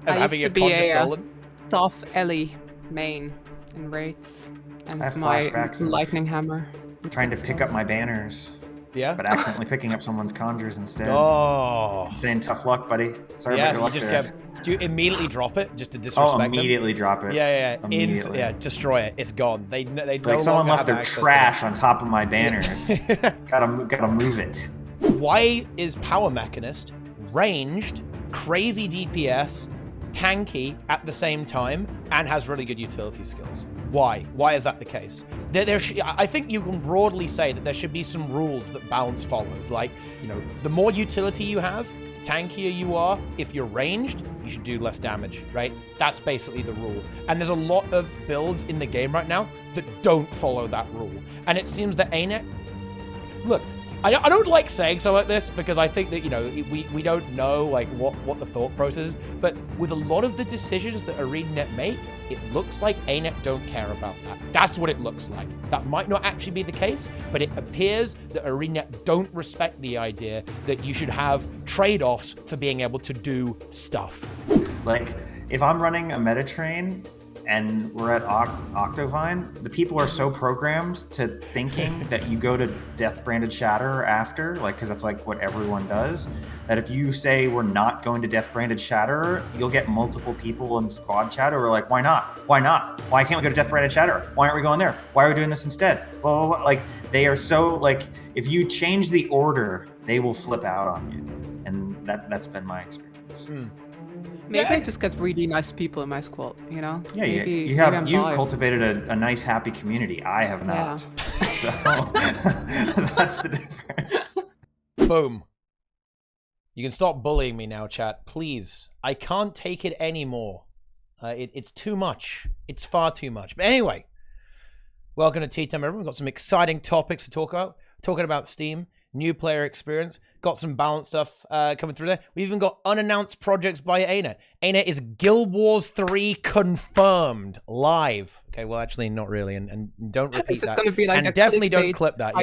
I having used your to be conjure a stolen. Staff Ellie main in raids, and I have my flashbacks of lightning hammer. trying to pick up my banners, Yeah. but accidentally picking up someone's conjures instead. Oh. Saying tough luck, buddy. Sorry Yeah, about your you luck just there. kept. Do you immediately drop it just to disrespect Oh, them? immediately drop it. Yeah. Immediately. Destroy it. It's gone. They no Like someone longer left have their access to trash on top of my banners. it. gotta move it. Why is Power Mechanist ranged, crazy DPS, tanky at the same time, and has really good utility skills? Why? Why is that the case? I think you can broadly say that there should be some rules that balance follows. Like, the more utility you have, the tankier you are. If you're ranged, you should do less damage, right? That's basically the rule. And there's a lot of builds in the game right now that don't follow that rule. And it seems that ArenaNet... Look, I don't like saying something like this because I think that, we don't know, like, what the thought process is. But with a lot of the decisions that ArenaNet make, it looks like ArenaNet don't care about that. That's what it looks like. That might not actually be the case, but it appears that ArenaNet don't respect the idea that you should have trade-offs for being able to do stuff. Like, if I'm running a meta train and we're at Octovine, the people are so programmed to thinking that you go to Death Branded Shatter after, like, because that's like what everyone does, that if you say we're not going to Death Branded Shatter, you'll get multiple people in squad chat who are like, why not? Why not? Why can't we go to Death Branded Shatter? Why aren't we going there? Why are we doing this instead? Well, like, they are so, like, if you change the order, they will flip out on you. And that's been my experience. Maybe I just get really nice people in my squad, Yeah, you've cultivated a nice, happy community. I have not. Yeah. So that's the difference. Boom. You can stop bullying me now, chat. Please. I can't take it anymore. It's too much. It's far too much. But anyway, welcome to TeaTime, everyone. We've got some exciting topics to talk about. Talking about Steam, new player experience. Got some balanced stuff coming through there. We've even got unannounced projects by ArenaNet. ArenaNet is Guild Wars 3 confirmed live. Okay, well, actually, not really. And don't repeat that. Gonna be like and definitely don't clip that.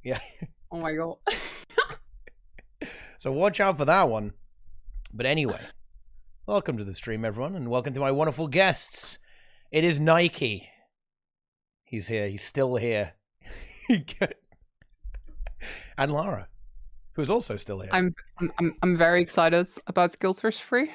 Yeah. Oh my god. So watch out for that one. But anyway, welcome to the stream, everyone, and welcome to my wonderful guests. It is Nike. He's here. He's still here. And Lara, who's also still here. I'm very excited about Guild Wars 3.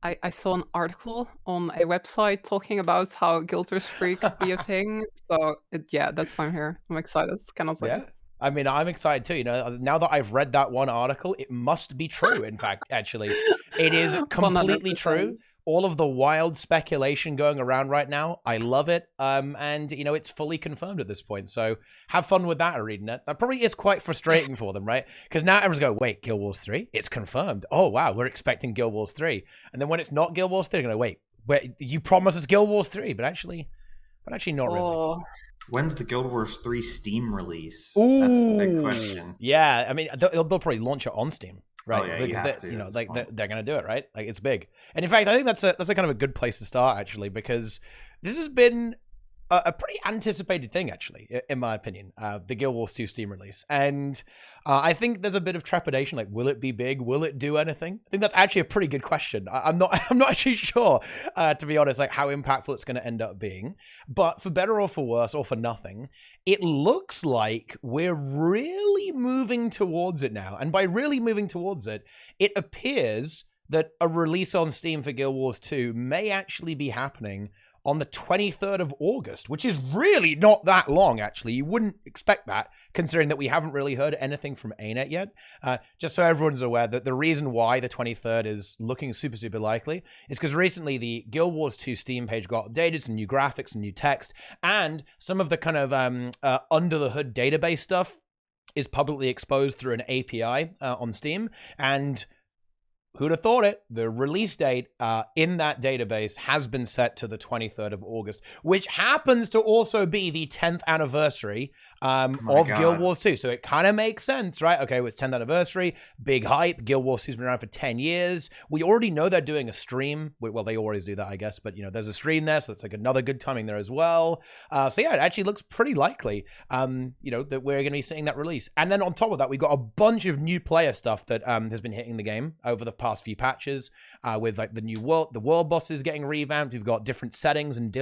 I saw an article on a website talking about how Guild Wars 3 could be a thing. So that's why I'm here. I'm excited. Cannot wait. Yeah. I mean, I'm excited too. Now that I've read that one article, it must be true. In fact, actually, it is completely 100%. True. All of the wild speculation going around right now, I love it. And it's fully confirmed at this point. So have fun with that, ArenaNet. That probably is quite frustrating for them, right? Because now everyone's going, wait, Guild Wars 3? It's confirmed. Oh, wow, we're expecting Guild Wars 3. And then when it's not Guild Wars 3, they're going to wait, you promised us Guild Wars 3, but actually not really. When's the Guild Wars 3 Steam release? Ooh. That's the big question. Yeah, I mean, they'll probably launch it on Steam. Right, oh, yeah, because they're going to do it, right? Like, it's big. And in fact, I think that's a kind of a good place to start, actually, because this has been a pretty anticipated thing, actually, in my opinion, the Guild Wars 2 Steam release. And I think there's a bit of trepidation, like, will it be big? Will it do anything? I think that's actually a pretty good question. I'm not actually sure, to be honest, like, how impactful it's going to end up being. But for better or for worse or for nothing, it looks like we're really moving towards it now. And by really moving towards it, it appears that a release on Steam for Guild Wars 2 may actually be happening on the 23rd of August, which is really not that long, actually. You wouldn't expect that, considering that we haven't really heard anything from ArenaNet yet. Just so everyone's aware that the reason why the 23rd is looking super, super likely is because recently the Guild Wars 2 Steam page got updated, some new graphics, some new text, and some of the kind of under-the-hood database stuff is publicly exposed through an API on Steam, and who'd have thought it? The release date in that database has been set to the 23rd of August, which happens to also be the 10th anniversary of Guild Wars 2. So it kind of makes sense, right? Okay, well, it's 10th anniversary, big hype. Guild Wars 2's been around for 10 years. We already know they're doing a stream. Well, they always do that, I guess, but there's a stream there, so it's like another good timing there as well. So yeah, it actually looks pretty likely, that we're going to be seeing that release. And then on top of that, we've got a bunch of new player stuff that has been hitting the game over the past few patches, with like the world bosses getting revamped. We've got different settings and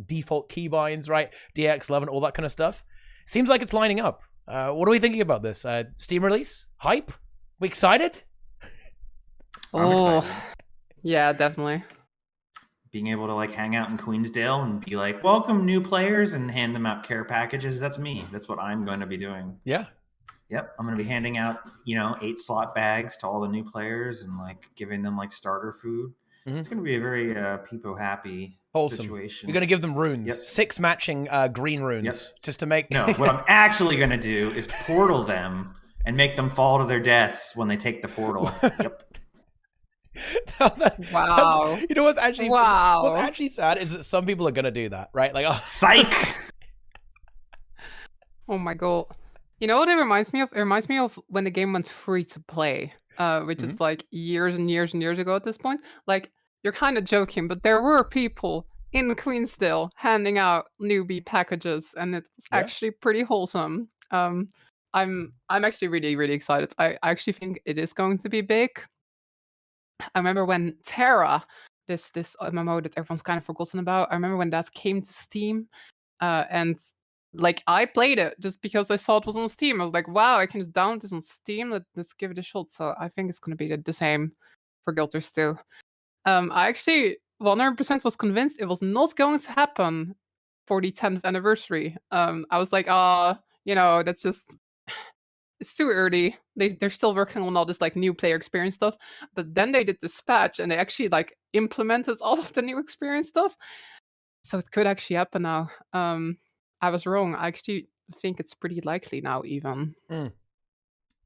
default keybinds, right? DX11, all that kind of stuff. Seems like it's lining up. What are we thinking about this? Steam release? Hype? We excited? I'm excited. Yeah, definitely. Being able to like hang out in Queensdale and be like, welcome new players, and hand them out care packages. That's me. That's what I'm going to be doing. Yeah. Yep. I'm going to be handing out, 8 slot bags to all the new players and like giving them like starter food. Mm-hmm. It's going to be a very Peepo happy situation. You're going to give them runes. Yep. 6 matching green runes. Yep. Just to make... No, what I'm actually going to do is portal them and make them fall to their deaths when they take the portal. Yep. Wow. What's actually sad is that some people are going to do that, right? Like, psych! Oh my god. You know what it reminds me of? It reminds me of when the game went free to play, which is like years and years and years ago at this point. Like, you're kind of joking, but there were people in Queensdale handing out newbie packages, and it was actually pretty wholesome. I'm actually really, really excited. I actually think it is going to be big. I remember when Terra, this MMO that everyone's kind of forgotten about, I remember when that came to Steam, and like I played it just because I saw it was on Steam. I was like, wow, I can just download this on Steam. Let's give it a shot. So I think it's going to be the same for Guild Wars 2. I actually 100% was convinced it was not going to happen for the 10th anniversary. I was like, that's just... It's too early. They're still working on all this like new player experience stuff. But then they did this patch and they actually like implemented all of the new experience stuff. So it could actually happen now. I was wrong. I actually think it's pretty likely now even.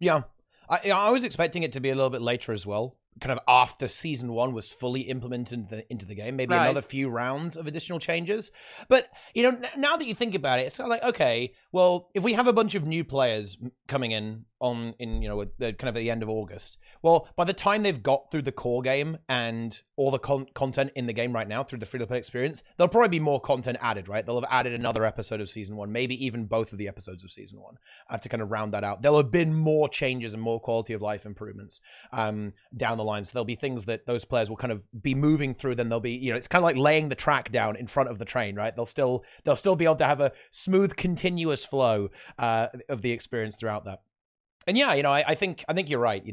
Yeah. I was expecting it to be a little bit later as well. Kind of after season 1 was fully implemented into the game, maybe another few rounds of additional changes. But now that you think about it, it's kind of like, okay, well, if we have a bunch of new players coming in kind of at the end of August, well, by the time they've got through the core game and all the content in the game right now through the free-to-play experience, there'll probably be more content added, right? They'll have added another episode of season 1, maybe even both of the episodes of season 1 to kind of round that out. There'll have been more changes and more quality of life improvements down the line. So there'll be things that those players will kind of be moving through. Then they'll be, it's kind of like laying the track down in front of the train, right? They'll still be able to have a smooth, continuous flow of the experience throughout that. And yeah, I think you're right.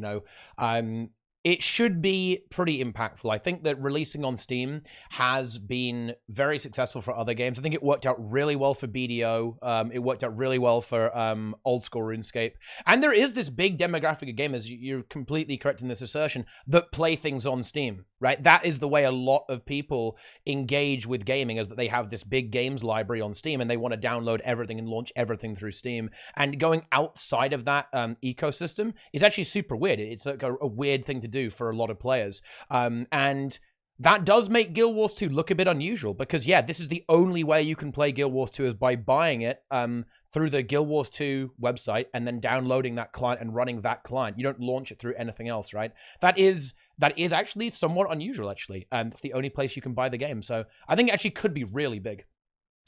It should be pretty impactful. I think that releasing on Steam has been very successful for other games. I think it worked out really well for BDO. It worked out really well for old school RuneScape. And there is this big demographic of gamers, you're completely correct in this assertion, that play things on Steam, right? That is the way a lot of people engage with gaming, is that they have this big games library on Steam and they want to download everything and launch everything through Steam. And going outside of that ecosystem is actually super weird. It's like a weird thing to do for a lot of players. And that does make Guild Wars 2 look a bit unusual because, yeah, this is the only way you can play Guild Wars 2 is by buying it through the Guild Wars 2 website and then downloading that client and running that client. You don't launch it through anything else, right? That is actually somewhat unusual, actually. It's the only place you can buy the game. So I think it actually could be really big.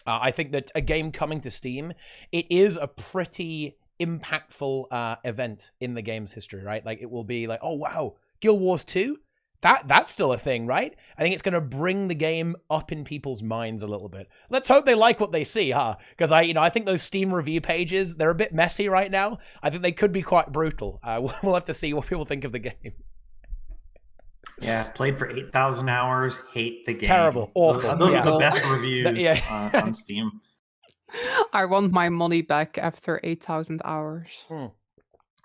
I think that a game coming to Steam, it is a pretty impactful event in the game's history, right? Like, it will be like, oh, wow, Guild Wars 2? That's still a thing, right? I think it's going to bring the game up in people's minds a little bit. Let's hope they like what they see, huh? Because I think those Steam review pages, they're a bit messy right now. I think they could be quite brutal. We'll have to see what people think of the game. Yeah, played for 8,000 hours, hate the game. Terrible, awful. Those are the best reviews on Steam. I want my money back after 8,000 hours.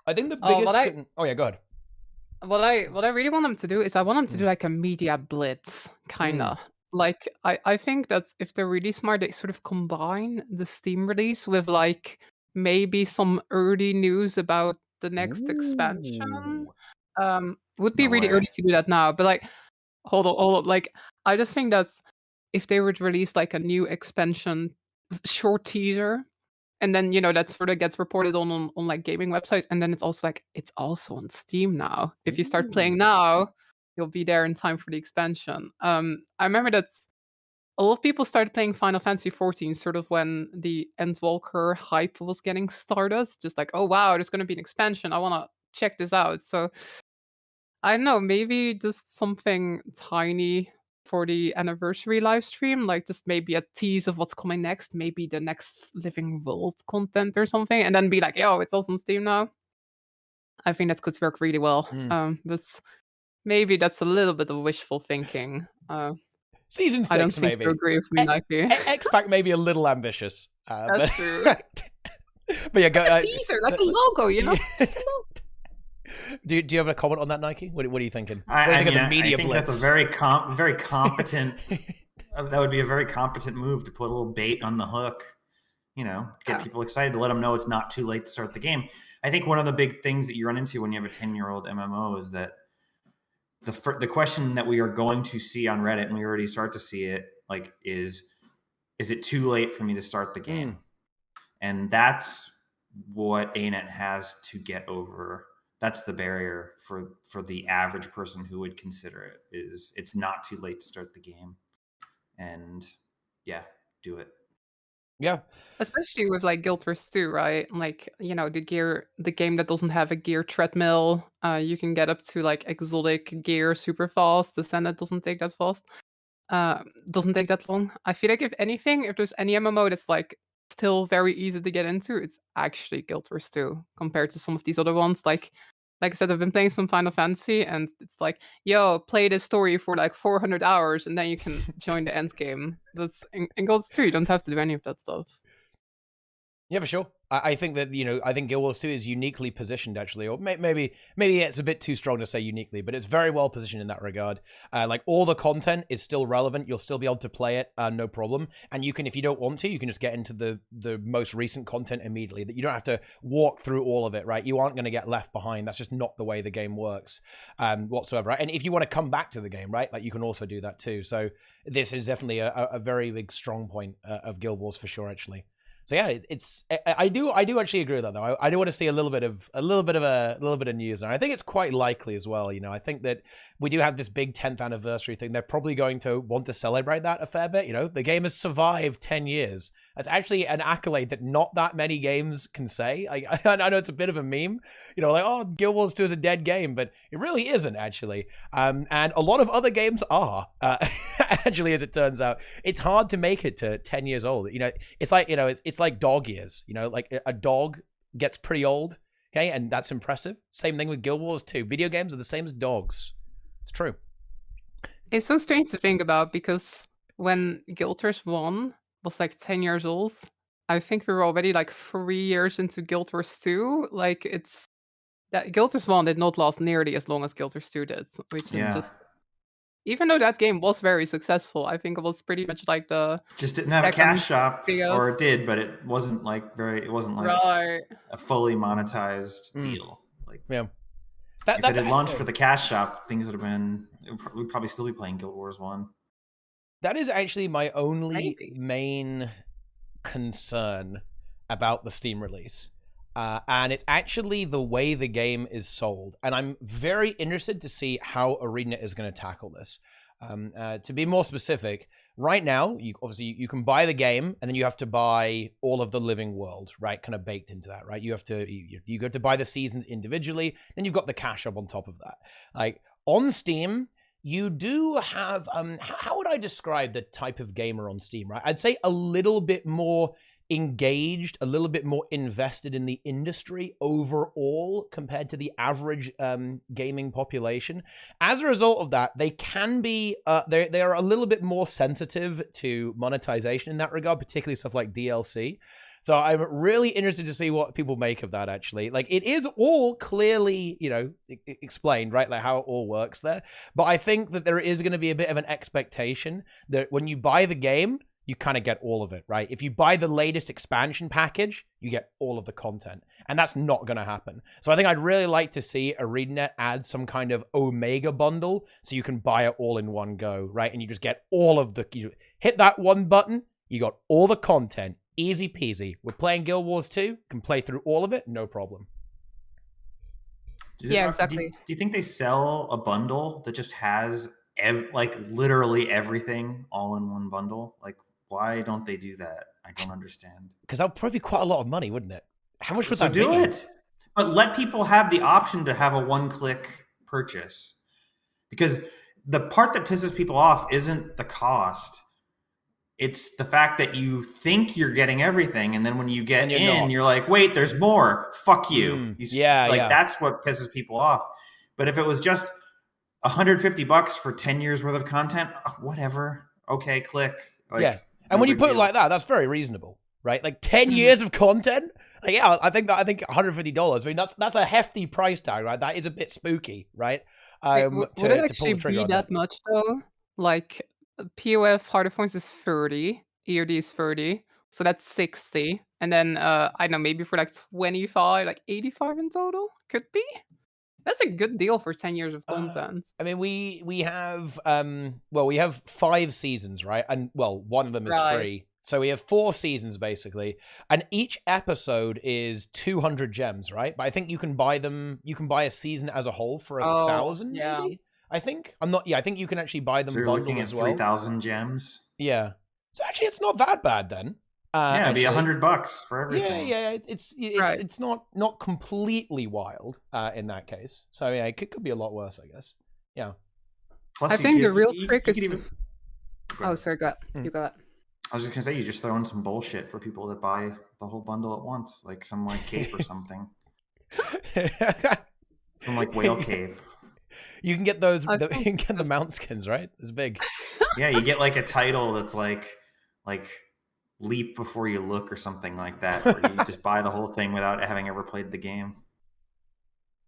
I think the biggest... Oh, yeah, go ahead. What I really want them to do is I want them to do like a media blitz, kinda. Like, I think that if they're really smart, they sort of combine the Steam release with like maybe some early news about the next expansion. Would be really early to do that now, but like, hold on. Like, I just think that if they would release like a new expansion short teaser And then, you know, that sort of gets reported on like gaming websites, and then it's also like it's also on Steam now. If you start playing now, you'll be there in time for the expansion. I remember that a lot of people started playing Final Fantasy 14 sort of when the Endwalker hype was getting started. Just like, oh wow, there's gonna be an expansion. I wanna check this out. So I don't know, maybe just something tiny for the anniversary live stream, like just maybe a tease of what's coming next, maybe the next Living World content or something, and then be like, yo, it's also on Steam now. I think that could work really well. But maybe that's a little bit of wishful thinking. Season 6, I don't think maybe. you agree with me, Nike. X-Pac may be a little ambitious. That's true. But yeah, go, a teaser, like a logo, you know? Just a logo. Do you have a comment on that, Nike? What are you thinking? I think that's a very competent. That would be a very competent move to put a little bait on the hook. You know, get people excited, to let them know it's not too late to start the game. I think one of the big things that you run into when you have a 10-year-old MMO is that the question that we are going to see on Reddit, and we already start to see it, like, is it too late for me to start the game? And that's what ArenaNet has to get over. That's the barrier for the average person who would consider it, is it's not too late to start the game. And yeah, do it. Yeah. Especially with like Guild Wars 2, right? Like, you know, the game that doesn't have a gear treadmill, you can get up to like exotic gear super fast. The Senate doesn't take that fast. Doesn't take that long. I feel like if anything, if there's any MMO that's like still very easy to get into, it's actually Guild Wars 2 compared to some of these other ones. Like I said, I've been playing some Final Fantasy, and it's like, yo, play this story for like 400 hours, and then you can join the end game. That's in Guild Wars 2, you don't have to do any of that stuff. Yeah, for sure. I think that, you know, I think Guild Wars 2 is uniquely positioned, actually, or maybe it's a bit too strong to say uniquely, but it's very well positioned in that regard. Like, all the content is still relevant. You'll still be able to play it, no problem. And you can, if you don't want to, you can just get into the most recent content immediately. That you don't have to walk through all of it, right? You aren't going to get left behind. That's just not the way the game works whatsoever, right? And if you want to come back to the game, right, like, you can also do that too. So this is definitely a very big strong point of Guild Wars for sure, actually. So yeah, I do actually agree with that, though. I do want to see a little bit of news, and I think it's quite likely as well. You know, I think that we do have this big 10th anniversary thing. They're probably going to want to celebrate that a fair bit. You know, the game has survived 10 years. That's actually an accolade that not that many games can say. I know it's a bit of a meme, you know, like, oh, Guild Wars 2 is a dead game, but it really isn't, actually. And a lot of other games are, actually, as it turns out. It's hard to make it to 10 years old. You know, it's like, you know, it's like dog years. You know, like a dog gets pretty old, okay, and that's impressive. Same thing with Guild Wars 2. Video games are the same as dogs. It's true. It's so strange to think about, because when Guild Wars 1 was like 10 years old, I think we were already like 3 years into Guild Wars 2. Like, it's that Guild Wars 1 did not last nearly as long as Guild Wars 2 did, which is just, even though that game was very successful, I think it was pretty much like the just didn't have a cash shop, biggest, or it did, but it wasn't like right, a fully monetized deal. Like, yeah. If it had launched for the cash shop, things would have been. We'd probably still be playing Guild Wars 1. That is actually my only main concern about the Steam release. And it's actually the way the game is sold. And I'm very interested to see how ArenaNet is going to tackle this. To be more specific, right now, you can buy the game, and then you have to buy all of the living world, right? Kind of baked into that, right? You have to buy the seasons individually, then you've got the cash up on top of that. Like, on Steam, you do have, how would I describe the type of gamer on Steam, right? I'd say a little bit more engaged, a little bit more invested in the industry overall compared to the average gaming population. As a result of that, they can be, they are a little bit more sensitive to monetization in that regard, particularly stuff like DLC. So I'm really interested to see what people make of that, actually. Like, it is all clearly, you know, explained, right? Like, how it all works there. But I think that there is going to be a bit of an expectation that when you buy the game, you kind of get all of it, right? If you buy the latest expansion package, you get all of the content. And that's not going to happen. So I think I'd really like to see ArenaNet add some kind of Omega bundle so you can buy it all in one go, right? And you just get all of the... You hit that one button, you got all the content Easy peasy. We're playing Guild Wars 2. Can play through all of it, no problem. Yeah, exactly. Do you think they sell a bundle that just has like literally everything all in one bundle? Like, why don't they do that? I don't understand. Because that would probably be quite a lot of money, wouldn't it? How much would So that be? do it, but let people have the option to have a one-click purchase. Because the part that pisses people off isn't the cost. It's the fact that you think you're getting everything, and then when you get in, you're like, wait, there's more. Fuck you. That's what pisses people off. But if it was just $150 for 10 years worth of content, whatever. Okay, click. Like, yeah. And when you put it like that, that's very reasonable, right? Like 10 years of content. Like, yeah, I think $150. I mean, that's a hefty price tag, right? That is a bit spooky, right? Would it actually be that much though? Like POF Heart of Points is 30, EOD is 30, so that's 60, and then I don't know, maybe for like 25, like 85 in total. Could be. That's a good deal for 10 years of content. I mean, we have we have 5 seasons, right? And one of them is free. So we have 4 seasons basically, and each episode is 200 gems, right? But I think you can buy them. You can buy a season as a whole for 1,000, maybe. I think I think you can actually buy them. So you're looking at 3,000 gems. Yeah. So actually, it's not that bad then. It'd be $100 for everything. Yeah. It's not completely wild in that case. So yeah, it could be a lot worse, I guess. Yeah. Plus, I think the real trick is just. Oh, sorry, go ahead. You got it. I was just gonna say, you just throw in some bullshit for people that buy the whole bundle at once, like some cape or something. Some whale cape. You can get those. You can get the mount skins, right? It's big. Yeah, you get a title that's like leap before you look or something like that, where you just buy the whole thing without having ever played the game.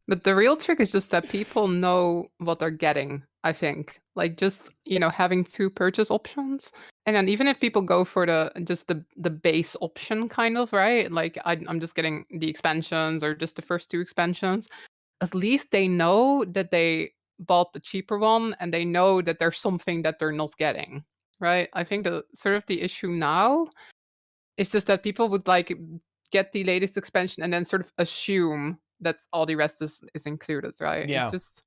But the real trick is just that people know what they're getting, I think. Like just, having 2 purchase options. And then even if people go for the base option kind of, right? Like I'm just getting the expansions or just the first 2 expansions. At least they know that they bought the cheaper one and they know that there's something that they're not getting, right? I think the issue now is just that people would get the latest expansion and then sort of assume that all the rest is included, right? Yeah. It's just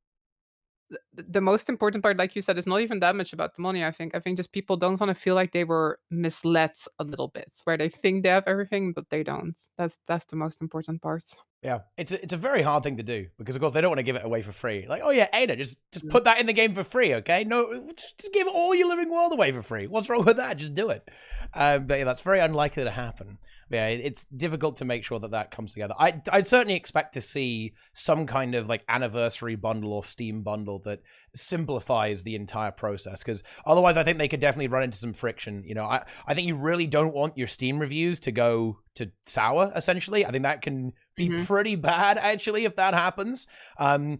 the most important part, like you said, is not even that much about the money. I think just people don't want to feel like they were misled a little bit, where they think they have everything but they don't. That's the most important part. Yeah, it's a very hard thing to do because of course they don't want to give it away for free. Like, oh yeah, Ada, just put that in the game for free, okay? No, just give all your living world away for free. What's wrong with that? Just do it. But yeah, that's very unlikely to happen. But yeah, it's difficult to make sure that comes together. I'd certainly expect to see some kind of anniversary bundle or Steam bundle that simplifies the entire process, because otherwise I think they could definitely run into some friction. I think you really don't want your Steam reviews to go to sour, essentially. I think that can be pretty bad, actually, if that happens. And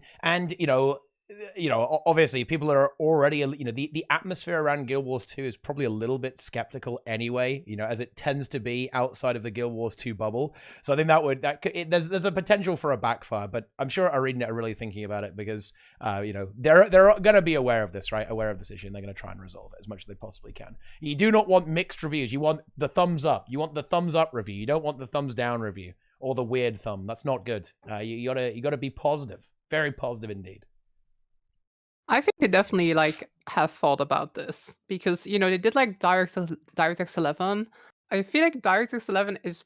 obviously people are already, the atmosphere around Guild Wars 2 is probably a little bit skeptical anyway, as it tends to be outside of the Guild Wars 2 bubble. So I think there's a potential for a backfire, but I'm sure ArenaNet are really thinking about it because, they're going to be aware of this, right? Aware of this issue, and they're going to try and resolve it as much as they possibly can. You do not want mixed reviews. You want the thumbs up. You want the thumbs up review. You don't want the thumbs down review or the weird thumb. That's not good. You gotta be positive. Very positive indeed. I think they definitely have thought about this because they did DirectX 11. I feel like DirectX 11 was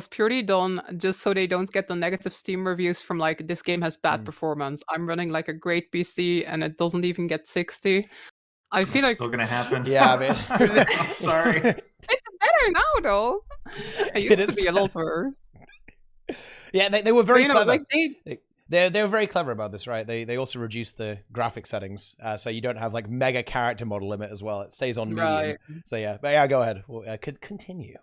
purely done just so they don't get the negative Steam reviews from this game has bad performance. I'm running a great PC and it doesn't even get 60. I feel That's still gonna happen. Yeah, I mean, I'm sorry. It's better now though. It used to be a lot worse. Yeah, they were very clever. They were very clever about this, right? They also reduced the graphic settings, so you don't have mega character model limit as well. It stays on medium. Right. So yeah, but yeah, go ahead. Could continue.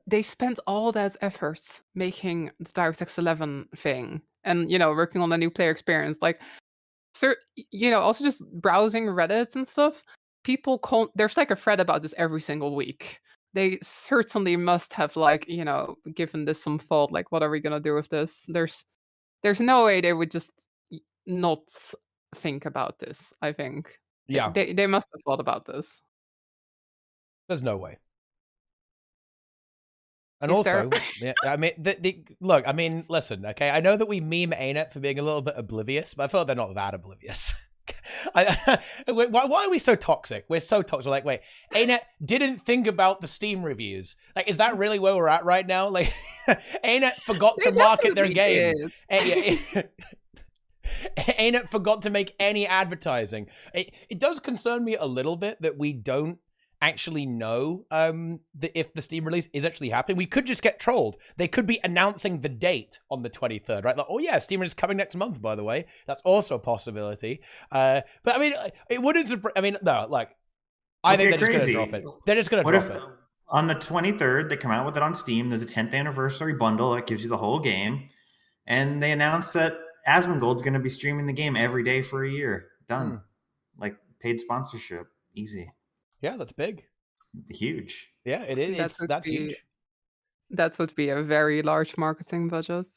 They spent all that effort making the DirectX 11 thing, and working on the new player experience. Also just browsing Reddit and stuff. People there's a thread about this every single week. They certainly must have given this some thought. What are we gonna do with this? There's no way they would just not think about this, I think. Yeah. They must have thought about this. There's no way. And Is also, there- yeah, I mean, look, I mean, listen, okay, I know that we meme ArenaNet for being a little bit oblivious, but I feel like they're not that oblivious. Why are we so toxic? We're so toxic. We're like, wait, ArenaNet didn't think about the Steam reviews. Like, is that really where we're at right now? Like, ArenaNet forgot to They market their definitely game. did. ArenaNet forgot to make any advertising. It does concern me a little bit that we don't actually know if the Steam release is actually happening. We could just get trolled. They could be announcing the date on the 23rd, right? Like, oh yeah, Steam release coming next month, by the way. That's also a possibility. But I mean, it wouldn't surprise. I mean, no, like, I think they're just going to drop it. They're just going to drop it. On the 23rd, they come out with it on Steam. There's a 10th anniversary bundle that gives you the whole game. And they announced that Asmongold's going to be streaming the game every day for a year. Done. Like, paid sponsorship. Easy. Yeah, that's big. Huge. Yeah, it is. That's huge. That would be a very large marketing budget.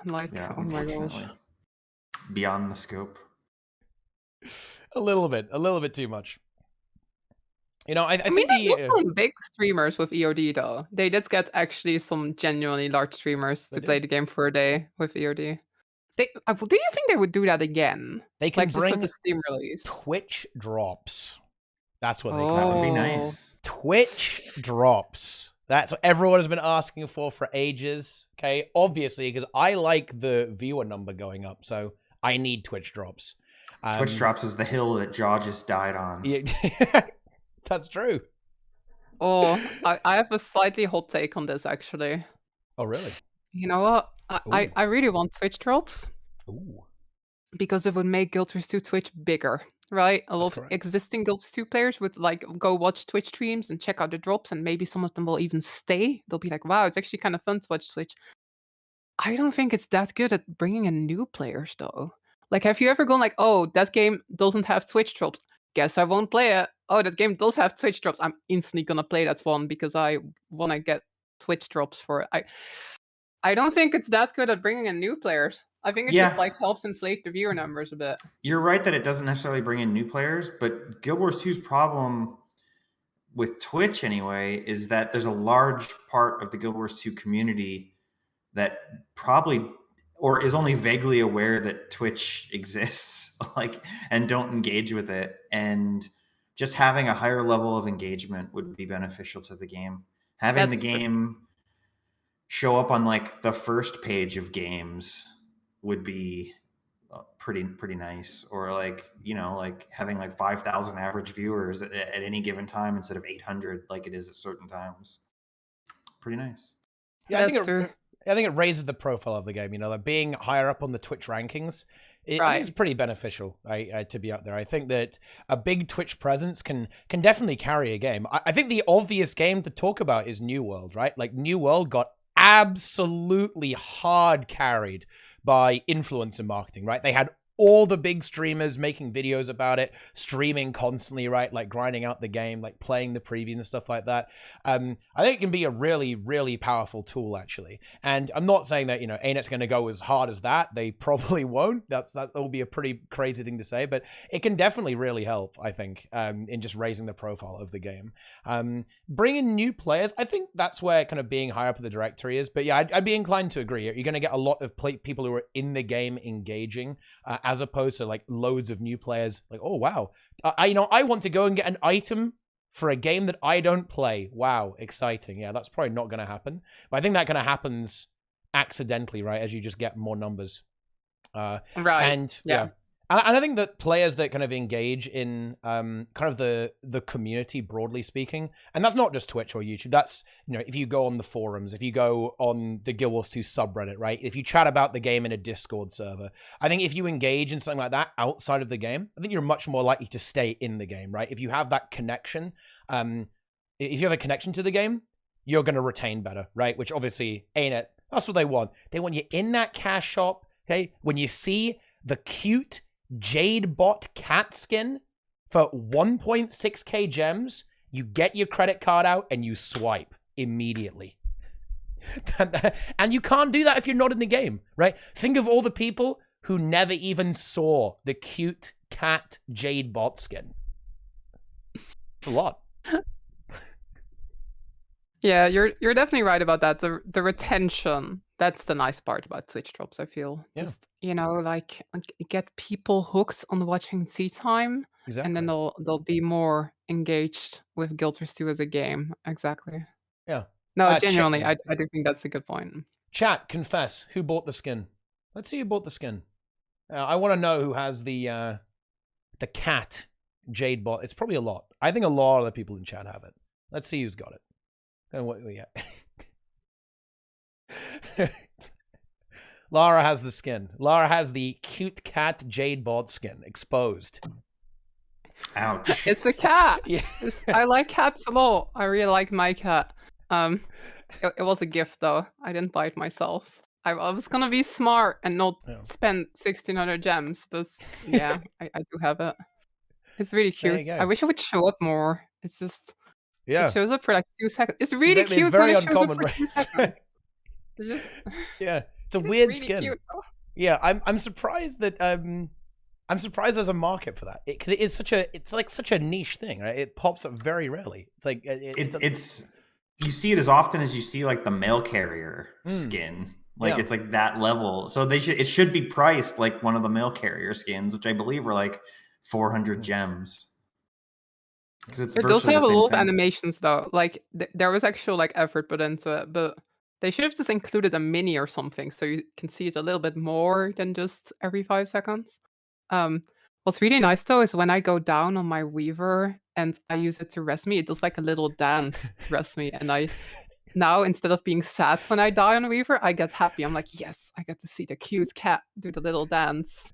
Like, Yeah, oh my gosh. Beyond the scope. A little bit too much. You know, I mean, think they got some big streamers with EOD though. They did get actually some genuinely large streamers to play the game for a day with EOD. Do you think they would do that again? They can like bring just with the Steam release. Twitch drops. That's what they can. That would be nice. Twitch drops. That's what everyone has been asking for ages. Okay, obviously, because I like the viewer number going up, so I need Twitch drops. Twitch drops is the hill that Jaw just died on. Yeah, that's true. Oh, I have a slightly hot take on this actually. Oh, really? You know what? I really want Twitch drops. Ooh. Because it would make Guild Wars 2 Twitch bigger, right? A lot of existing Guild Wars 2 players would like go watch Twitch streams and check out the drops, and maybe some of them will even stay. They'll be like, wow, it's actually kind of fun to watch Twitch. I don't think it's that good at bringing in new players though. Like, have you ever gone like, oh, that game doesn't have Twitch drops, guess I won't play it. Oh, that game does have Twitch drops, I'm instantly gonna play that one because I want to get Twitch drops for it. I don't think it's that good at bringing in new players. I think it just like helps inflate the viewer numbers a bit. You're right that it doesn't necessarily bring in new players, but Guild Wars 2's problem with Twitch anyway is that there's a large part of the Guild Wars 2 community that probably or is only vaguely aware that Twitch exists, like, and don't engage with it. And just having a higher level of engagement would be beneficial to the game. Having the game show up on like the first page of games would be pretty nice. Or like, you know, like having like 5,000 average viewers at any given time instead of 800 like it is at certain times. Pretty nice. Yeah, I think it raises the profile of the game. You know, like being higher up on the Twitch rankings, it is pretty beneficial to be out there. I think that a big Twitch presence can definitely carry a game. I think the obvious game to talk about is New World, right? Like New World got absolutely hard carried by influencer marketing, right? They had all the big streamers making videos about it, streaming constantly, right? Like grinding out the game, like playing the preview and stuff like that. I think it can be a really, really powerful tool, actually. And I'm not saying that, you know, ArenaNet's going to go as hard as that. They probably won't. That will be a pretty crazy thing to say, but it can definitely really help, I think, in just raising the profile of the game. Bringing new players, I think that's where kind of being higher up in the directory is. But yeah, I'd be inclined to agree. You're going to get a lot of people who are in the game engaging, as opposed to like loads of new players. Like, oh wow, I want to go and get an item for a game that I don't play. Wow, exciting. Yeah, that's probably not going to happen. But I think that kind of happens accidentally, right? As you just get more numbers. Right. And yeah. And I think that players that kind of engage in kind of the community, broadly speaking, and that's not just Twitch or YouTube. That's, you know, if you go on the forums, if you go on the Guild Wars 2 subreddit, right? If you chat about the game in a Discord server, I think if you engage in something like that outside of the game, I think you're much more likely to stay in the game, right? If you have that connection, if you have a connection to the game, you're going to retain better, right? Which obviously ArenaNet, that's what they want. They want you in that cash shop, okay? When you see the cute JadeBot cat skin for 1.6k gems, you get your credit card out and you swipe immediately. And you can't do that if you're not in the game, right? Think of all the people who never even saw the cute cat JadeBot skin. It's a lot. Yeah, you're definitely right about that. The retention, that's the nice part about Twitch drops, I feel. Yeah. Just, like get people hooked on watching TeaTime, and then Exactly. they'll be more engaged with Guild Wars 2 as a game. Exactly. Yeah. No, Chat, genuinely, I do think that's a good point. chat, confess. Who bought the skin? Let's see who bought the skin. I want to know who has the cat Jade bot. It's probably a lot. I think a lot of the people in chat have it. Let's see who's got it. And what we got. Lara has the skin. Lara has the cute cat Jade bot skin exposed. Ouch. It's a cat. Yeah. I like cats a lot. I really like my cat. It was a gift though. I didn't buy it myself. I was gonna be smart and not spend 1,600 gems, but yeah, I do have it. It's really cute. I wish it would show up more. It's just it shows up for like 2 seconds. It's really cute it's very when it shows uncommon, up for 2 seconds. It's just yeah, it's a weird really skin. Cute, yeah, I'm surprised that I'm surprised there's a market for that because it is such a niche thing, right? It pops up very rarely. It's like it's you see it as often as you see like the mail carrier skin. Like it's like that level. So it should be priced like one of the mail carrier skins, which I believe are like 400 gems. Because it's it does have a lot of animations though. Like there was actual like effort put into it, but they should have just included a mini or something so you can see it a little bit more than just every 5 seconds. What's really nice though is when I go down on my Weaver and I use it to rest me, it does like a little dance to rest me, and now instead of being sad when I die on Weaver, I get happy. I'm like, yes, I get to see the cute cat do the little dance.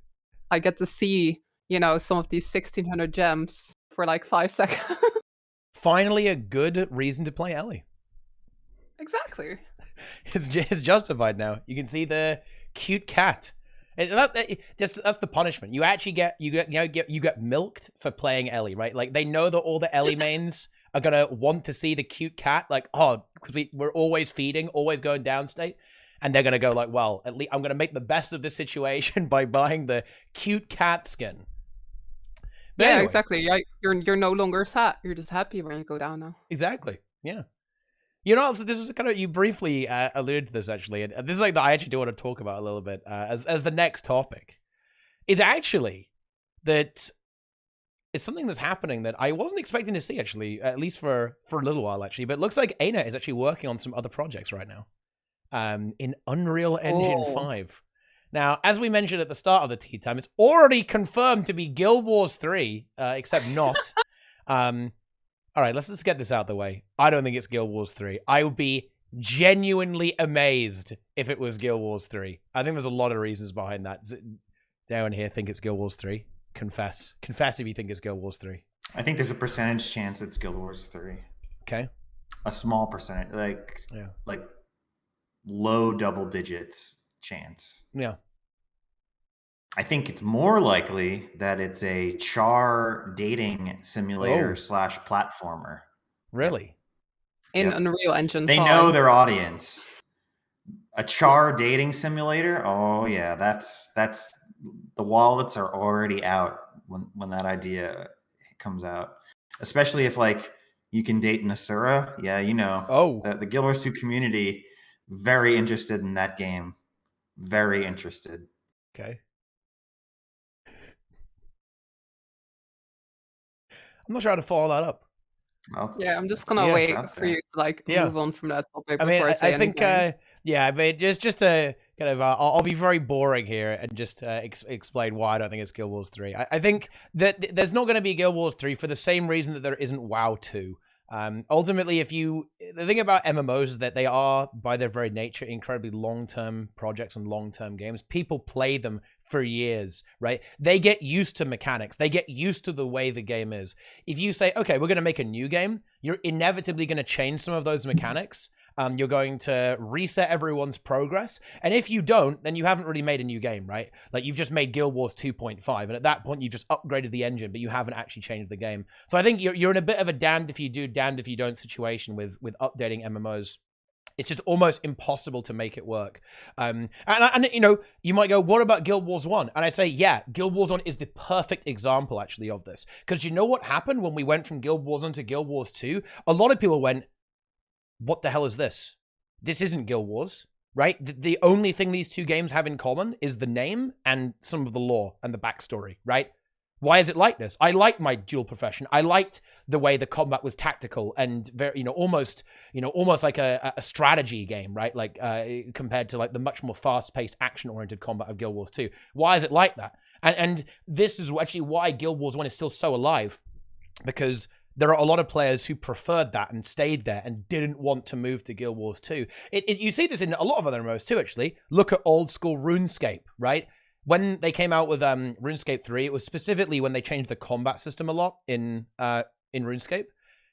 I get to see, some of these 1,600 gems for like 5 seconds. Finally, a good reason to play Ellie. Exactly. It's justified now. You can see the cute cat. That's the punishment. You actually get milked for playing Ellie, right? Like they know that all the Ellie mains are gonna want to see the cute cat, like because we're always feeding, always going downstate, and they're gonna go like, well, at least I'm gonna make the best of this situation by buying the cute cat skin. But anyway. Exactly. Yeah, you're no longer sad. You're just happy when you go down now. Exactly. Yeah. This is kind of, you briefly alluded to this actually, and this is like that I actually do want to talk about a little bit as the next topic. Is actually that it's something that's happening that I wasn't expecting to see actually, at least for a little while actually. But it looks like ArenaNet is actually working on some other projects right now, in Unreal Engine 5. Now, as we mentioned at the start of the TeaTime, it's already confirmed to be Guild Wars 3, except not. All right, let's just get this out of the way. I don't think it's Guild Wars 3. I would be genuinely amazed if it was Guild Wars 3. I think there's a lot of reasons behind that. Does anyone here think it's Guild Wars 3? Confess if you think it's Guild Wars 3. I think there's a percentage chance it's Guild Wars 3. Okay. A small percentage, like low double digits chance. Yeah. I think it's more likely that it's a char dating simulator / platformer. Really? In Unreal Engine 5. They know their audience. A char dating simulator? Oh yeah, that's the wallets are already out when that idea comes out. Especially if like you can date Nasura. Yeah, the Guild Wars 2 community very interested in that game. Very interested. Okay. I'm not sure how to follow that up. Well, yeah, I'm just gonna wait for you to move on from that topic. I think just to kind of, I'll be very boring here and just explain why I don't think it's Guild Wars 3. I think that there's not going to be Guild Wars 3 for the same reason that there isn't WoW 2. Ultimately, the thing about MMOs is that they are, by their very nature, incredibly long-term projects and long-term games. People play them for years, right? They get used to mechanics. They get used to the way the game is. If you say, okay, we're going to make a new game, you're inevitably going to change some of those mechanics. You're going to reset everyone's progress. And if you don't, then you haven't really made a new game, right? Like you've just made Guild Wars 2.5. And at that point, you just upgraded the engine, but you haven't actually changed the game. So I think you're in a bit of a damned if you do, damned if you don't situation with updating MMOs. It's just almost impossible to make it work. And you might go, what about Guild Wars 1? And I say, yeah, Guild Wars 1 is the perfect example, actually, of this. Because you know what happened when we went from Guild Wars 1 to Guild Wars 2? A lot of people went, what the hell is this? This isn't Guild Wars, right? The only thing these two games have in common is the name and some of the lore and the backstory, right? Why is it like this? I liked my dual profession. I liked the way the combat was tactical and very, almost like a strategy game, right? Like compared to like the much more fast-paced, action-oriented combat of Guild Wars 2. Why is it like that? And this is actually why Guild Wars 1 is still so alive, because there are a lot of players who preferred that and stayed there and didn't want to move to Guild Wars 2. You see this in a lot of other MMOs too, actually. Look at old school RuneScape, right? When they came out with RuneScape 3, it was specifically when they changed the combat system a lot in RuneScape.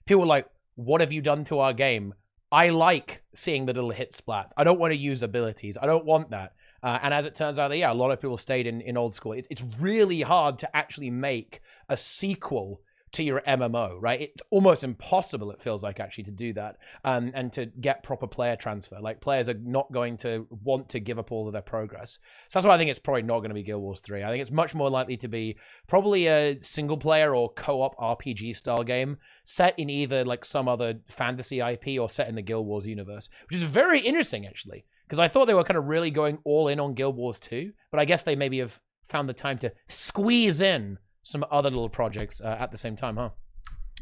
People were like, what have you done to our game? I like seeing the little hit splats. I don't want to use abilities. I don't want that. And as it turns out, a lot of people stayed in old school. It's really hard to actually make a sequel to your MMO, right? It's almost impossible, it feels like, actually, to do that and to get proper player transfer. Like, players are not going to want to give up all of their progress. So that's why I think it's probably not going to be Guild Wars 3. I think it's much more likely to be probably a single-player or co-op RPG-style game set in either, like, some other fantasy IP or set in the Guild Wars universe, which is very interesting, actually, because I thought they were kind of really going all in on Guild Wars 2, but I guess they maybe have found the time to squeeze in some other little projects at the same time, huh?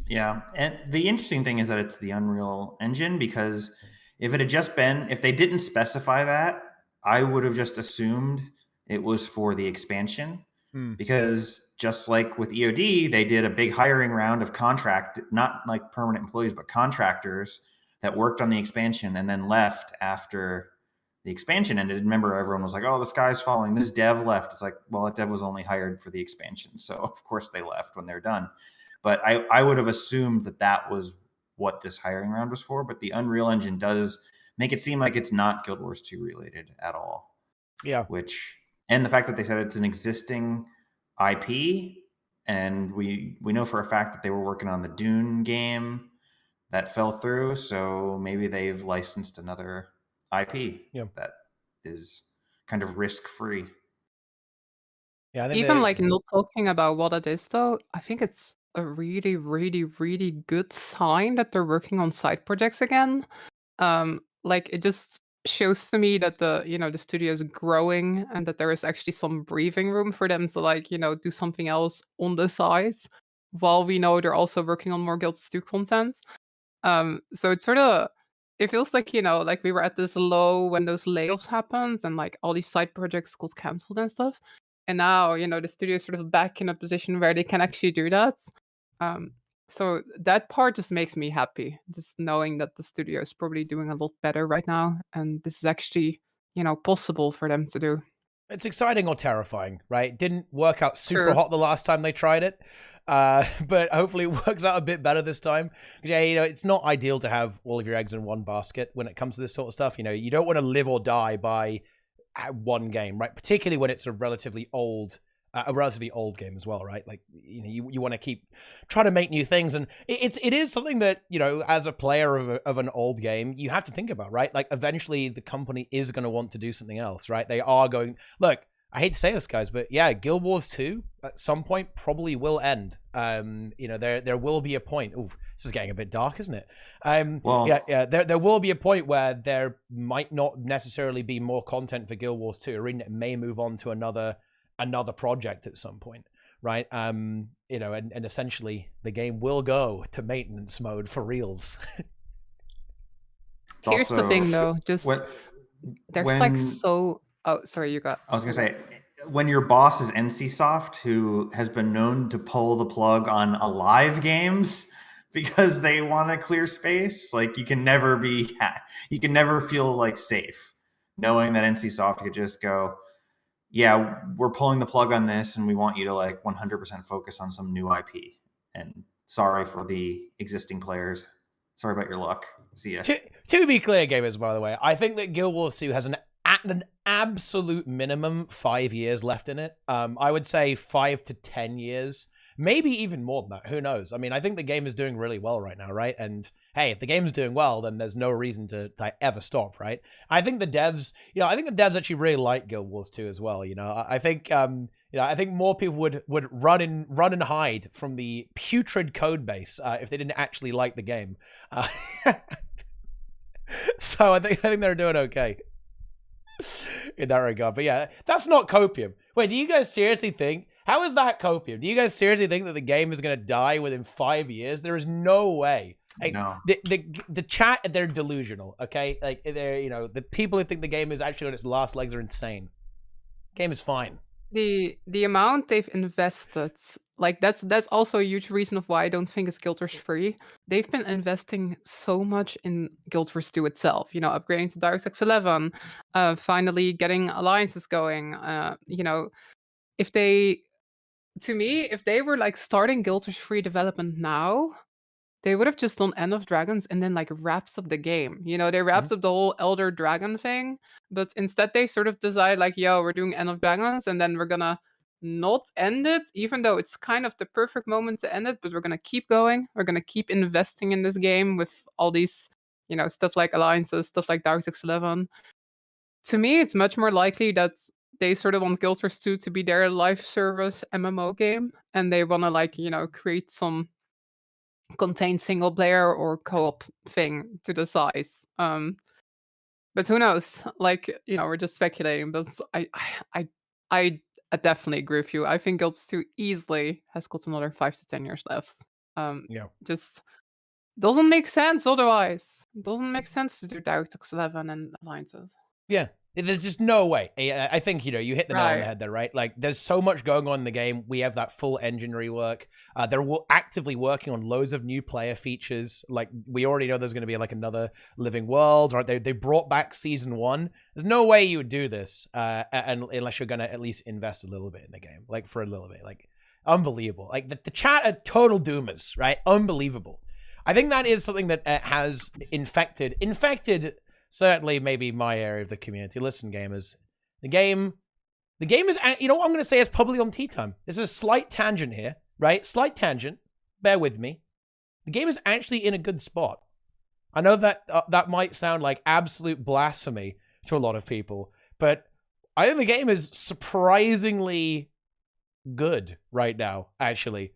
Yeah, and the interesting thing is that it's the Unreal Engine, because if it had just been, if they didn't specify that, I would have just assumed it was for the expansion, because just like with EOD, they did a big hiring round of not like permanent employees, but contractors that worked on the expansion and then left after the expansion ended. Remember, everyone was like, oh, the sky's falling. This dev left. It's like, well, that dev was only hired for the expansion. So of course they left when they're done. But I would have assumed that was what this hiring round was for. But the Unreal Engine does make it seem like it's not Guild Wars 2 related at all. Yeah. And the fact that they said it's an existing IP, and we know for a fact that they were working on the Dune game that fell through. So maybe they've licensed another IP that is kind of risk-free. Yeah, I think Even like not talking about what it is, though, I think it's a really, really, really good sign that they're working on side projects again. Like, it just shows to me that the studio is growing and that there is actually some breathing room for them to like do something else on the side, while we know they're also working on more Guild Wars 2 content. So it's sort of, it feels like, like we were at this low when those layoffs happened and like all these side projects got canceled and stuff. And now, the studio is sort of back in a position where they can actually do that. So that part just makes me happy, just knowing that the studio is probably doing a lot better right now. And this is actually, possible for them to do. It's exciting or terrifying, right? Didn't work out super hot the last time they tried it. But hopefully it works out a bit better this time. Yeah, it's not ideal to have all of your eggs in one basket when it comes to this sort of stuff. You don't want to live or die by one game, right? Particularly when it's a relatively old game as well, right? Like, you want to keep trying to make new things, and it is something that as a player of an old game, you have to think about, right? Like, eventually the company is going to want to do something else, right? They are going. Look, I hate to say this, guys, but yeah, Guild Wars 2 at some point probably will end. There will be a point. Ooh, this is getting a bit dark, isn't it? There will be a point where there might not necessarily be more content for Guild Wars 2. ArenaNet may move on to another project at some point, right? And essentially the game will go to maintenance mode for reals. Here's the thing, though. Oh, sorry, you got. I was gonna say, when your boss is NCSoft, who has been known to pull the plug on Alive games because they want to clear space, like you can never feel like safe knowing that NCSoft could just go, yeah, we're pulling the plug on this, and we want you to like 100% focus on some new IP. And sorry for the existing players. Sorry about your luck. See ya. To be clear, gamers, by the way, I think that Guild Wars 2 has an absolute minimum 5 years left in it. I would say 5 to 10 years, maybe even more than that. Who knows? I mean, I think the game is doing really well right now, right? And hey, if the game's doing well, then there's no reason to ever stop, right? I think the devs, actually really like Guild Wars 2 as well. I think more people would run and hide from the putrid code base if they didn't actually like the game. So I think they're doing okay in that regard. But yeah, that's not copium. Wait, do you guys seriously think? How is that copium? Do you guys seriously think that the game is going to die within 5 years? There is no way. Like, No. The chat, they're delusional. Okay, like they're the people who think the game is actually on its last legs are insane. Game is fine. The amount they've invested, like that's also a huge reason of why I don't think it's Guild Wars free. They've been investing so much in Guild Wars 2 itself, upgrading to DirectX 11, finally getting alliances going. If they were like starting Guild Wars 3 development now, they would have just done End of Dragons and then like wraps up the game. They wrapped up the whole Elder Dragon thing, but instead they sort of decide like, yo, we're doing End of Dragons and then we're gonna not end it, even though it's kind of the perfect moment to end it, but we're gonna keep going. We're gonna keep investing in this game with all these, stuff like alliances, stuff like DirectX 11. To me, it's much more likely that they sort of want Guild Wars 2 to be their live service MMO game, and they want to like, create some contained single player or co-op thing to the size. But who knows? Like, we're just speculating, but I definitely agree with you. I think Guild Wars 2 easily has got another 5 to 10 years left. Just doesn't make sense otherwise. It doesn't make sense to do DirectX 11 and alliances. Yeah. There's just no way. I think, you hit the nail on the head there, right? Like, there's so much going on in the game. We have that full engine rework. They're actively working on loads of new player features. Like, we already know there's going to be, like, another living world, right? They brought back Season 1. There's no way you would do this unless you're going to at least invest a little bit in the game. Like, for a little bit. Like, unbelievable. Like, the chat are total doomers, right? Unbelievable. I think that is something that has infected... Certainly, maybe my area of the community. Listen, gamers, the game is, what I'm going to say is probably on TeaTime. There's a slight tangent here, right? Slight tangent. Bear with me. The game is actually in a good spot. I know that that might sound like absolute blasphemy to a lot of people, but I think the game is surprisingly good right now, actually.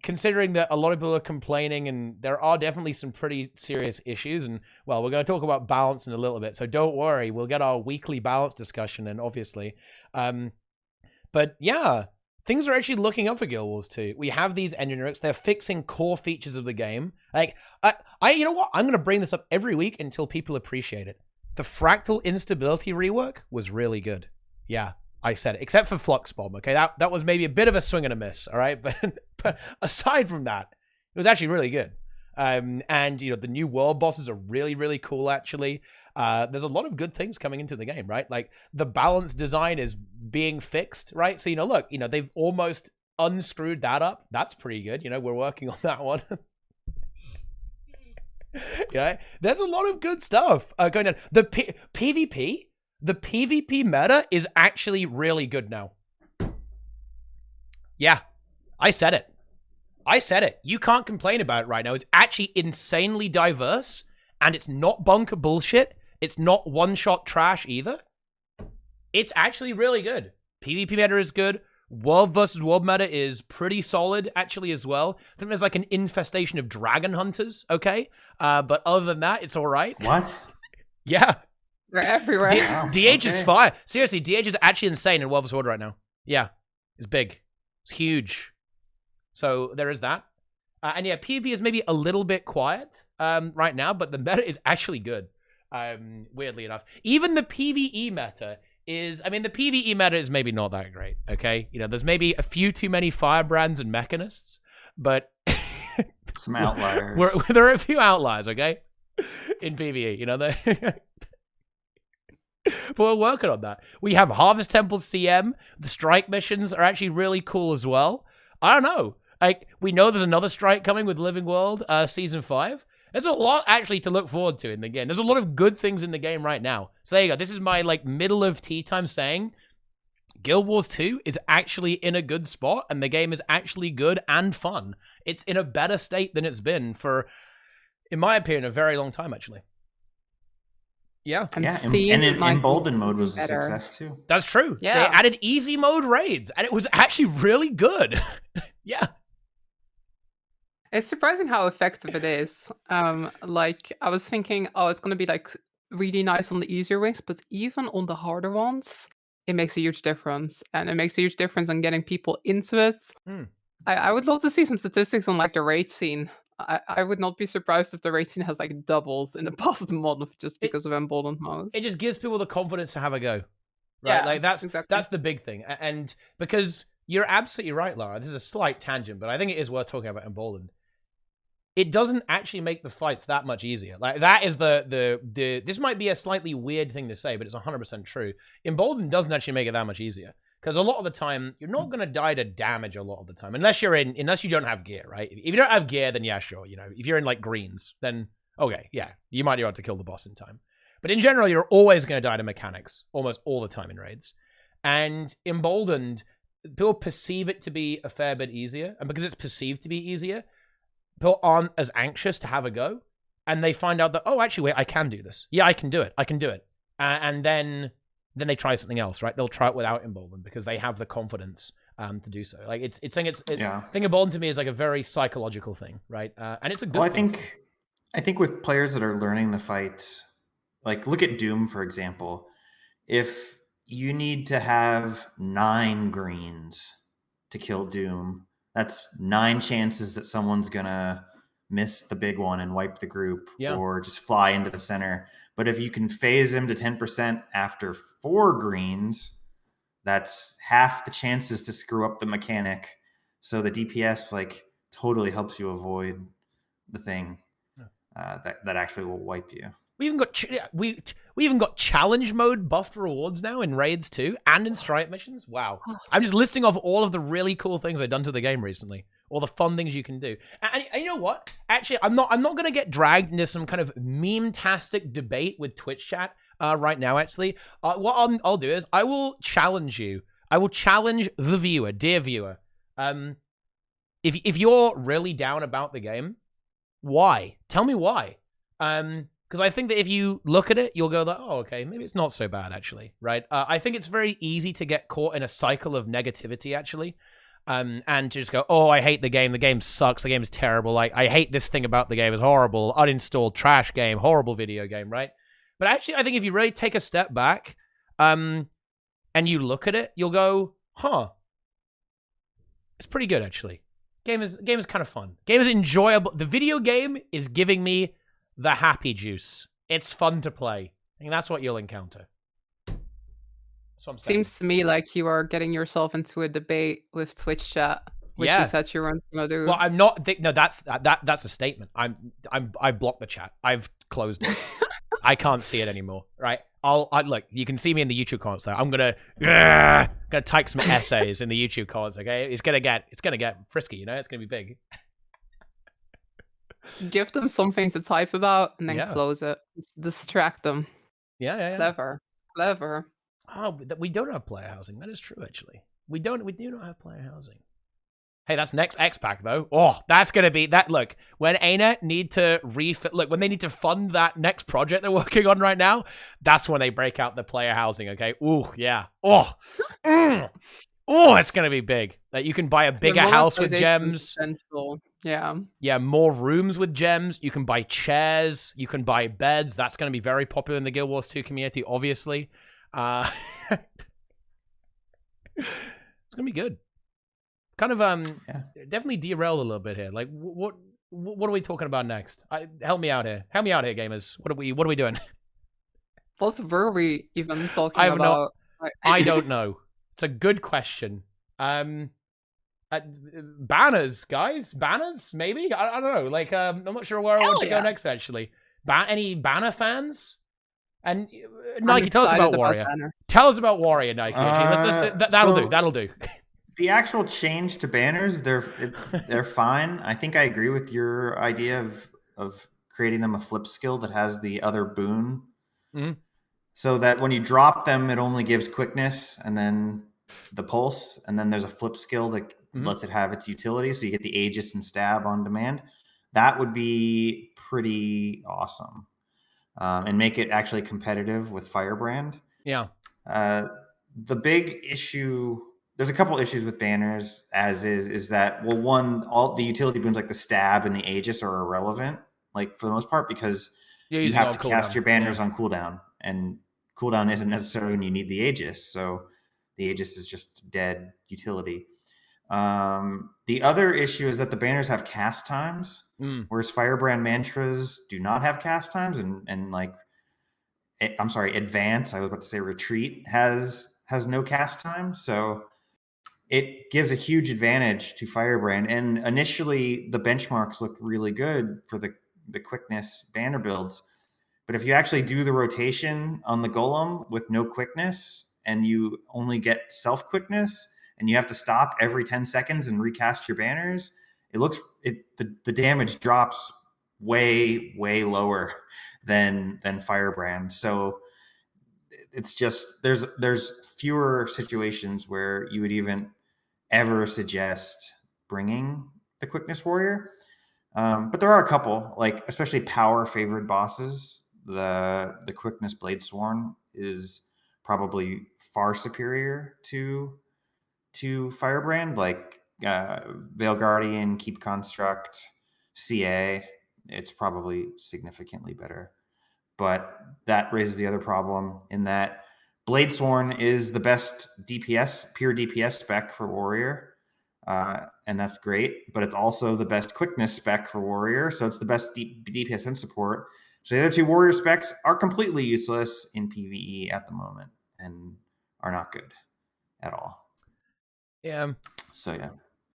Considering that a lot of people are complaining and there are definitely some pretty serious issues, and well, we're going to talk about balance in a little bit, so don't worry, we'll get our weekly balance discussion in, obviously. But yeah, things are actually looking up for Guild Wars 2. We have these engine reworks. They're fixing core features of the game. Like, you know what? I'm going to bring this up every week until people appreciate it. The fractal instability rework was really good. Yeah. I said it, except for Flux Bomb, okay? That was maybe a bit of a swing and a miss, all right? But aside from that, it was actually really good. And, the new world bosses are really, really cool, actually. There's a lot of good things coming into the game, right? Like, the balance design is being fixed, right? So, look, they've almost unscrewed that up. That's pretty good. We're working on that one. There's a lot of good stuff going on. The PvP... The PvP meta is actually really good now. Yeah, I said it. You can't complain about it right now. It's actually insanely diverse, and it's not bunker bullshit. It's not one-shot trash either. It's actually really good. PvP meta is good. World versus world meta is pretty solid, actually, as well. I think there's like an infestation of dragon hunters, okay? But other than that, it's all right. What? Yeah. They're everywhere. DH is fire. Seriously, DH is actually insane in World vs. World right now. Yeah, it's big. It's huge. So there is that. And yeah, PvP is maybe a little bit quiet right now, but the meta is actually good, weirdly enough. Even the PvE meta is... the PvE meta is maybe not that great, okay? There's maybe a few too many firebrands and mechanists, but... Some outliers. There are a few outliers, okay? In PvE, But we're working on that. We have Harvest Temple CM. The strike missions are actually really cool as well. I don't know. Like, we know there's another strike coming with Living World Season 5. There's a lot actually to look forward to in the game. There's a lot of good things in the game right now. So there you go. This is my middle of TeaTime saying Guild Wars 2 is actually in a good spot, and the game is actually good and fun. It's in a better state than it's been for, in my opinion, a very long time, actually. Yeah. And Emboldened mode was a success too. That's true. Yeah. They added easy mode raids, and it was actually really good. Yeah. It's surprising how effective it is. Like I was thinking, oh, it's gonna be like really nice on the easier wings, but even on the harder ones, it makes a huge difference, and it makes a huge difference on getting people into it. Hmm. I would love to see some statistics on like the raid scene. I would not be surprised if the raid scene has like doubled in the past month just because of emboldened modes. It just gives people the confidence to have a go, right? Yeah, Like that's exactly. the big thing, and because you're absolutely right, Lara. This is a slight tangent, but I think it is worth talking about emboldened. It doesn't actually make the fights that much easier. Like that is the this might be a slightly weird thing to say, but it's 100% true. Emboldened doesn't actually make it that much easier. Because a lot of the time, you're not going to die to damage a lot of the time. Unless you don't have gear, right? If you don't have gear, then yeah, sure. You know, if you're in like greens, then okay, yeah, you might be able to kill the boss in time. But in general, you're always going to die to mechanics, almost all the time in raids. And emboldened, people perceive it to be a fair bit easier. And because it's perceived to be easier, people aren't as anxious to have a go, and they find out that, oh, actually, wait, I can do this. Yeah, I can do it. I can do it. And then they try something else, right? They'll try it without emboldened because they have the confidence to do so. Like it's saying I think emboldened to me is like a very psychological thing, right? And it's a good. Well, I think with players that are learning the fights, like look at Doom for example. If you need to have 9 greens to kill Doom, that's 9 chances that someone's gonna miss the big one and wipe the group, or just fly into the center. But if you can phase him to 10% after 4 greens, that's half the chances to screw up the mechanic. So the DPS like totally helps you avoid the thing that actually will wipe you. We even got challenge mode buffed rewards now in raids too, and in stripe missions. Wow, I'm just listing off all of the really cool things I've done to the game recently, all the fun things you can do. And you know what? Actually, I'm not gonna get dragged into some kind of meme-tastic debate with Twitch chat right now. Actually, what I'll do is I will challenge you. I will challenge the viewer, dear viewer. If you're really down about the game, why? Tell me why. Because I think that if you look at it, you'll go like, oh, okay, maybe it's not so bad, actually, right? I think it's very easy to get caught in a cycle of negativity, actually, and to just go, oh, I hate the game sucks, the game is terrible, like, I hate this thing about the game, it's horrible, uninstalled, trash game, horrible video game, right? But actually, I think if you really take a step back, and you look at it, you'll go, huh, it's pretty good, actually. Game is kind of fun. Game is enjoyable. The video game is giving me the happy juice. It's fun to play. I think that's what you'll encounter. That's what I'm saying. Seems to me like you are getting yourself into a debate with Twitch chat, which you said you weren't gonna do. Well, I'm not. No, that's a statement. I blocked the chat. I've closed it. I can't see it anymore. Right? I look. You can see me in the YouTube comments. So I'm gonna type some essays in the YouTube comments. Okay, it's gonna get frisky. You know, it's gonna be big. Give them something to type about and then close it. Distract them. Yeah. Clever. Oh, we don't have player housing. That is true, actually. We do not have player housing. Hey, that's next X-Pack, though. Oh, that's going to be... that. Look, when ArenaNet need to when they need to fund that next project they're working on right now, that's when they break out the player housing, okay? Ooh, yeah. Oh, oh, it's going to be big. That you can buy a bigger house with gems. Yeah, more rooms with gems. You can buy chairs. You can buy beds. That's going to be very popular in the Guild Wars 2 community, obviously. It's going to be good. Kind of definitely derailed a little bit here. Like what are we talking about next? Help me out here. Help me out here, gamers. What are we doing? What were we even talking about? I don't know. It's a good question. Banners, guys. Banners, maybe. I don't know. Like I'm not sure where I want to go next. Actually, any banner fans? And Nike, tell us about Warrior. Tell us about Warrior, Nike. That'll do. The actual change to banners, they're fine. I think I agree with your idea of creating them a flip skill that has the other boon, so that when you drop them, it only gives quickness and then the pulse, and then there's a flip skill that lets it have its utility, so you get the Aegis and Stab on demand. That would be pretty awesome, and make it actually competitive with Firebrand. Yeah. The big issue there's a couple issues with banners. As is that, well, one, all the utility boons like the stab and the Aegis are irrelevant, like for the most part, because you have to cast your banners on cooldown, and cooldown isn't necessarily when you need the Aegis. So the Aegis is just dead utility. The other issue is that the banners have cast times, whereas Firebrand mantras do not have cast times, and like, I'm sorry, Advance, I was about to say Retreat has no cast time, so it gives a huge advantage to Firebrand. And initially, the benchmarks looked really good for the quickness banner builds. But if you actually do the rotation on the Golem with no quickness, and you only get self quickness, and you have to stop every 10 seconds and recast your banners, the damage drops way lower than Firebrand. So it's just there's fewer situations where you would even ever suggest bringing the Quickness Warrior. But there are a couple, like especially power favored bosses. The Quickness Bladesworn is probably far superior to Firebrand, like Veil Guardian, Keep Construct, CA. It's probably significantly better. But that raises the other problem in that Bladesworn is the best DPS, pure DPS spec for Warrior. And that's great, but it's also the best quickness spec for Warrior. So it's the best DPS and support. So the other two Warrior specs are completely useless in PvE at the moment and are not good at all. Yeah. So yeah.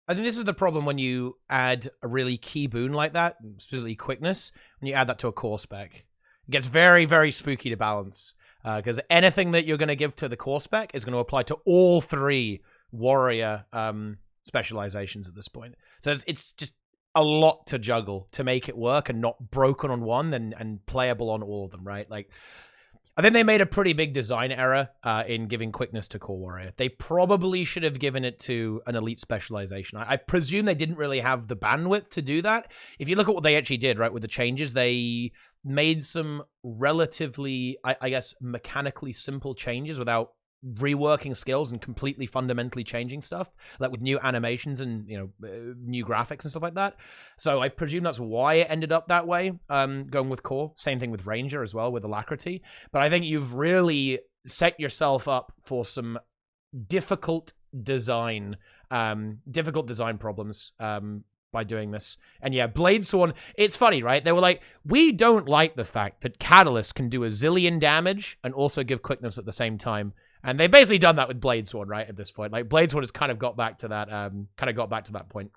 I think this is the problem when you add a really key boon like that, specifically quickness, when you add that to a core spec. It gets very, very spooky to balance. Because anything that you're going to give to the core spec is going to apply to all three Warrior specializations at this point. So it's just a lot to juggle to make it work and not broken on one and playable on all of them, right? Like, I think they made a pretty big design error in giving quickness to Core Warrior. They probably should have given it to an elite specialization. I presume they didn't really have the bandwidth to do that. If you look at what they actually did, right, with the changes, they made some relatively, I guess, mechanically simple changes without reworking skills and completely fundamentally changing stuff, like with new animations and new graphics and stuff like that. So I presume that's why it ended up that way, going with Core. Same thing with Ranger as well, with Alacrity. But I think you've really set yourself up for some difficult design problems by doing this. And yeah, Bladesworn, it's funny, right? They were like, we don't like the fact that Catalyst can do a zillion damage and also give quickness at the same time. And they've basically done that with Bladesworn, right? At this point, like Bladesworn has kind of got back to that, point.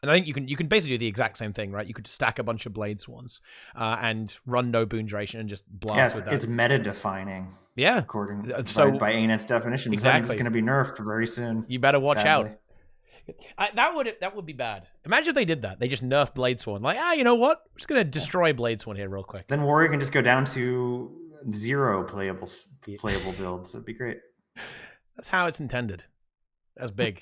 And I think you can basically do the exact same thing, right? You could stack a bunch of Bladesworns and run no boon duration and just blast with that. It's meta defining. Yeah, according by ArenaNet's definition. Exactly, it's going to be nerfed very soon. You better watch out. That would be bad. Imagine if they did that. They just nerfed Bladesworn. Like, you know what? We're just going to destroy Bladesworn here real quick. Then Warrior can just go down to 0 playable builds. That'd be great. That's how it's intended. That's big.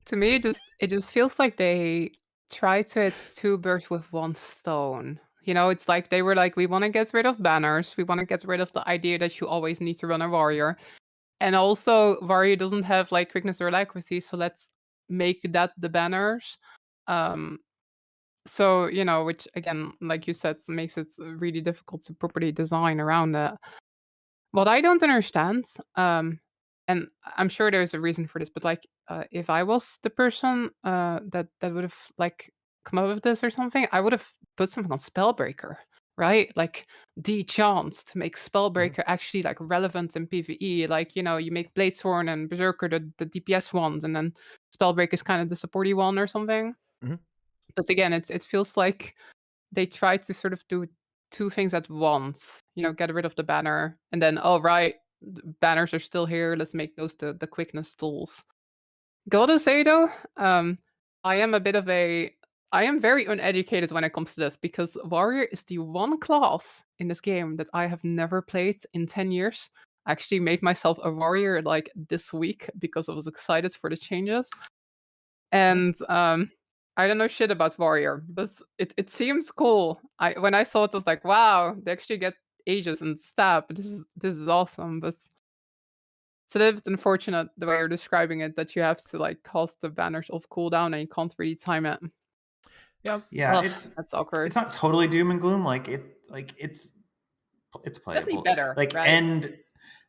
To me, it just feels like they try to hit two birds with one stone. It's like they were like, we want to get rid of banners. We want to get rid of the idea that you always need to run a Warrior. And also, Warrior doesn't have like quickness or accuracy, so let's make that the banners. So, which again, like you said, makes it really difficult to properly design around that. What I don't understand, and I'm sure there's a reason for this, but like, if I was the person that would have like come up with this or something, I would have put something on Spellbreaker, right? Like the chance to make Spellbreaker actually like relevant in PvE. Like, you make Bladesworn and Berserker the DPS ones, and then Spellbreaker is kind of the supporty one or something. But again, it feels like they try to sort of do two things at once. Get rid of the banner, and then, oh right, the banners are still here. Let's make those the quickness tools. Gotta say though, I am very uneducated when it comes to this, because Warrior is the one class in this game that I have never played in 10 years. I actually made myself a Warrior like this week because I was excited for the changes. And I don't know shit about Warrior, but it seems cool. When I saw it, I was like, wow, they actually get Aegis and stab. This is awesome. But It's a little bit unfortunate the way you're describing it, that you have to like cast the banners off cooldown and you can't really time it. Yeah. Yeah, Ugh, that's awkward. it's not totally doom and gloom. It's Definitely playable. better, right? And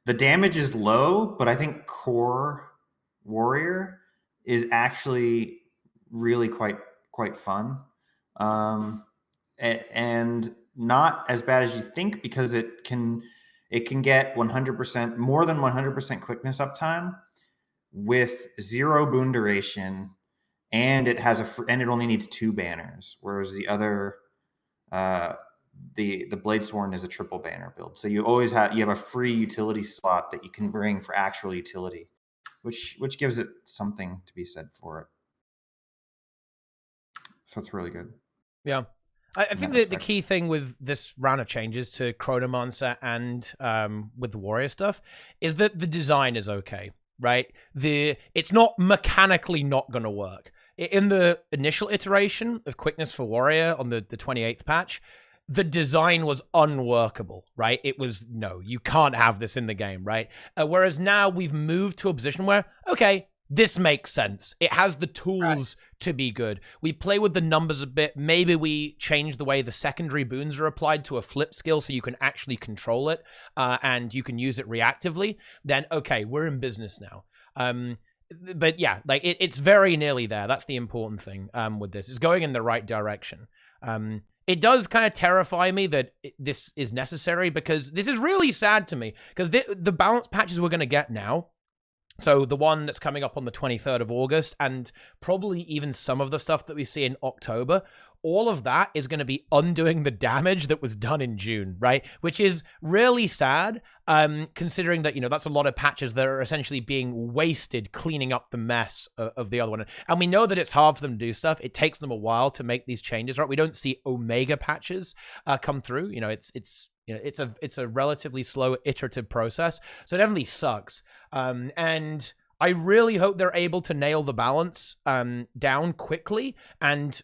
the damage is low, but I think core warrior is actually really quite fun, and not as bad as you think, because it can get 100% more than 100% quickness uptime with 0 boon duration, and it has and it only needs 2 banners, whereas the other the Bladesworn is a triple banner build. So you always have a free utility slot that you can bring for actual utility, which gives it something to be said for it. So it's really good. Yeah. I think the key thing with this round of changes to Chronomancer and with the warrior stuff is that the design is okay, right? It's not mechanically not going to work. In the initial iteration of quickness for warrior on the 28th patch, the design was unworkable, right? It was, no, you can't have this in the game, right? Whereas now we've moved to a position where, okay, this makes sense. It has the tools to be good. We play with the numbers a bit. Maybe we change the way the secondary boons are applied to a flip skill so you can actually control it and you can use it reactively. Then, okay, we're in business now. But yeah, like it's very nearly there. That's the important thing with this. It's going in the right direction. It does kind of terrify me that this is necessary, because this is really sad to me, because the balance patches we're going to get now, so the one that's coming up on the 23rd of August, and probably even some of the stuff that we see in October, all of that is going to be undoing the damage that was done in June, right? Which is really sad, considering that, that's a lot of patches that are essentially being wasted cleaning up the mess of the other one. And we know that it's hard for them to do stuff. It takes them a while to make these changes, right? We don't see Omega patches come through. It's a relatively slow iterative process. So it definitely sucks. And I really hope they're able to nail the balance down quickly and,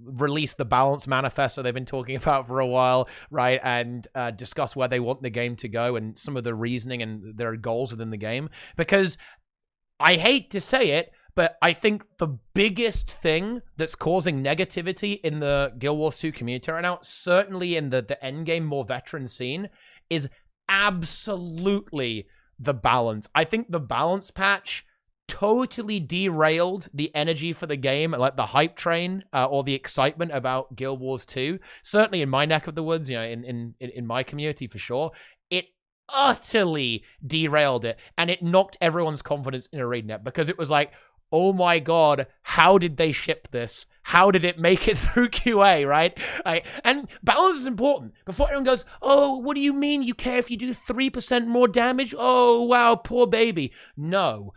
release the balance manifesto they've been talking about for a while, right? And discuss where they want the game to go and some of the reasoning and their goals within the game. Because I hate to say it, but I think the biggest thing that's causing negativity in the Guild Wars 2 community right now, certainly in the endgame, more veteran scene, is absolutely the balance. I think the balance patch totally derailed the energy for the game, like the hype train or the excitement about Guild Wars 2. Certainly in my neck of the woods, in my community for sure. It utterly derailed it, and it knocked everyone's confidence in ArenaNet, because it was like, oh my god, how did they ship this? How did it make it through QA, right? And balance is important. Before everyone goes, oh, what do you mean you care if you do 3% more damage? Oh, wow, poor baby. No.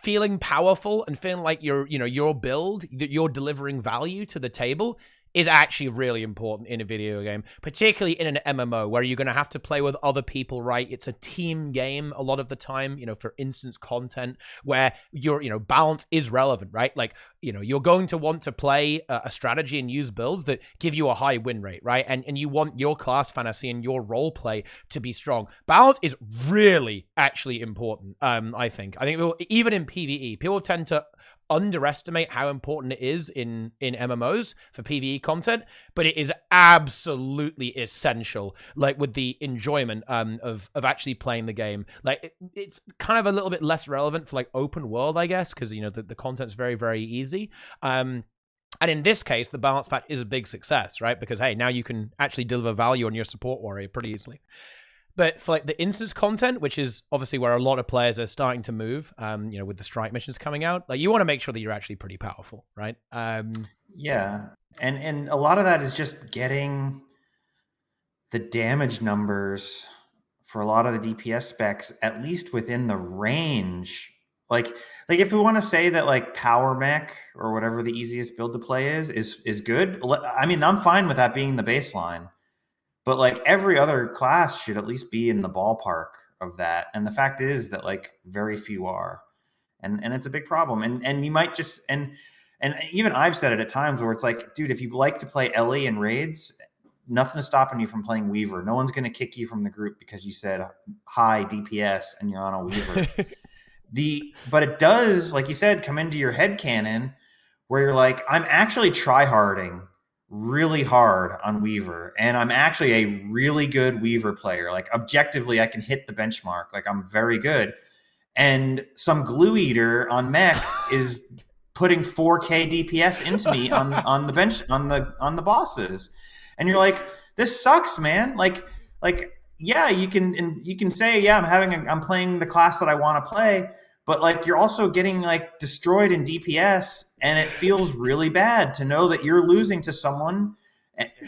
Feeling powerful and feeling like your build, that you're delivering value to the table, is actually really important in a video game, particularly in an MMO where you're going to have to play with other people, right? It's a team game a lot of the time, for instance content, where your, balance is relevant, right? Like, you're going to want to play a strategy and use builds that give you a high win rate, right? And you want your class fantasy and your role play to be strong. Balance is really actually important, I think. Even in PvE, people tend to underestimate how important it is in MMOs for PvE content, but it is absolutely essential, like with the enjoyment of actually playing the game. Like it's kind of a little bit less relevant for like open world, I guess, because the content's very, very easy. And in this case, the balance patch is a big success, right? Because hey, now you can actually deliver value on your support warrior pretty easily. But for like the instance content, which is obviously where a lot of players are starting to move, with the strike missions coming out, like you want to make sure that you're actually pretty powerful, right? Yeah, and a lot of that is just getting the damage numbers for a lot of the DPS specs at least within the range. Like if we want to say that like power mech or whatever the easiest build to play is good, I mean, I'm fine with that being the baseline. But like every other class should at least be in the ballpark of that. And the fact is that like very few are. And it's a big problem. And you might just and even I've said it at times where it's like, dude, if you like to play Ellie in raids nothing's stopping you from playing Weaver. No one's going to kick you from the group because you said high DPS and you're on a Weaver. But it does, like you said, come into your headcanon where you're like, I'm actually tryharding really hard on Weaver, and I'm actually a really good Weaver player. Like objectively, I can hit the benchmark. Like I'm very good. And some glue eater on mech is putting 4K DPS into me on the bench on the bosses, and you're like, this sucks, man. Like yeah, you can say, yeah, I'm playing the class that I want to play, but like you're also getting like destroyed in DPS, and it feels really bad to know that you're losing to someone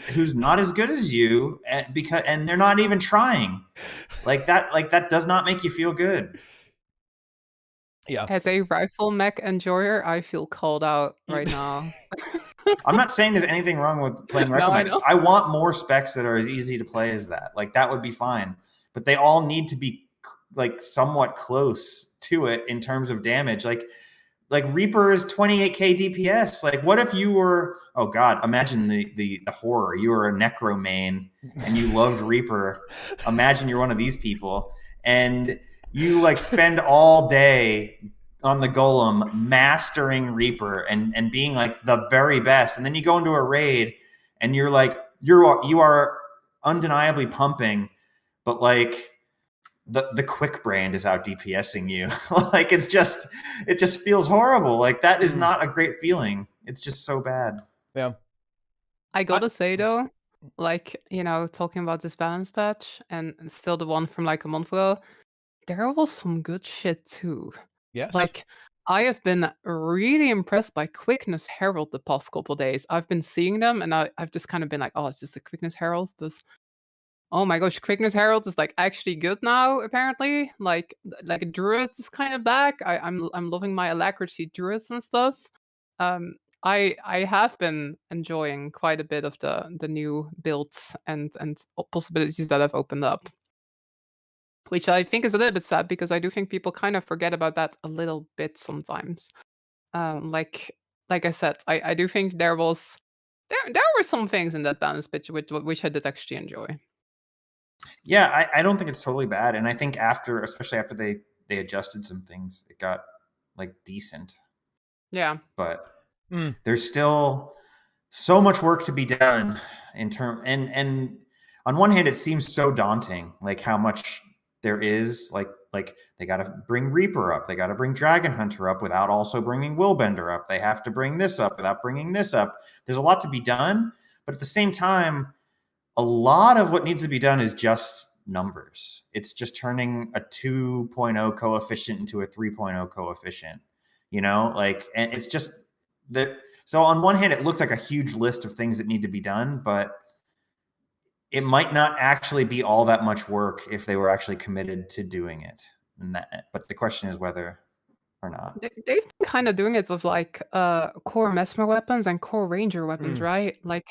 who's not as good as you, and they're not even trying. Like that does not make you feel good. Yeah. As a rifle mech enjoyer, I feel called out right now. I'm not saying there's anything wrong with playing rifle mech. I want more specs that are as easy to play as that. Like that would be fine, but they all need to be like somewhat close to it in terms of damage. Like Reaper is 28k DPS. Like what if you were, oh god, imagine the horror. You were a Necro main and you loved Reaper. Imagine you're one of these people and you like spend all day on the Golem mastering Reaper and being like the very best, and then you go into a raid and you're like you are undeniably pumping, but like the quick brand is out DPSing you. Like it just feels horrible. Like that is not a great feeling. It's just so bad. Yeah. I gotta say though, like, you know, talking about this balance patch and still the one from like a month ago, there was some good shit too. Yes. Like, I have been really impressed by Quickness Herald the past couple days. I've been seeing them, and I've just kind of been like, oh, it's just the Quickness Herald. Oh my gosh, Quickness Herald is like actually good now, apparently. Like Druid is kind of back. I'm loving my Alacrity Druids and stuff. I have been enjoying quite a bit of the new builds and possibilities that have opened up, which I think is a little bit sad because I do think people kind of forget about that a little bit sometimes. Like I said, I do think there were some things in that balance pitch which I did actually enjoy. Yeah, I don't think it's totally bad, and I think especially after they adjusted some things, it got like decent. Yeah, but there's still so much work to be done and on one hand, it seems so daunting, like how much there is. Like they got to bring Reaper up, they got to bring Dragon Hunter up without also bringing Willbender up. They have to bring this up without bringing this up. There's a lot to be done, but at the same time, a lot of what needs to be done is just numbers. It's just turning a 2.0 coefficient into a 3.0 coefficient, you know, like, and it's just that. So on one hand, it looks like a huge list of things that need to be done, but it might not actually be all that much work if they were actually committed to doing it. But the question is whether or not. They've been kind of doing it with like core Mesmer weapons and core Ranger weapons, right? Like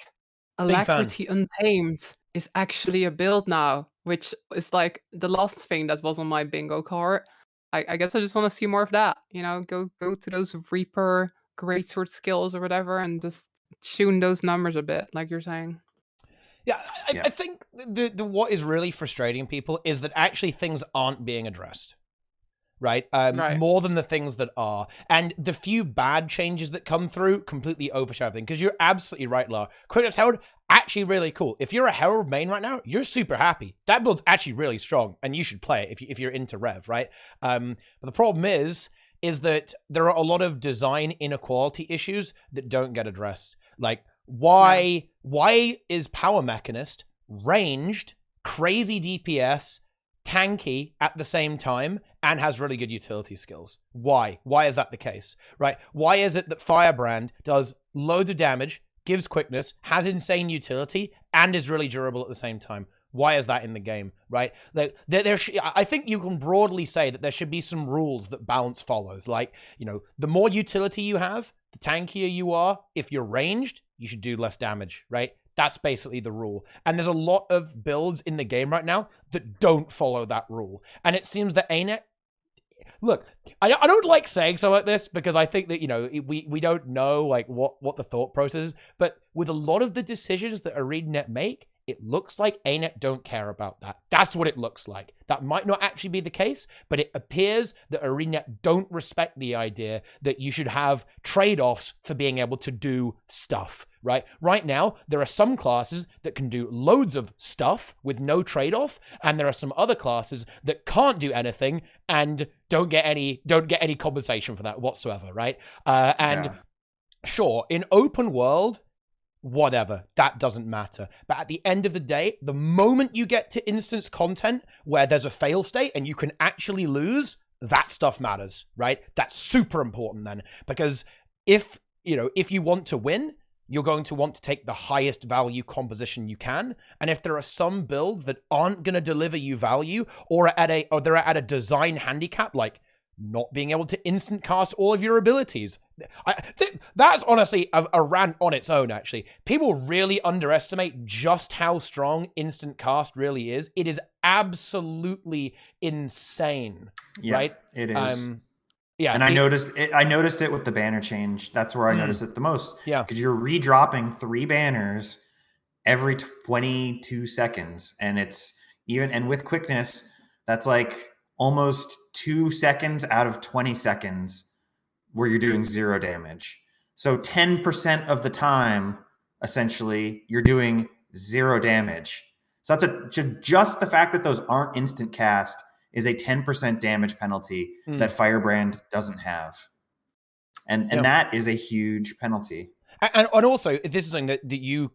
Alacrity Untamed is actually a build now, which is like the last thing that was on my bingo card. I guess I just want to see more of that. You know, go to those Reaper greatsword skills or whatever, and just tune those numbers a bit, like you're saying. Yeah, I think the what is really frustrating people is that actually things aren't being addressed. Right? More than the things that are. And the few bad changes that come through completely overshadow everything. Because you're absolutely right, Lara. Quickness Herald, actually really cool. If you're a Herald main right now, you're super happy. That build's actually really strong, and you should play it if you're into Rev, right? But the problem is that there are a lot of design inequality issues that don't get addressed. Like, why is Power Mechanist ranged, crazy DPS, tanky at the same time, and has really good utility skills? Why is that the case, right? Why is it that Firebrand does loads of damage, gives quickness, has insane utility, and is really durable at the same time? Why is that in the game, right? Like, I think you can broadly say that there should be some rules that balance follows. Like, you know, the more utility you have, the tankier you are. If you're ranged, you should do less damage, right? That's basically the rule. And there's a lot of builds in the game right now that don't follow that rule. And it seems that ArenaNet... Look, I don't like saying something like this because I think that, you know, we don't know like what the thought process is. But with a lot of the decisions that ArenaNet make, It looks like ArenaNet don't care about that. That's what it looks like. That might not actually be the case, but it appears that ArenaNet don't respect the idea that you should have trade-offs for being able to do stuff, right? Right now, there are some classes that can do loads of stuff with no trade-off, and there are some other classes that can't do anything and don't get any compensation for that whatsoever, right? Sure, in open world, whatever, that doesn't matter. But at the end of the day, the moment you get to instance content where there's a fail state and you can actually lose, that stuff matters, right? That's super important then, because if you want to win, you're going to want to take the highest value composition you can. And if there are some builds that aren't going to deliver you value, or they're at a design handicap, like not being able to instant cast all of your abilities. That's honestly a rant on its own, actually. People really underestimate just how strong instant cast really is. It is absolutely insane, right? It is. Yeah, and I noticed it with the banner change. That's where I noticed it the most. Yeah, because you're redropping 3 banners every 22 seconds, and and with quickness, that's like almost 2 seconds out of 20 seconds where you're doing 0 damage. So 10% of the time, essentially, you're doing 0 damage. So that's just the fact that those aren't instant cast is a 10% damage penalty that Firebrand doesn't have. And that is a huge penalty. And also, this is something that you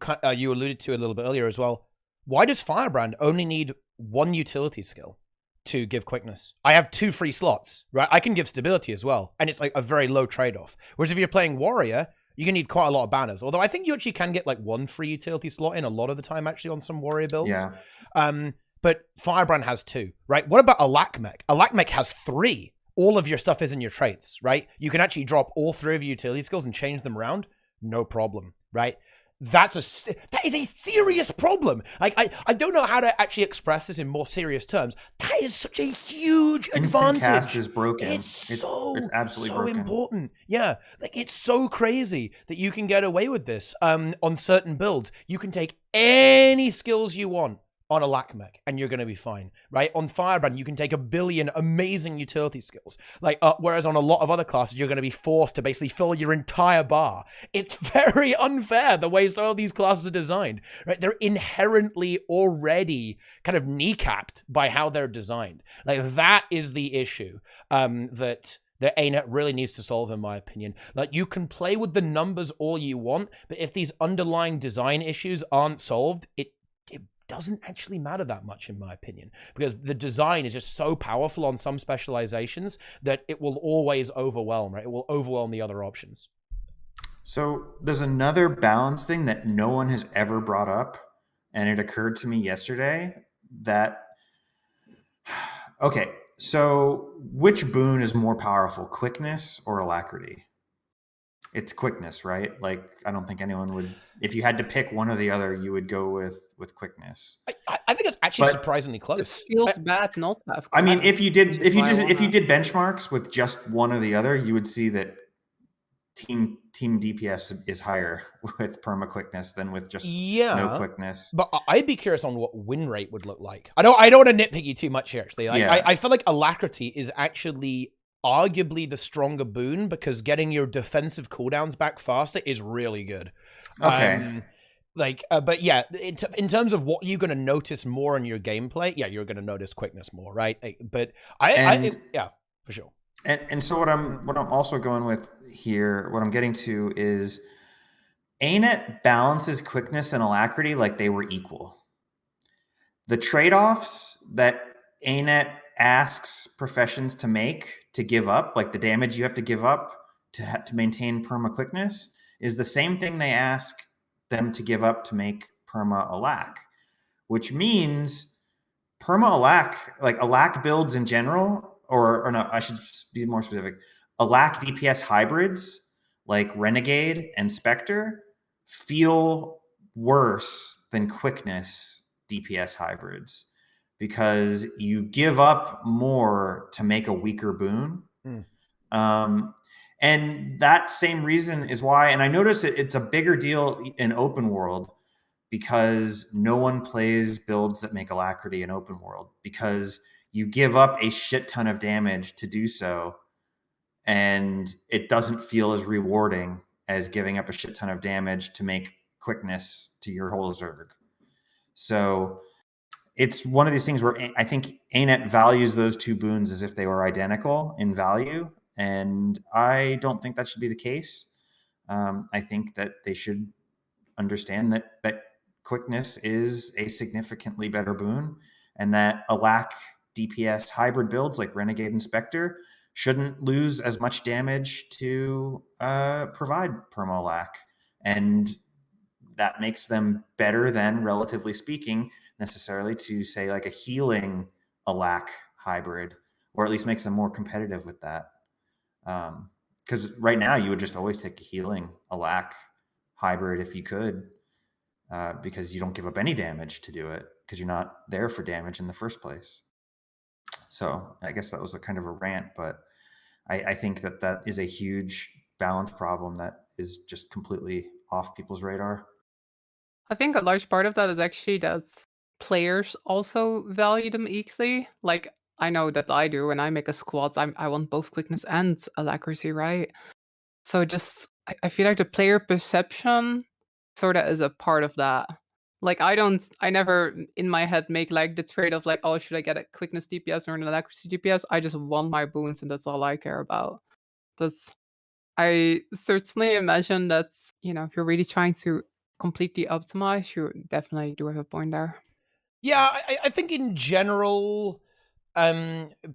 alluded to a little bit earlier as well. Why does Firebrand only need 1 utility skill to give quickness? I have 2 free slots, right? I can give stability as well, and it's like a very low trade-off. Whereas if you're playing Warrior, you're gonna need quite a lot of banners. Although I think you actually can get like 1 free utility slot in a lot of the time, actually, on some Warrior builds. Yeah. But Firebrand has 2, right? What about a Lakmek? A Lakmek has 3. All of your stuff is in your traits, right? You can actually drop all 3 of your utility skills and change them around, no problem, right? That is a serious problem. Like, I don't know how to actually express this in more serious terms. That is such a huge advantage. Instant cast is broken. It's absolutely so broken. important. Yeah, like it's so crazy that you can get away with this. On certain builds, you can take any skills you want on a Lakmek, and you're going to be fine, right? On Firebrand, you can take a billion amazing utility skills. Like, whereas on a lot of other classes, you're going to be forced to basically fill your entire bar. It's very unfair the way some of these classes are designed, right? They're inherently already kind of kneecapped by how they're designed. Like, that is the issue that ArenaNet really needs to solve, in my opinion. Like, you can play with the numbers all you want, but if these underlying design issues aren't solved, it doesn't actually matter that much, in my opinion, because the design is just so powerful on some specializations that it will always overwhelm, right? It will overwhelm the other options. So there's another balance thing that no one has ever brought up, and it occurred to me yesterday that, okay, so which boon is more powerful, quickness or alacrity? It's quickness, right? Like, I don't think anyone would, if you had to pick one or the other, you would go with quickness. I think it's actually surprisingly close. It feels bad not to have. I mean, if you did benchmarks with just one or the other, you would see that team DPS is higher with perma quickness than with just no quickness. But I'd be curious on what win rate would look like. I don't want to nitpick you too much here, actually. I feel like alacrity is actually arguably the stronger boon, because getting your defensive cooldowns back faster is really good. Okay. But yeah, in terms of what you're going to notice more in your gameplay, yeah, you're going to notice quickness more, right? But yeah, for sure. And so what I'm also going with here, what I'm getting to is ArenaNet balances quickness and alacrity like they were equal. The trade-offs that ArenaNet asks professions to make, to give up, like the damage you have to give up to maintain perma quickness, is the same thing they ask them to give up to make perma alac, which means perma alac, like alac builds in general, or no, I should be more specific. Alac DPS hybrids like Renegade and Spectre feel worse than quickness DPS hybrids, because you give up more to make a weaker boon. And that same reason is why, and I notice it's a bigger deal in open world, because no one plays builds that make alacrity in open world, because you give up a shit ton of damage to do so, and it doesn't feel as rewarding as giving up a shit ton of damage to make quickness to your whole Zerg. So it's one of these things where I think ArenaNet values those two boons as if they were identical in value, and I don't think that should be the case. I think that they should understand that quickness is a significantly better boon, and that a lack DPS hybrid builds like Renegade and Spectre shouldn't lose as much damage to provide perma lack, and that makes them better than, relatively speaking, necessarily to say like a healing a lack hybrid, or at least makes them more competitive with that. Because right now you would just always take a healing a lack hybrid if you could, because you don't give up any damage to do it, because you're not there for damage in the first place. So I guess that was a kind of a rant, but I think that is a huge balance problem that is just completely off people's radar. I think a large part of that is actually that players also value them equally. Like, I know that I do. When I make a squad, I want both quickness and alacrity, right? So I feel like the player perception sort of is a part of that. Like, I never in my head make like the trade of like, oh, should I get a quickness DPS or an alacrity DPS? I just want my boons, and that's all I care about. That's I certainly imagine that, if you're really trying to completely optimize, you definitely do have a point there. Yeah, I think in general,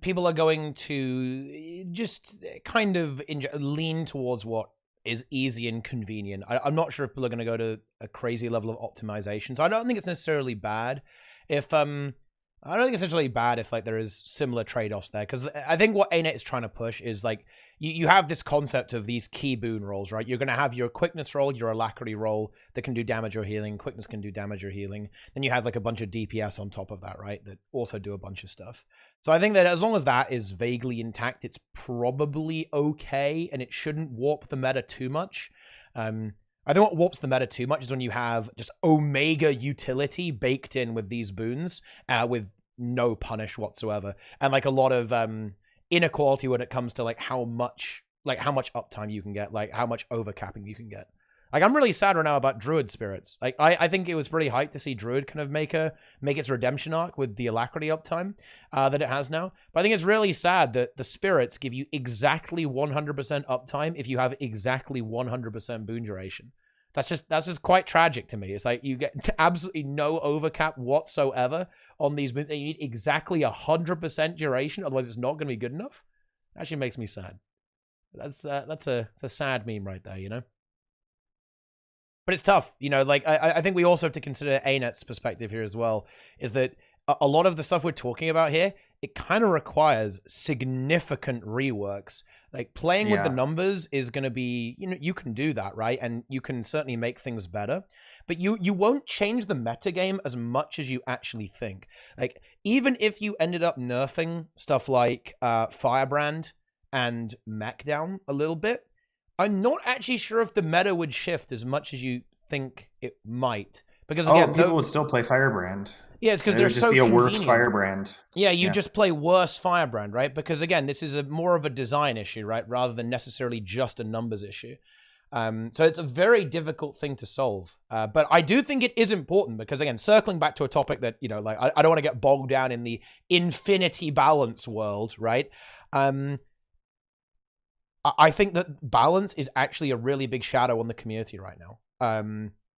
people are going to just kind of lean towards what is easy and convenient. I'm not sure if people are going to go to a crazy level of optimization. So I don't think it's necessarily bad if I don't think it's necessarily bad if like there is similar trade-offs there, because I think what ArenaNet is trying to push is like you have this concept of these key boon rolls, right? You're going to have your quickness roll, your alacrity roll that can do damage or healing. Quickness can do damage or healing. Then you have like a bunch of DPS on top of that, right? That also do a bunch of stuff. So I think that as long as that is vaguely intact, it's probably okay, and it shouldn't warp the meta too much. I think what warps the meta too much is when you have just Omega utility baked in with these boons, with no punish whatsoever, and like a lot of inequality when it comes to like how much uptime you can get, like how much overcapping you can get. Like, I'm really sad right now about Druid Spirits. Like, I think it was pretty hyped to see Druid kind of make its redemption arc with the alacrity uptime that it has now. But I think it's really sad that the Spirits give you exactly 100% uptime if you have exactly 100% boon duration. That's just quite tragic to me. It's like you get absolutely no overcap whatsoever on these boons, and you need exactly 100% duration, otherwise it's not going to be good enough. It actually makes me sad. That's a sad meme right there, you know? But it's tough, you know, like, I think we also have to consider ArenaNet's perspective here as well, is that a lot of the stuff we're talking about here, it kind of requires significant reworks. Like, playing with the numbers is going to be, you know, you can do that, right? And you can certainly make things better, but you won't change the metagame as much as you actually think. Like, even if you ended up nerfing stuff like Firebrand and Mech down a little bit, I'm not actually sure if the meta would shift as much as you think it might. Because again, people would still play Firebrand. Yeah, it's because they're so convenient. It would just be a convenient. worse Firebrand. Yeah, you just play worse Firebrand, right? Because again, this is more of a design issue, right? Rather than necessarily just a numbers issue. So it's a very difficult thing to solve. But I do think it is important because, again, circling back to a topic that, you know, like, I don't want to get bogged down in the infinity balance world, right? I think that balance is actually a really big shadow on the community right now.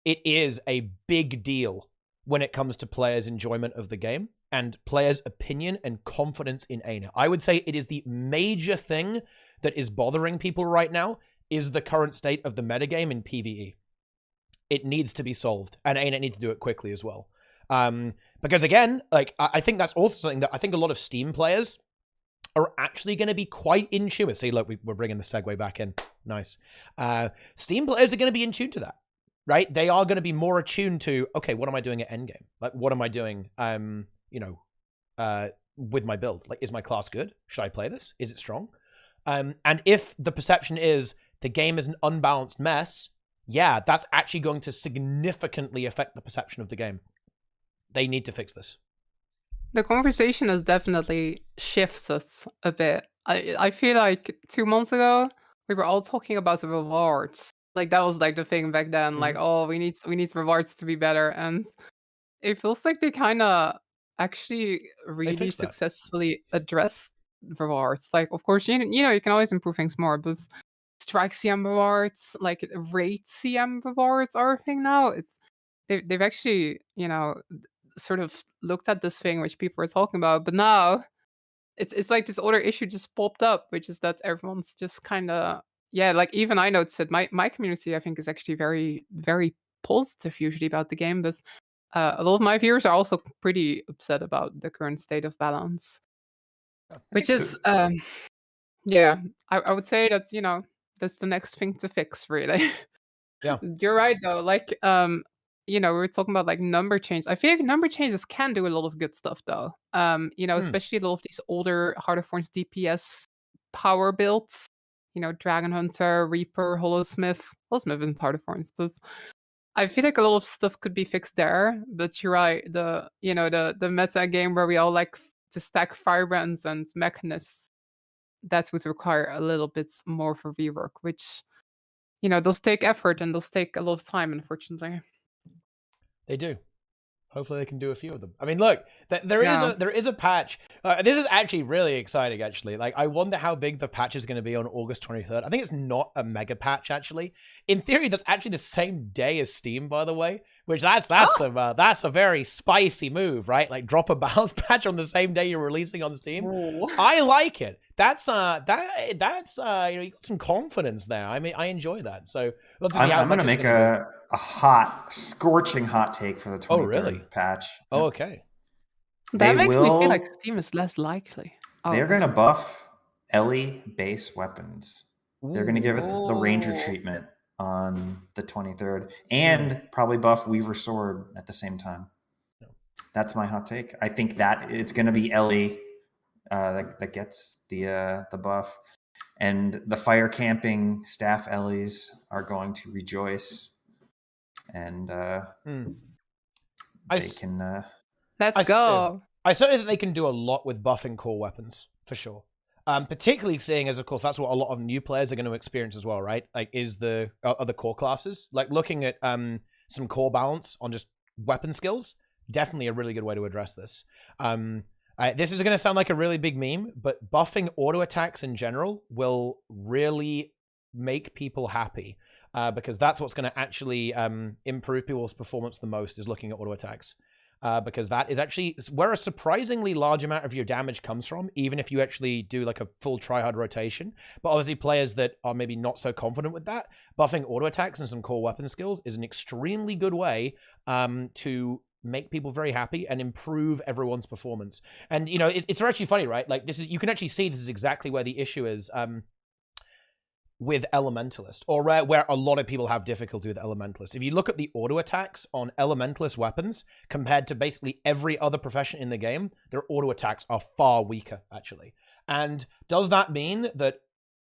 It is a big deal when it comes to players' enjoyment of the game and players' opinion and confidence in ArenaNet. I would say it is the major thing that is bothering people right now is the current state of the metagame in PvE. It needs to be solved, and ArenaNet needs to do it quickly as well. Because again, like, I think that's also something that I think a lot of Steam players are actually going to be quite in tune with. See, look, we're bringing the segue back in. Nice. Steam players are going to be in tune to that, right? They are going to be more attuned to, okay, what am I doing at endgame? Like, what am I doing, with my build? Like, is my class good? Should I play this? Is it strong? And if the perception is the game is an unbalanced mess, yeah, that's actually going to significantly affect the perception of the game. They need to fix this. The conversation has definitely shifted a bit. I feel like 2 months ago we were all talking about the rewards. Like that was like the thing back then. Like, oh, we need rewards to be better, and it feels like they kind of actually really fixed that. successfully addressed rewards. Like, of course, you know you can always improve things more, but strike CM rewards, like rate CM rewards are a thing now. They've actually, you know, sort of looked at this thing which people were talking about, but now it's like this other issue just popped up, which is that everyone's just kind of, yeah, like even I noticed it. My community, I think, is actually very, very positive usually about the game, but a lot of my viewers are also pretty upset about the current state of balance, which is yeah, I would say that's, you know, that's the next thing to fix, really. Yeah. You're right though. Like, you know, we were talking about like number change. I feel like number changes can do a lot of good stuff though. You know, especially a lot of these older Heart of Thorns DPS power builds. You know, Dragon Hunter, Reaper, Hollowsmith. Hollowsmith isn't Heart of Thorns, but I feel like a lot of stuff could be fixed there. But you're right. The meta game where we all like to stack firebrands and mechanists, that would require a little bit more for rework, which, you know, those take effort and those take a lot of time, unfortunately. They do. Hopefully they can do a few of them. I mean, look, there is a patch. This is actually really exciting, actually. Like, I wonder how big the patch is going to be on August 23rd. I think it's not a mega patch, actually. In theory, that's actually the same day as Steam, by the way. Which that's a very spicy move, right? Like, drop a balance patch on the same day you're releasing on Steam. Ooh. I like it. That's you know, you got some confidence there. I mean, I enjoy that. So I'm going to make a hot, scorching hot take for the 23rd patch. Oh, okay. That makes me feel like Steam is less likely. They're going to buff Ellie base weapons. They're going to give it the Ranger treatment on the 23rd, and probably buff Weaver Sword at the same time. That's my hot take. I think that it's going to be Ellie that gets the buff, and the fire camping staff Ellies are going to rejoice, and they can. Let's go. I certainly think they can do a lot with buffing core weapons for sure. Particularly seeing as, of course, that's what a lot of new players are going to experience as well, right? Like, is the other core classes, like looking at some core balance on just weapon skills, definitely a really good way to address this. This is going to sound like a really big meme, but buffing auto attacks in general will really make people happy, because that's what's going to actually improve people's performance the most, is looking at auto attacks. Because that is actually where a surprisingly large amount of your damage comes from, even if you actually do like a full tryhard rotation. But obviously players that are maybe not so confident with that, buffing auto attacks and some core weapon skills is an extremely good way to make people very happy and improve everyone's performance. And, you know, it's actually funny, right? Like, this is, you can actually see this is exactly where the issue is with Elementalist, or where a lot of people have difficulty with Elementalist. If you look at the auto attacks on Elementalist weapons compared to basically every other profession in the game, their auto attacks are far weaker, actually. And does that mean that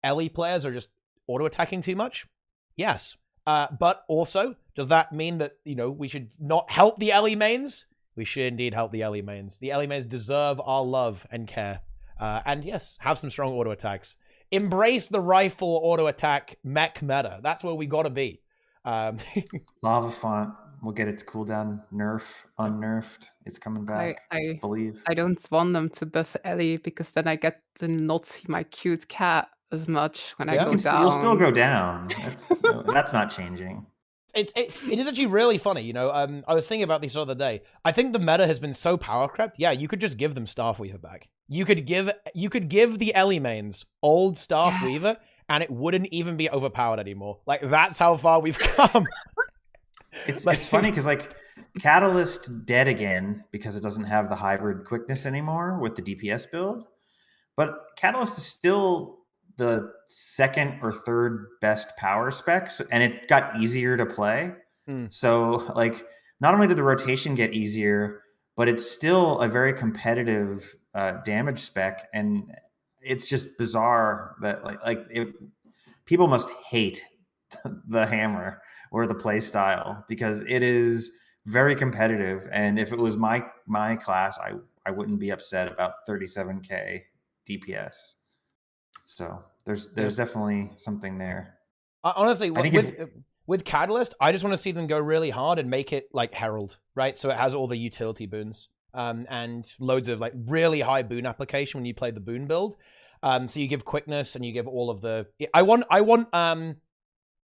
Ellie players are just auto attacking too much? Yes. But also, does that mean that, you know, we should not help the Ellie mains? We should indeed help the Ellie mains. The Ellie mains deserve our love and care. And yes, have some strong auto attacks. Embrace the rifle auto attack mech meta. That's where we got to be. Lava Font will get its cooldown unnerfed. It's coming back. I believe. I don't want them to buff Ellie, because then I get to not see my cute cat as much when I go down. You'll still go down. That's not changing. It is actually really funny, you know. I was thinking about this the other day. I think the meta has been so power crept. Yeah, you could just give them Staff Weaver back. You could give the Ellie mains old Staff Weaver, and it wouldn't even be overpowered anymore. Like, that's how far we've come. It's funny because, like, Catalyst dead again because it doesn't have the hybrid quickness anymore with the DPS build, but Catalyst is still the second or third best power specs, and it got easier to play. So, like, not only did the rotation get easier, but it's still a very competitive damage spec, and it's just bizarre that like if people must hate the hammer or the play style, because it is very competitive. And if it was my class, I wouldn't be upset about 37k DPS. So there's definitely something there. Honestly, I think with Catalyst, I just want to see them go really hard and make it like Herald, right? So it has all the utility boons and loads of like really high boon application when you play the boon build. So you give quickness and you give all of the. I want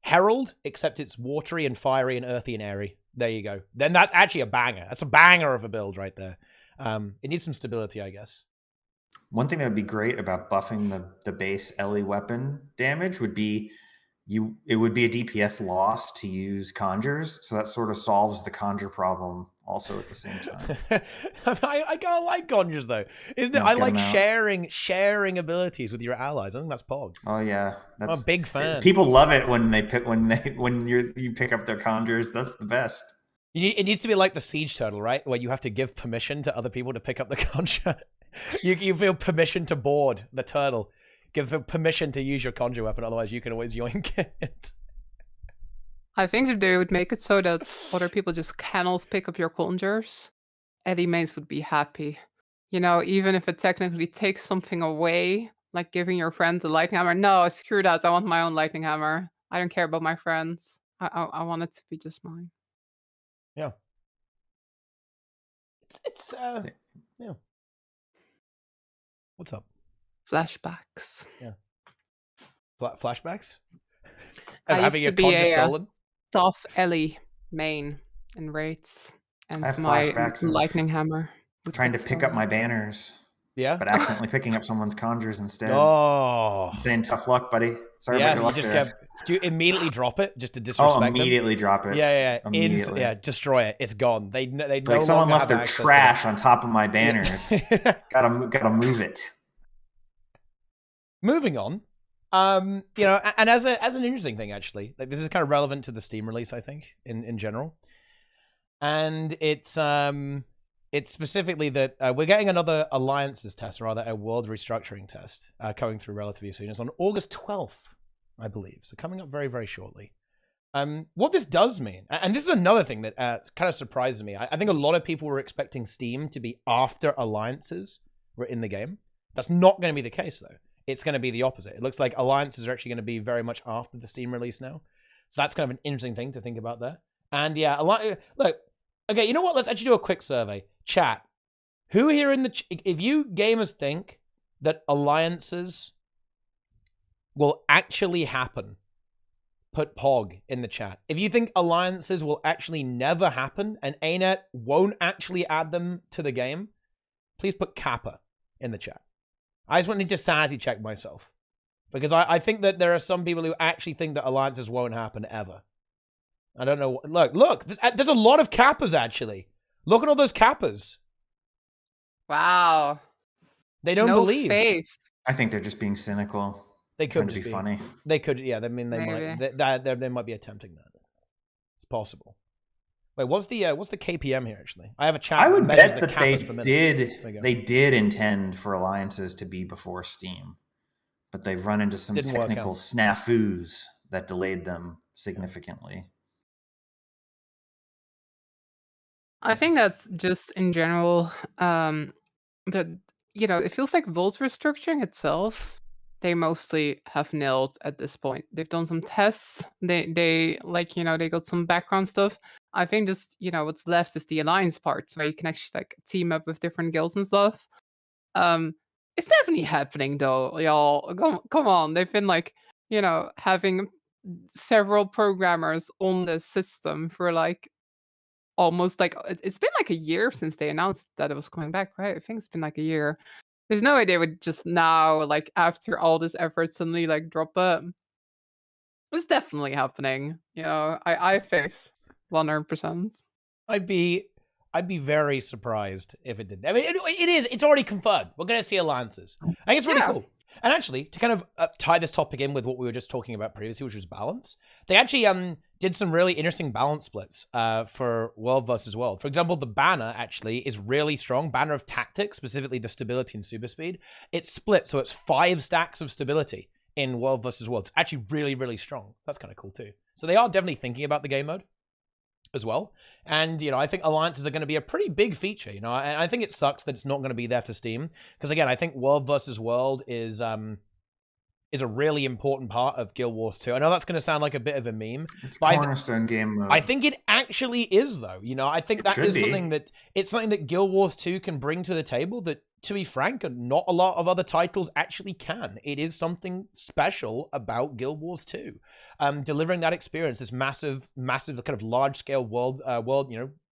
Herald, except it's watery and fiery and earthy and airy. There you go. Then that's actually a banger. That's a banger of a build right there. It needs some stability, I guess. One thing that would be great about buffing the base Ellie weapon damage would be it would be a DPS loss to use conjures, so that sort of solves the conjure problem also at the same time. I kind of like conjures though, isn't it? I like sharing abilities with your allies. I think that's pog. Oh yeah, I'm a big fan. People love it when you pick up their conjures. That's the best. It needs to be like the siege turtle, right? Where you have to give permission to other people to pick up the conjure. you feel permission to board the turtle. Give them permission to use your conjure weapon, otherwise you can always yoink it. I think if they would make it so that other people just cannot pick up your conjures, Eddie mains would be happy. You know, even if it technically takes something away, like giving your friends a lightning hammer. No, screw that. I want my own lightning hammer. I don't care about my friends. I want it to be just mine. Yeah. It's yeah. What's up? Flashbacks. Yeah. Flashbacks? I having used to your be conjure stolen? Soft Ellie main in raids, and I have my flashbacks of lightning hammer. trying to pick up my banners. Yeah. But accidentally picking up someone's conjures instead. Oh. I'm saying tough luck, buddy. Sorry about your luck there. Do you immediately drop it just to disrespect immediately them? drop it. Yeah. Immediately. Destroy it. It's gone. They like someone left their trash on top of my banners. Gotta move it. Moving on. You know, and as an interesting thing, actually, like this is kind of relevant to the Steam release, I think, in general. And it's specifically that we're getting another alliances test, or rather a world restructuring test, coming through relatively soon. It's on August 12th, I believe. So coming up very, very shortly. What this does mean, and this is another thing that kind of surprises me. I think a lot of people were expecting Steam to be after alliances were in the game. That's not going to be the case, though. It's going to be the opposite. It looks like alliances are actually going to be very much after the Steam release now. So that's kind of an interesting thing to think about there. And yeah, look, okay, you know what? Let's actually do a quick survey. Chat. Who here in the... if you gamers think that alliances will actually happen, put POG in the chat. If you think alliances will actually never happen and ArenaNet won't actually add them to the game, please put Kappa in the chat. I just wanted to sanity check myself. Because I think that there are some people who actually think that alliances won't happen ever. I don't know. Look, there's a lot of Kappas, actually. Look at all those Kappas. Wow. They don't believe. Faith. I think they're just being cynical. They could just be funny. They could, yeah. I mean, they might be attempting that. It's possible. Wait, what's the KPM here? Actually, I have a chat. I would bet that they did intend for alliances to be before Steam, but they've run into some technical snafus that delayed them significantly. I think that's just in general that it feels like Vault restructuring itself. They mostly have nailed at this point. They've done some tests. They they got some background stuff. I think just what's left is the alliance part, where you can actually like team up with different guilds and stuff. It's definitely happening though, y'all. Come on, they've been like having several programmers on this system for like almost like it's been like a year since they announced that it was coming back, right? I think it's been like a year. There's no way they would just now, like after all this effort, suddenly like drop it. It's definitely happening. I have faith, 100%. I'd be very surprised if it didn't. I mean, it is. It's already confirmed. We're gonna see alliances. I think it's really cool. And actually, to kind of tie this topic in with what we were just talking about previously, which was balance, they actually did some really interesting balance splits for World versus World. For example, the banner actually is really strong. Banner of Tactics, specifically the stability and super speed. It's split, so it's 5 stacks of stability in World versus World. It's actually really, really strong. That's kind of cool too. So they are definitely thinking about the game mode as well. And, I think alliances are going to be a pretty big feature, and I think it sucks that it's not going to be there for Steam. Because again, I think World versus World is a really important part of Guild Wars 2. I know that's going to sound like a bit of a meme. It's a cornerstone game mode. I think it actually is, though. I think that is something that Guild Wars 2 can bring to the table that, to be frank, not a lot of other titles actually can. It is something special about Guild Wars 2. Delivering that experience, this massive kind of large-scale world,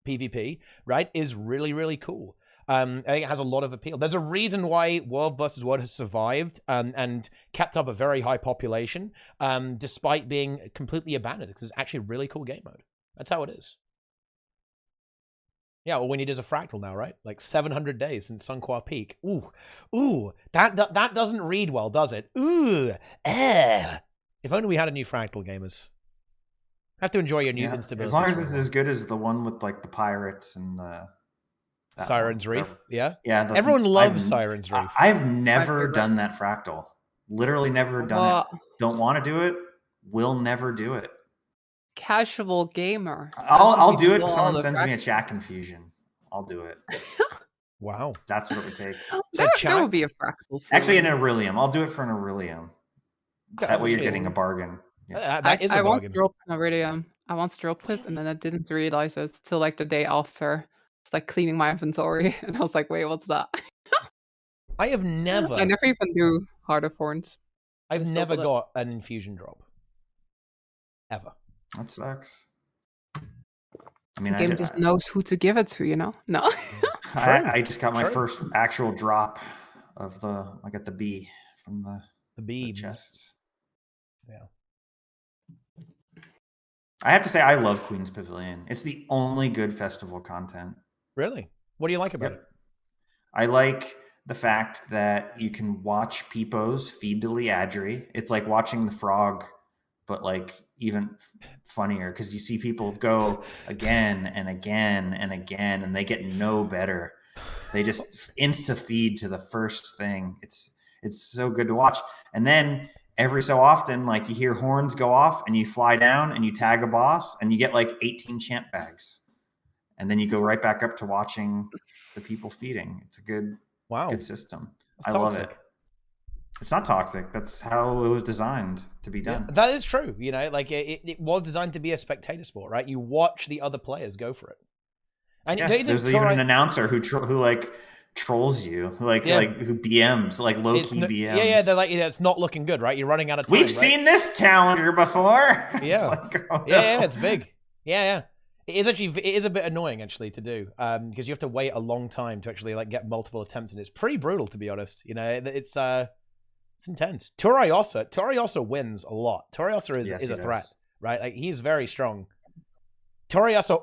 PvP, right, is really, really cool. I think it has a lot of appeal. There's a reason why World versus World has survived and kept up a very high population, despite being completely abandoned, because it's actually a really cool game mode. That's how it is. Yeah, all we need is a fractal now, right? Like 700 days since Sunqua Peak. Ooh, that doesn't read well, does it? Ooh, If only we had a new fractal, gamers. Have to enjoy your new instability. As long as it's as good as the one with like the pirates and the Siren's Reef, yeah? Yeah. Everyone loves Siren's Reef. I've never done that fractal. Literally never done it. Don't want to do it. Will never do it. Casual gamer. I'll do it if someone sends me a chat confusion. I'll do it. Wow. That's what it would take. There will be a fractal soon. Actually, an Aurelium. I'll do it for an Aurelium. That way you're getting a bargain. Yeah. That is a bargain. I once dropped an Aurelium. I once dropped it, and then I didn't realize it till like the day after. It's like cleaning my inventory, and I was like, wait, what's that? I have never... I never even do Heart of Thorns. I've never got an infusion drop. Ever. That sucks. I mean, the game just knows who to give it to, No. I just got my first actual drop of I got the bee from the chests. Yeah. I have to say, I love Queen's Pavilion. It's the only good festival content. Really? What do you like about it? I like the fact that you can watch Peepos feed to Liadri. It's like watching the frog, but like even funnier, because you see people go again and again and again, and they get no better. They just insta feed to the first thing. It's so good to watch. And then every so often, like you hear horns go off and you fly down and you tag a boss and you get like 18 champ bags. And then you go right back up to watching the people feeding. It's a good system. I love it. It's not toxic. That's how it was designed to be done. Yeah, that is true. Like it was designed to be a spectator sport, right? You watch the other players go for it. And there's even an announcer who like trolls you, who BMs, like low-key BMs. Yeah, they're like, it's not looking good, right? You're running out of time. We've seen this talenter before. Yeah. It's big. Yeah. It is a bit annoying actually to do, because you have to wait a long time to actually like get multiple attempts, and it's pretty brutal, to be honest. It's intense. Toriosa wins a lot. Toriosa is a threat, right? Like he's very strong. Toriosa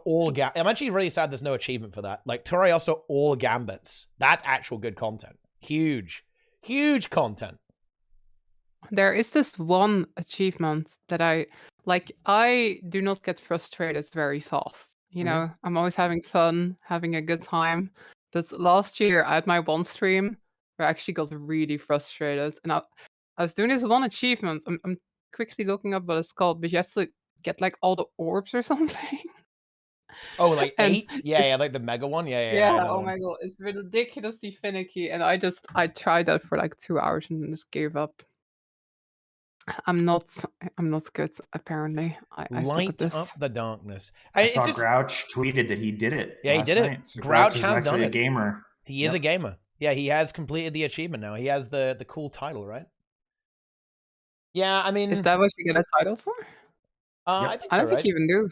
I'm actually really sad there's no achievement for that. Like Toriosa all gambits. That's actual good content. Huge content. There is this one achievement that I do not get frustrated very fast. I'm always having fun, having a good time. This last year I had my one stream where I actually got really frustrated, and I was doing this one achievement. I'm quickly looking up what it's called, but you have to get like all the orbs or something. Oh, like 8? Yeah, like the mega one. Yeah. Oh my god, it's ridiculously finicky, and I tried that for like 2 hours and just gave up. I'm not good, apparently. I suck at this. Light up the darkness. I saw Grouch tweeted that he did it. Yeah, he did it. So Grouch is has actually done a it. gamer. He is a gamer. Yeah, he has completed the achievement now. He has the cool title, right? Yeah, I mean, is that what you get a title for? I think so, I don't think you even do.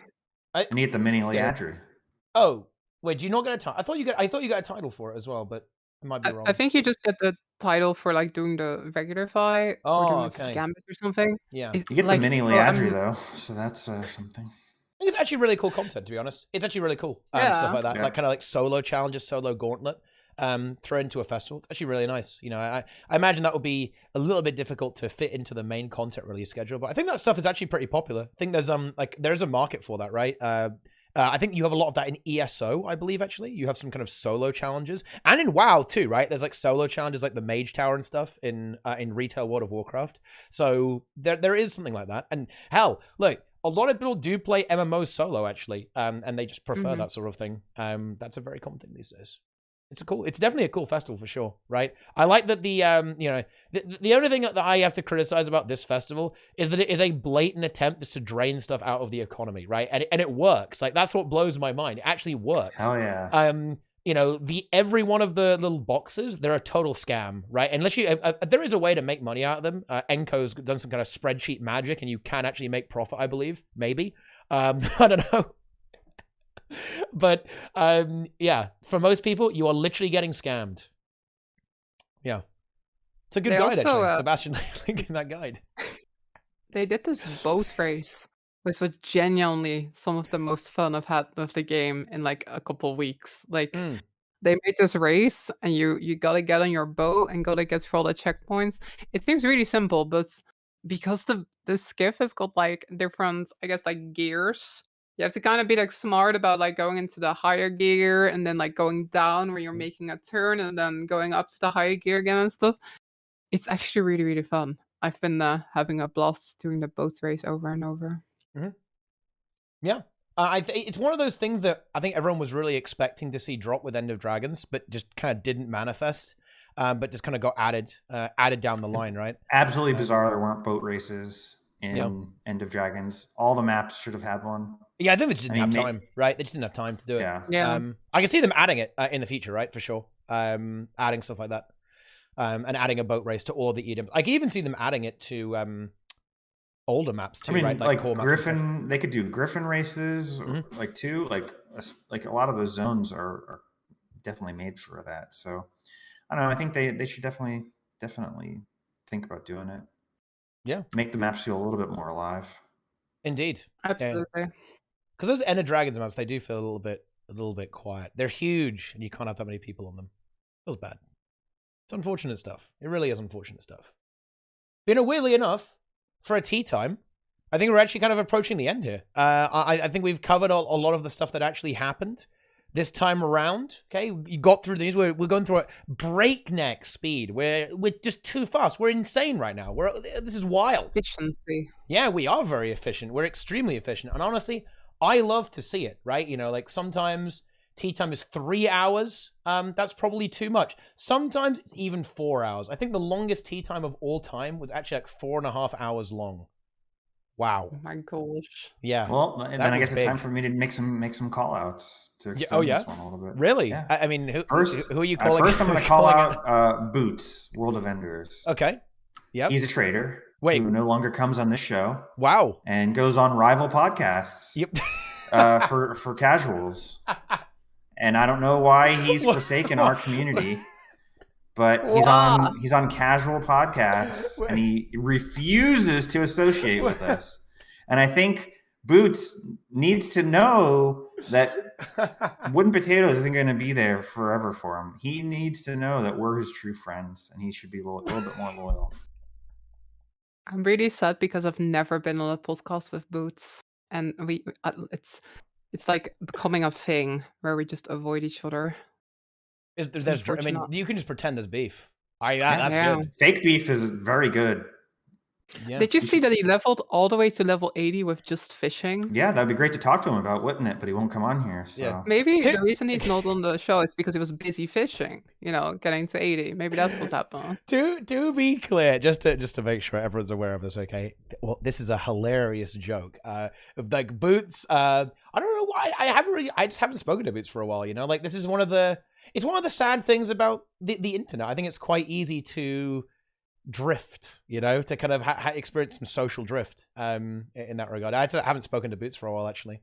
I need the mini Liadri. Oh, wait, do you not get a title? I thought you got a title for it as well, but I might be wrong. I think you just get the title for like doing the regular fight or doing the gambit or something. Yeah, you get the mini Liadri though, so that's something. I think it's actually really cool content, to be honest. It's actually really cool. Stuff like that, like kind of like solo challenges, solo gauntlet, thrown into a festival. It's actually really nice. I imagine that would be a little bit difficult to fit into the main content release schedule, but I think that stuff is actually pretty popular. I think there's there's a market for that, right? I think you have a lot of that in ESO, I believe, actually. You have some kind of solo challenges. And in WoW, too, right? There's like solo challenges like the Mage Tower and stuff in retail World of Warcraft. So there is something like that. And hell, look, a lot of people do play MMOs solo, actually. And they just prefer that sort of thing. That's a very common thing these days. It's definitely a cool festival for sure, right? I like that the only thing that I have to criticize about this festival is that it is a blatant attempt just to drain stuff out of the economy, right? And it works. Like, that's what blows my mind. It actually works. Hell yeah. Every one of the little boxes, they're a total scam, right? Unless there is a way to make money out of them. Enco's done some kind of spreadsheet magic, and you can actually make profit, I believe, maybe. I don't know. But yeah, for most people, you are literally getting scammed. Yeah, it's a good guide, actually. Sebastian linking that guide. They did this boat race, which was genuinely some of the most fun I've had with the game in like a couple of weeks. Like they made this race, and you gotta get on your boat and gotta get through all the checkpoints. It seems really simple, but because the skiff has got like different, I guess, like gears. You have to kind of be like smart about like going into the higher gear and then like going down where you're making a turn and then going up to the higher gear again and stuff. It's actually really, really fun. I've been having a blast doing the boat race over and over. Yeah. It's one of those things that I think everyone was really expecting to see drop with End of Dragons, but just kind of didn't manifest, but just kind of got added down the line, right? Absolutely bizarre there weren't boat races in End of Dragons. All the maps should have had one. Yeah, I think they just didn't have time, right? They just didn't have time to do it. Yeah. I can see them adding it in the future, right? For sure. Adding stuff like that. And adding a boat race to all the EDM. I can even see them adding it to older maps too, right? Like core Griffin, maps. They could do Griffin races, like too. Like a lot of those zones are definitely made for that. So I don't know. I think they should definitely think about doing it. Yeah. Make the maps feel a little bit more alive. Indeed. Absolutely. Because those End of Dragons maps, they do feel a little bit quiet. They're huge, and you can't have that many people on them. Feels bad. It's unfortunate stuff. It really is unfortunate stuff. Weirdly enough, for a tea time, I think we're actually kind of approaching the end here. I think we've covered a lot of the stuff that actually happened this time around. Okay, you got through these. We're going through at breakneck speed. We're just too fast. We're insane right now. This is wild. Efficiency. Yeah, we are very efficient. We're extremely efficient, and honestly, I love to see it. Right? Like sometimes tea time is 3 hours. That's probably too much. Sometimes it's even 4 hours. I think the longest tea time of all time was actually like 4.5 hours long. Wow. Oh my gosh. Yeah. Well, then I guess it's time for me to make some call outs to extend this one a little bit. Really? Yeah. I mean, who are you calling? First, I'm going to call out Boots, World of Enders. Okay. Yeah. He's a trader. Wait. Who no longer comes on this show. Wow. And goes on rival podcasts. Yep. For casuals. And I don't know why he's forsaken our community, but he's on casual podcasts and he refuses to associate with us. And I think Boots needs to know that Wooden Potatoes isn't going to be there forever for him. He needs to know that we're his true friends and he should be a little bit more loyal. I'm really sad because I've never been on a podcast with Boots, and it's like becoming a thing where we just avoid each other. You can just pretend there's beef. That's good. Fake beef is very good. Yeah. Did you see that he leveled all the way to level 80 with just fishing? Yeah, that'd be great to talk to him about, wouldn't it? But he won't come on here. So yeah. Maybe the reason he's not on the show is because he was busy fishing. Getting to 80. Maybe that's what's happening. To be clear, just to make sure everyone's aware of this, okay? Well, this is a hilarious joke. Like Boots, I don't know why I just haven't spoken to Boots for a while. Like this is one of the sad things about the internet. I think it's quite easy to drift, to kind of experience some social drift in that regard. I haven't spoken to Boots for a while, actually.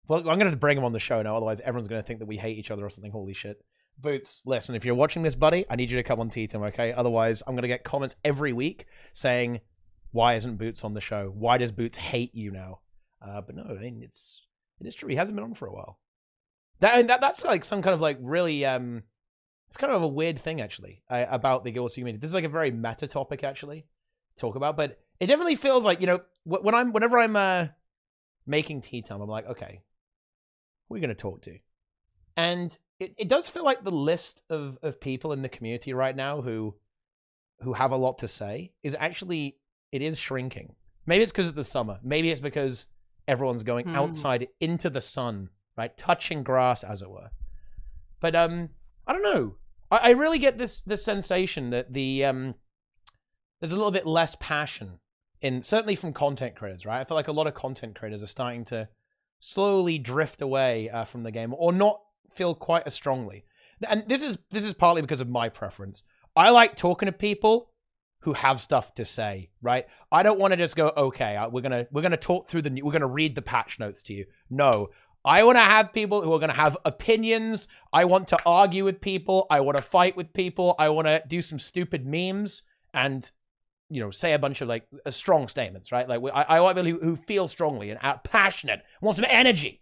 Well, I'm going to have to bring him on the show now, otherwise everyone's going to think that we hate each other or something. Holy shit. Boots, listen, if you're watching this, buddy, I need you to come on TeaTime, okay? Otherwise, I'm going to get comments every week saying, why isn't Boots on the show? Why does Boots hate you now? But no, I mean, it is true. He hasn't been on for a while. That's like some kind of like really... It's kind of a weird thing, actually, about the Guild community. This is like a very meta topic, actually, to talk about. But it definitely feels like, whenever I'm making tea time, I'm like, okay, Who are we going to talk to? And it does feel like the list of people in the community right now who have a lot to say is actually, it is shrinking. Maybe it's because of the summer. Maybe it's because everyone's going outside into the sun, right? Touching grass, as it were. But I don't know. I really get this sensation that there's a little bit less passion certainly from content creators, right? I feel like a lot of content creators are starting to slowly drift away from the game, or not feel quite as strongly. And this is partly because of my preference. I like talking to people who have stuff to say, right? I don't want to just go, okay, we're gonna talk through we're gonna read the patch notes to you. No, I want to have people who are gonna have opinions. I want to argue with people. I want to fight with people. I want to do some stupid memes and, you know, say a bunch of like strong statements, right? Like I want people who feel strongly and are passionate, want some energy.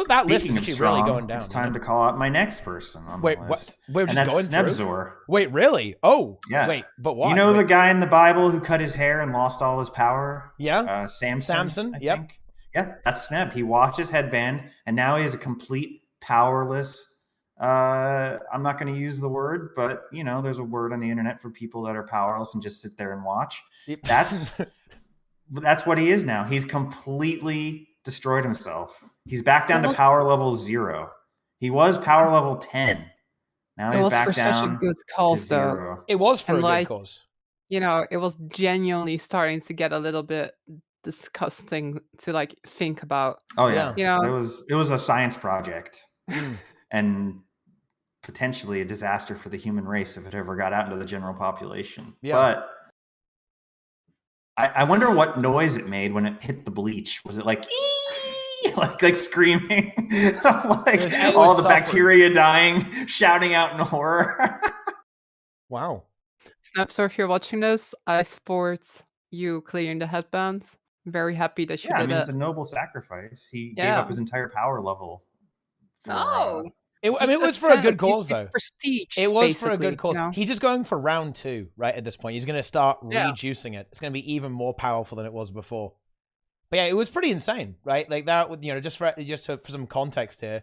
That list is actually really going down. It's time to call out my next person on the list. We're just going Snebzor. Wait, really? Oh, yeah. Wait, but why? You know the guy in the Bible who cut his hair and lost all his power? Yeah. Samson, I think. Yeah, that's Sneb. He washed his headband, and now he is a complete powerless. I'm not going to use the word, but you know, there's a word on the internet for people that are powerless and just sit there and watch. That's what he is now. He's completely destroyed himself. He's back down to power level 0. He was power level 10. Now he's back down such a good cause, to 0. It was for a good cause. You know, it was genuinely starting to get a little bit disgusting to like think about. Oh yeah, you know, it was a science project, and potentially a disaster for the human race if it ever got out into the general population. Yeah. But I wonder what noise it made when it hit the bleach. Was it like like screaming, like all the bacteria dying, shouting out in horror? Wow. Snebzor, if you're watching this, I support you clearing the headbands. I'm very happy that you did it. It's a noble sacrifice. He gave up his entire power level. It was for a good cause, though. Prestige. It was for a good cause. You know? He's just going for round 2, right, at this point. He's going to start rejuicing it. It's going to be even more powerful than it was before. But yeah, it was pretty insane, right? Like that, you know, just for some context here.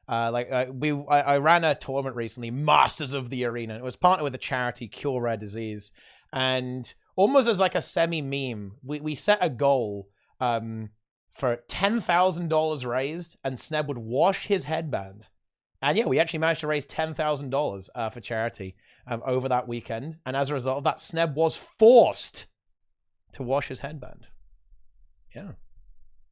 I ran a tournament recently, Masters of the Arena. It was partnered with a charity, Cure Rare Disease. And almost as like a semi-meme, we set a goal for $10,000 raised, and Sneb would wash his headband. And yeah, we actually managed to raise $10,000 for charity over that weekend. And as a result of that, Sneb was forced to wash his headband. Yeah,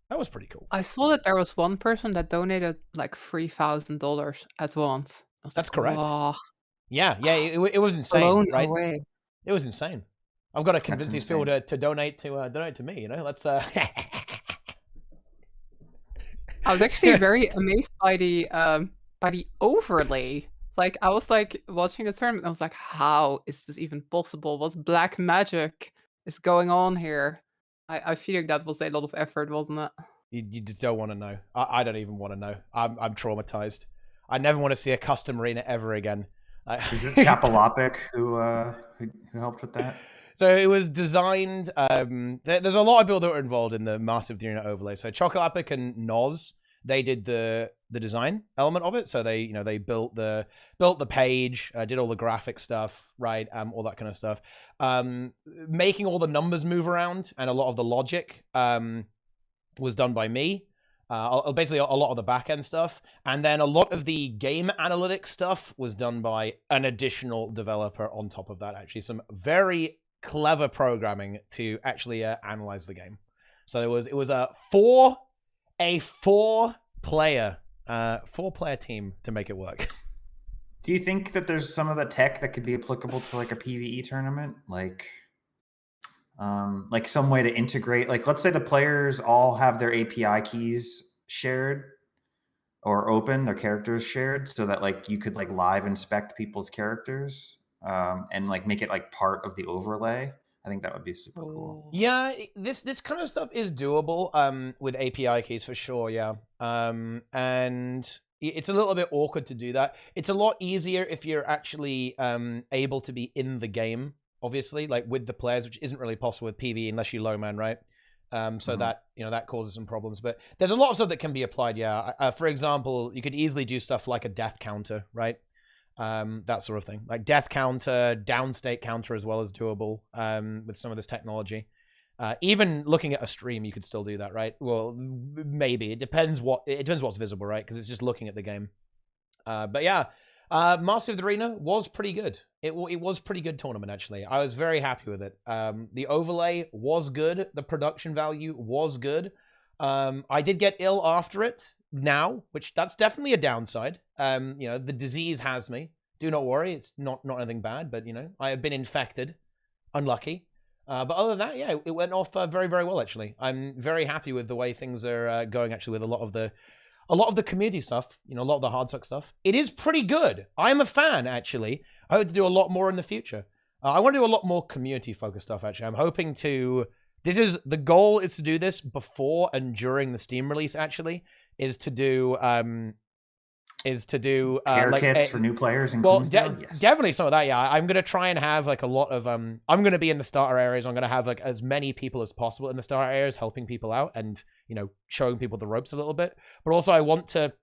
that was pretty cool. I saw that there was one person that donated like $3,000 at once. That's correct. Oh. Yeah, it was insane, blown right? Away. It was insane. I've got to convince these people to donate to me. You know, let's. I was actually very amazed by the overlay. Like I was like watching the tournament, I was like, how is this even possible? What black magic is going on here? I feel like that was a lot of effort, wasn't it? You just don't want to know. I don't even want to know. I'm traumatized. I never want to see a custom arena ever again. Is it Chapalopic who helped with that? So it was designed. There's a lot of people that were involved in the Massive Arena overlay. So Chocolapic and Noz, they did the design element of it. So they built the page, did all the graphic stuff, right? All that kind of stuff. Making all the numbers move around and a lot of the logic was done by me. Basically a lot of the back end stuff, and then a lot of the game analytics stuff was done by an additional developer on top of that. Actually, some very clever programming to actually analyze the game. So it was a four player team to make it work. Do you think that there's some of the tech that could be applicable to like a PvE tournament, like some way to integrate? Like, let's say the players all have their API keys shared or open, their characters shared, so that like you could like live inspect people's characters and like make it like part of the overlay. I think that would be super cool. Yeah, this kind of stuff is doable with API keys for sure. Yeah, and it's a little bit awkward to do that. It's a lot easier if you're actually able to be in the game, obviously, like with the players, which isn't really possible with PvE unless you low man, right? So that, that causes some problems. But there's a lot of stuff that can be applied. Yeah. For example, you could easily do stuff like a death counter, right? That sort of thing, like death counter, downstate counter as well as doable with some of this technology. Even looking at a stream, you could still do that, right? Well, maybe it depends what's visible, right? Because it's just looking at the game. But yeah, Master of the Arena was pretty good. It was pretty good tournament, actually. I was very happy with it. The overlay was good. The production value was good. I did get ill after it now, which that's definitely a downside. The disease has me. Do not worry. It's not anything bad, but, I have been infected. Unlucky. But other than that, yeah, it went off very, very well, actually. I'm very happy with the way things are going, actually, with a lot of the community stuff, a lot of the Hardstuck stuff. It is pretty good. I'm a fan, actually. I hope to do a lot more in the future. I want to do a lot more community-focused stuff, actually. I'm hoping to... The goal is to do this before and during the Steam release, actually, is to do care kits for new players in yes. Definitely some of that. Yeah, I'm gonna try and have like a lot of I'm gonna be in the starter areas. I'm gonna have like as many people as possible in the starter areas, helping people out and showing people the ropes a little bit. But also I want to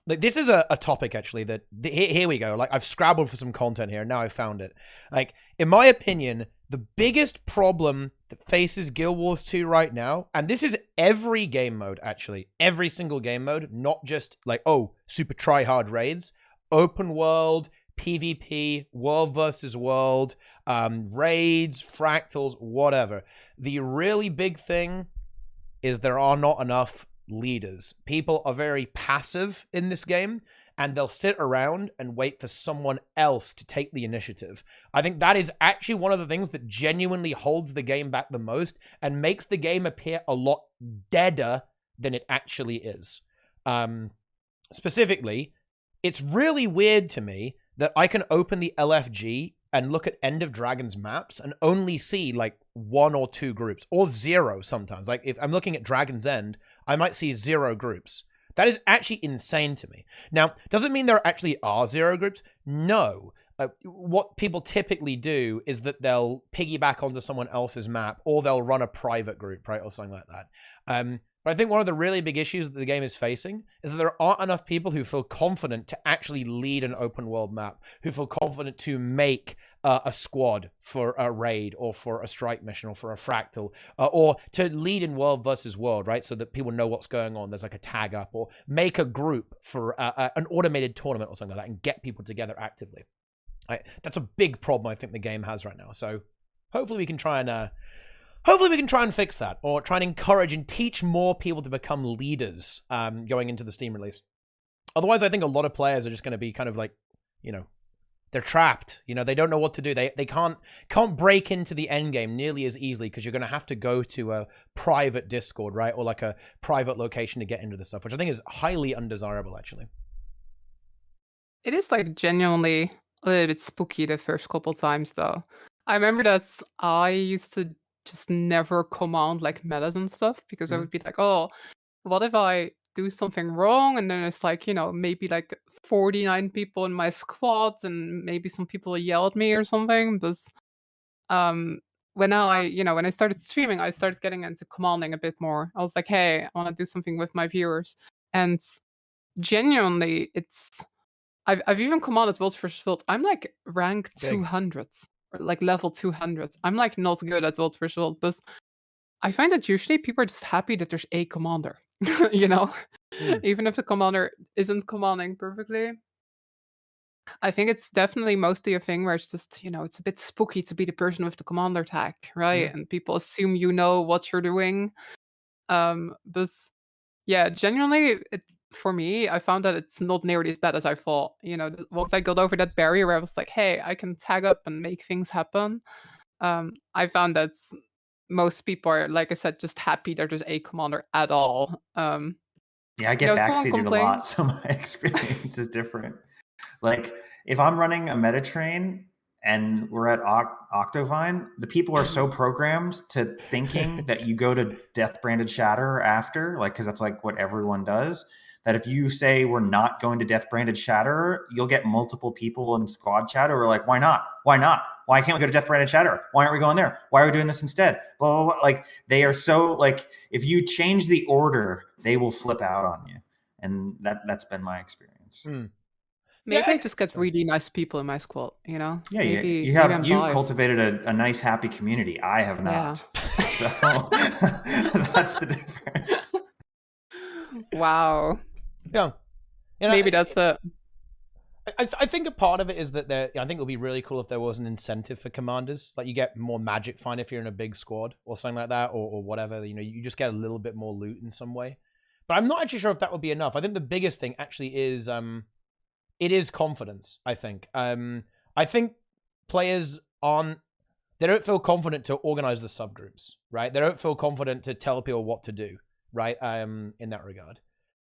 this is a topic actually that here we go. Like I've scrabbled for some content here. Now I've found it. Like in my opinion, the biggest problem that faces Guild Wars 2 right now, and this is every game mode, actually. Every single game mode, not just like, super try-hard raids. Open world, PvP, world versus world, raids, fractals, whatever. The really big thing is there are not enough leaders. People are very passive in this game, and they'll sit around and wait for someone else to take the initiative. I think that is actually one of the things that genuinely holds the game back the most and makes the game appear a lot deader than it actually is. Specifically, it's really weird to me that I can open the LFG and look at End of Dragons maps and only see like 1 or 2 groups, or 0 sometimes. Like if I'm looking at Dragon's End, I might see 0 groups. That is actually insane to me. Now, does it mean there actually are 0 groups? No. What people typically do is that they'll piggyback onto someone else's map, or they'll run a private group, right, or something like that. But I think one of the really big issues that the game is facing is that there aren't enough people who feel confident to actually lead an open world map, who feel confident to make a squad for a raid or for a strike mission or for a fractal, or to lead in world versus world, right? So that people know what's going on. There's like a tag up, or make a group for an automated tournament or something like that and get people together actively. Right? That's a big problem I think the game has right now. So hopefully we can try and fix that, or try and encourage and teach more people to become leaders going into the Steam release. Otherwise, I think a lot of players are just going to be kind of like, they're trapped. They don't know what to do. They can't break into the end game nearly as easily because you're going to have to go to a private Discord, right? Or like a private location to get into the stuff, which I think is highly undesirable, actually. It is like genuinely a little bit spooky the first couple times, though. I remember that I used to just never command like metas and stuff because I would be like, oh, what if I do something wrong? And then it's like, maybe like 49 people in my squad and maybe some people yell at me or something. But when I started streaming, I started getting into commanding a bit more. I was like, hey, I want to do something with my viewers. And genuinely, I've even commanded World vs. World. I'm like rank 200, or like level 200. I'm like not good at World vs. World, but I find that usually people are just happy that there's a commander, even if the commander isn't commanding perfectly. I think it's definitely mostly a thing where it's just, it's a bit spooky to be the person with the commander tag, right? And people assume you know what you're doing. But yeah, genuinely, for me, I found that it's not nearly as bad as I thought. Once I got over that barrier where I was like, hey, I can tag up and make things happen. I found that most people are, like I said, just happy that there's a commander at all. Yeah, I get backseated a lot, so my experience is different. Like, if I'm running a meta train and we're at Octovine, the people are so programmed to thinking that you go to Death Branded Shatter after, like, because that's like what everyone does, that if you say we're not going to Death Branded Shatter, you'll get multiple people in squad chat who are like, why not? Why not? Why can't we go to Death Branded Shatter? Why aren't we going there? Why are we doing this instead? Blah, blah, blah. Like, they are so, like, if you change the order, they will flip out on you. And that's been my experience. Maybe I just get really nice people in my squad, you know? Yeah, maybe, you've cultivated a nice, happy community. I have not. Yeah. So that's the difference. Wow. Yeah. Maybe that's it. I think a part of it is that I think it would be really cool if there was an incentive for commanders. Like, you get more magic fine if you're in a big squad or something like that, or whatever. You know, you just get a little bit more loot in some way. But I'm not actually sure if that would be enough. I think the biggest thing actually is it is confidence, I think. I think players they don't feel confident to organize the subgroups, right? They don't feel confident to tell people what to do, right? In that regard.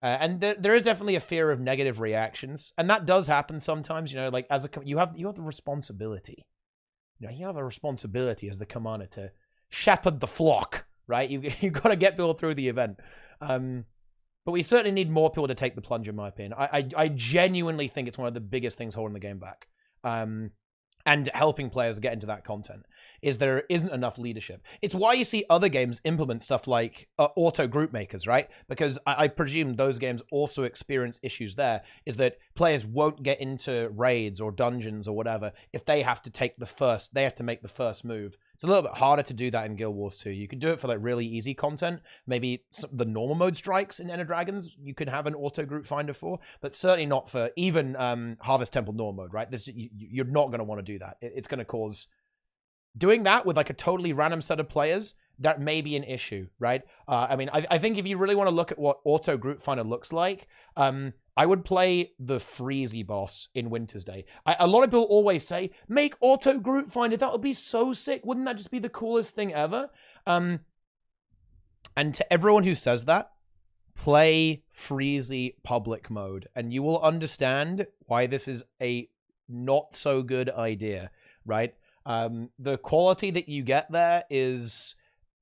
And there is definitely a fear of negative reactions. And that does happen sometimes, you know, like you have the responsibility. You know, you have a responsibility as the commander to shepherd the flock, right? You've got to get people through the event. But we certainly need more people to take the plunge, in my opinion. I genuinely think it's one of the biggest things holding the game back. And helping players get into that content is there isn't enough leadership. It's why you see other games implement stuff like auto group makers, right? Because I presume those games also experience issues there, is that players won't get into raids or dungeons or whatever if they have to make the first move. It's a little bit harder to do that in Guild Wars 2. You can do it for like really easy content. Maybe the normal mode strikes in Ender Dragons, you could have an auto group finder for, but certainly not for even Harvest Temple normal mode, right? You're not going to want to do that. It's going to cause... Doing that with like a totally random set of players, that may be an issue, right? I mean, I think if you really want to look at what auto group finder looks like, I would play the Freezy boss in Winter's Day. A lot of people always say, make auto group finder. That would be so sick. Wouldn't that just be the coolest thing ever? And to everyone who says that, play Freezy public mode, and you will understand why this is a not so good idea, right? The quality that you get there is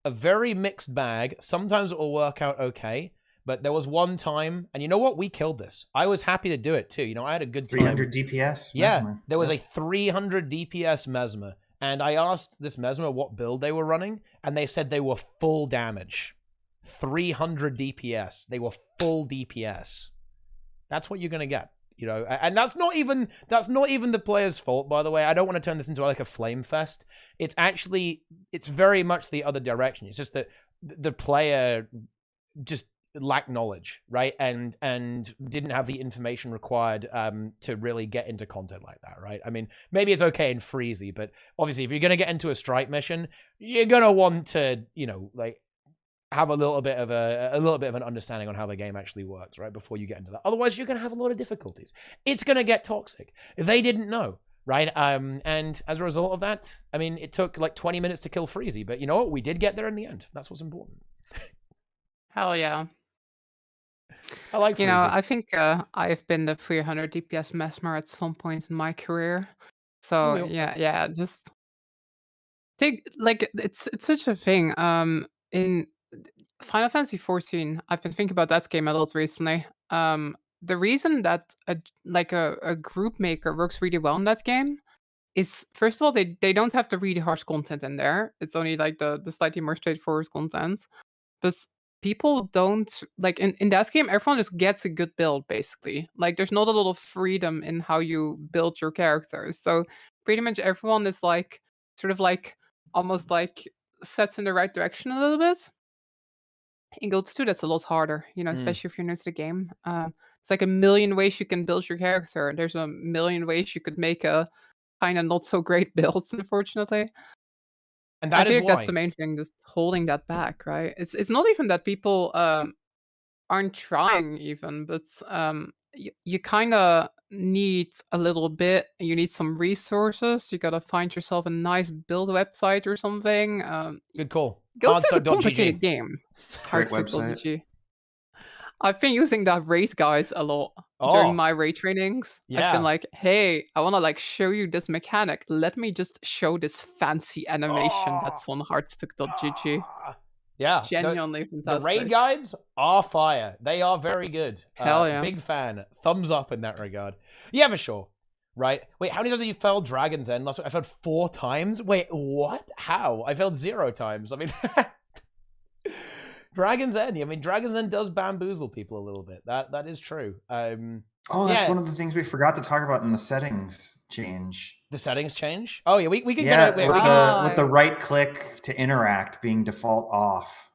a very mixed bag. Sometimes it will work out okay, but there was one time, and you know what? We killed this. I was happy to do it too. You know, I had a good time. 300 DPS Yeah, Mesmer. there was a 300 DPS Mesmer, and I asked this Mesmer what build they were running, and they said they were full damage. 300 DPS. They were full DPS. That's what you're gonna get. You know, and that's not even the player's fault, by the way. I don't want to turn this into like a flame fest. It's very much the other direction. It's just that the player just lacked knowledge, right? And didn't have the information required to really get into content like that, right? I mean, maybe it's okay in Freezy, but obviously if you're going to get into a strike mission, you're going to want to, you know, like have a little bit of an understanding on how the game actually works, right? Before you get into that. Otherwise, you're going to have a lot of difficulties. It's going to get toxic. They didn't know, right? And as a result of that, I mean, it took like 20 minutes to kill Freezy, but you know what? We did get there in the end. That's what's important. Hell yeah. I like Freezy. You know, I think I've been the 300 DPS Mesmer at some point in my career. So yeah, just take like it's such a thing. In Final Fantasy XIV, I've been thinking about that game a lot recently. The reason that a group maker works really well in that game is, first of all, they don't have the really harsh content in there. It's only like the slightly more straightforward content. But people don't like in that game, everyone just gets a good build, basically. Like, there's not a lot of freedom in how you build your characters. So pretty much everyone is like sort of like almost like set in the right direction a little bit. In Guild 2, that's a lot harder, you know, especially if you're new to the game. It's like a million ways you can build your character. There's a million ways you could make a kind of not so great build, unfortunately. And that I is think why. that's the main thing, just holding that back, right? It's not even that people aren't trying, even, but you kind of need a little bit. You need some resources. You gotta find yourself a nice build website or something. Good call. Guild is a Hardstuck.gg. complicated game. Great Hardstuck.gg. I've been using that raid guides a lot during my raid trainings. I've been like, hey, I want to like show you this mechanic. Let me just show this fancy animation that's on Hardstuck.gg. Yeah. Genuinely fantastic. The raid guides are fire. They are very good. Hell yeah. Big fan. Thumbs up in that regard. Yeah, for sure. right? Wait, how many times have you failed Dragon's End? Last week? I failed 4 times. Wait, what? How? I failed 0 times. I mean, Dragon's End. I mean, Dragon's End does bamboozle people a little bit. That is true. Oh, that's one of the things we forgot to talk about in the settings change. The settings change? Oh yeah, we can get it. With the right click to interact being default off.